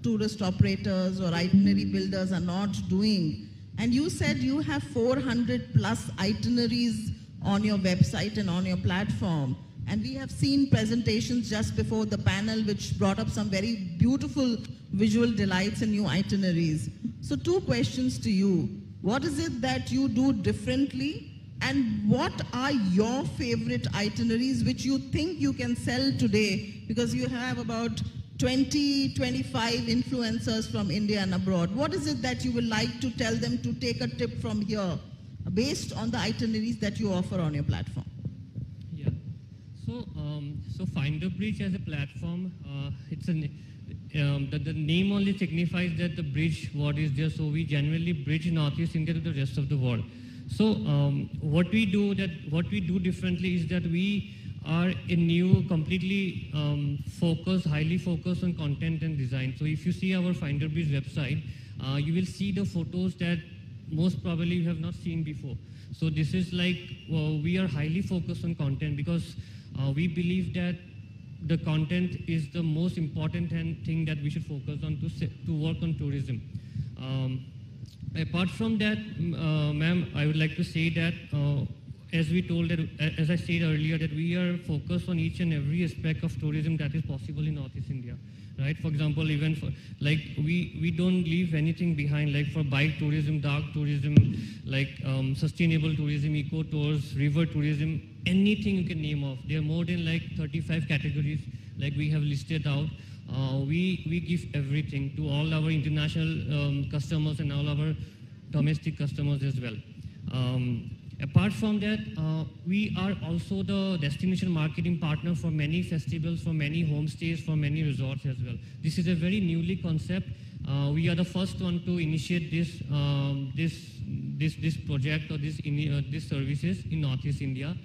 tourist operators or itinerary builders are not doing? And you said you have 400 plus itineraries on your website and on your platform. And we have seen presentations just before the panel which brought up some very beautiful visual delights and new itineraries. So 2 questions to you. What is it that you do differently? And what are your favorite itineraries which you think you can sell today? Because you have about 20, 25 influencers from India and abroad. What is it that you would like to tell them to take a tip from here based on the itineraries that you offer on your platform? Yeah. So Finder Bridge as a platform, it's the name only signifies that the bridge what is there. So we generally bridge Northeast India to the rest of the world. So what we do differently is that we are a new, completely highly focused on content and design. So if you see our Finder Bridge website, you will see the photos that most probably you have not seen before. So this is like, we are highly focused on content because we believe that the content is the most important thing that we should focus on to work on tourism. Apart from that, ma'am, I would like to say that as I said earlier, that we are focused on each and every aspect of tourism that is possible in Northeast India, right? For example, even for like we don't leave anything behind, like for bike tourism, dark tourism, like sustainable tourism, eco tours, river tourism, anything you can name off. There are more than like 35 categories, like we have listed out. We give everything to all our international customers and all our domestic customers as well. Apart from that, we are also the destination marketing partner for many festivals, for many homestays, for many resorts as well. This is a very newly concept. We are the first one to initiate this project or this services in Northeast India,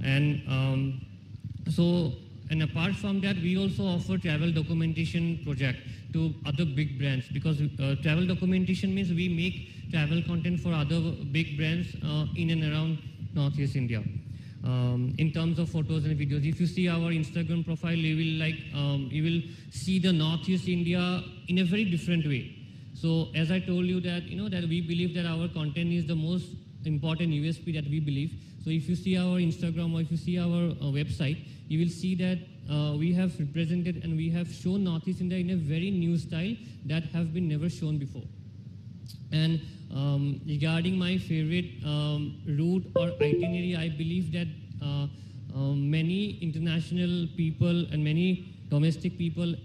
and And apart from that, we also offer travel documentation project to other big brands, because travel documentation means we make travel content for other big brands in and around Northeast India. In terms of photos and videos, if you see our Instagram profile, you will see the Northeast India in a very different way. So as I told you that, that we believe that our content is the most important USP that we believe. So if you see our Instagram or if you see our website, you will see that we have represented and we have shown Northeast India in a very new style that have been never shown before. And regarding my favorite route or itinerary, I believe that many international people and many domestic people,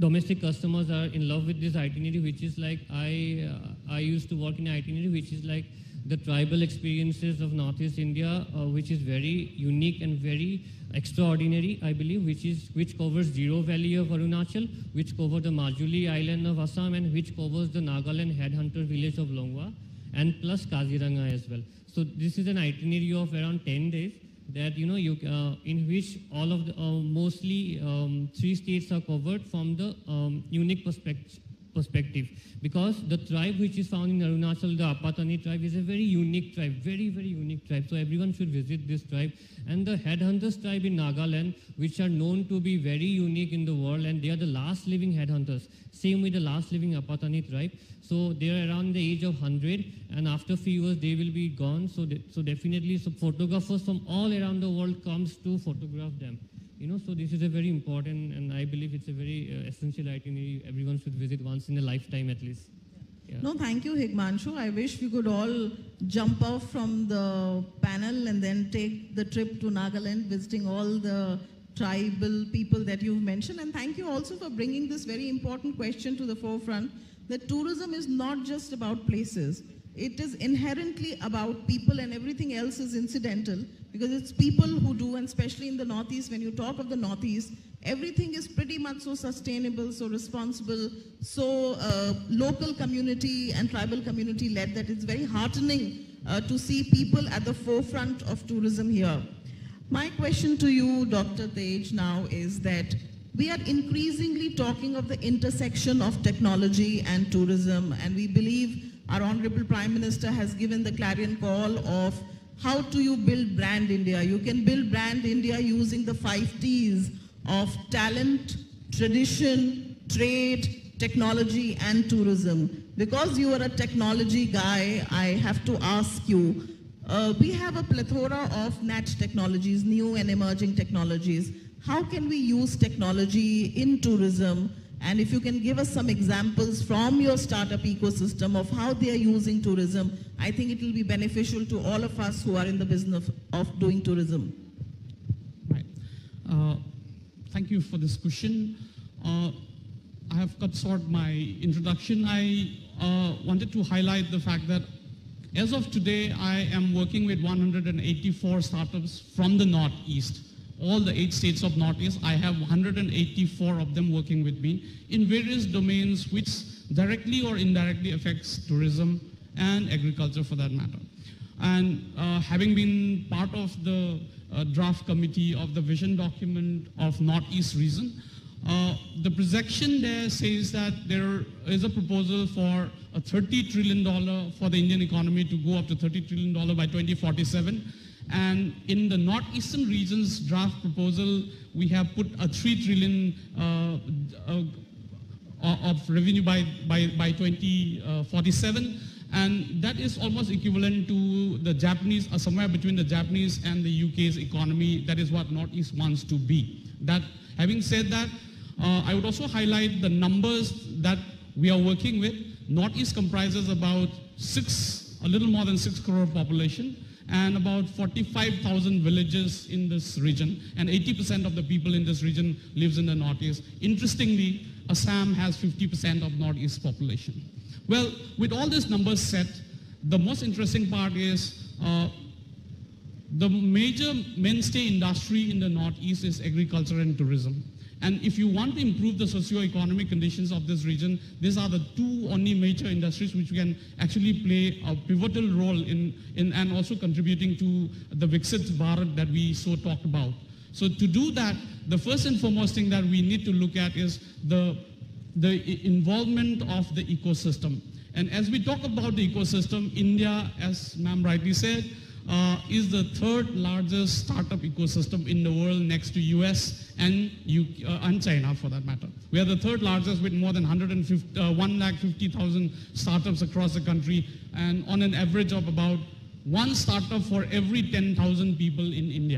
domestic customers are in love with this itinerary, which is like, I used to work in an itinerary which is like the tribal experiences of Northeast India, which is very unique and very extraordinary, I believe, which covers Zero Valley of Arunachal, which covers the Majuli Island of Assam, and which covers the Nagaland headhunter village of Longwa, and plus Kaziranga as well. So this is an itinerary of around 10 days that, in which all of the, mostly 3 states are covered from the unique perspective perspective, because the tribe which is found in Arunachal, the Apatani tribe, is a very unique tribe, very, very unique tribe. So everyone should visit this tribe. And the headhunters tribe in Nagaland, which are known to be very unique in the world, and they are the last living headhunters. Same with the last living Apatani tribe. So they are around the age of 100, and after a few years they will be gone. So definitely, so photographers from all around the world comes to photograph them. So this is a very important, and I believe it's a very essential itinerary everyone should visit once in a lifetime at least. Yeah. No, thank you, Higmanshu. I wish we could all jump off from the panel and then take the trip to Nagaland, visiting all the tribal people that you've mentioned. And thank you also for bringing this very important question to the forefront, that tourism is not just about places. It is inherently about people, and everything else is incidental, because it's people who do, and especially in the Northeast, when you talk of the Northeast, everything is pretty much so sustainable, so responsible, so local community and tribal community led, that it's very heartening to see people at the forefront of tourism here. My question to you, Dr. Tej, now is that we are increasingly talking of the intersection of technology and tourism, and we believe our Honorable Prime Minister has given the clarion call of how do you build brand India. You can build brand India using the 5 T's of talent, tradition, trade, technology, and tourism. Because you are a technology guy, I have to ask you, we have a plethora of niche technologies, new and emerging technologies. How can we use technology in tourism? And if you can give us some examples from your startup ecosystem of how they are using tourism, I think it will be beneficial to all of us who are in the business of doing tourism. Right. Thank you for this question. I have cut short my introduction. I wanted to highlight the fact that as of today, I am working with 184 startups from the Northeast. All the 8 states of Northeast, I have 184 of them working with me in various domains which directly or indirectly affects tourism and agriculture for that matter. And having been part of the draft committee of the vision document of Northeast region, the projection there says that there is a proposal for a $30 trillion for the Indian economy to go up to $30 trillion by 2047. And in the northeastern region's draft proposal, we have put a $3 trillion of revenue by 2047. And that is almost equivalent to the Japanese, somewhere between the Japanese and the UK's economy. That is what Northeast wants to be. That, having said that, I would also highlight the numbers that we are working with. Northeast comprises about a little more than 6 crore population, and about 45,000 villages in this region, and 80% of the people in this region lives in the Northeast. Interestingly, Assam has 50% of Northeast population. Well, with all these numbers set, the most interesting part is the major mainstay industry in the Northeast is agriculture and tourism. And if you want to improve the socio-economic conditions of this region, these are the 2 only major industries which can actually play a pivotal role in and also contributing to the Viksit Bharat that we so talked about. So to do that, the first and foremost thing that we need to look at is the involvement of the ecosystem. And as we talk about the ecosystem, India, as ma'am rightly said, is the 3rd largest startup ecosystem in the world, next to US and China for that matter. We are the 3rd largest with more than 150,000 startups across the country, and on an average of about 1 startup for every 10,000 people in India.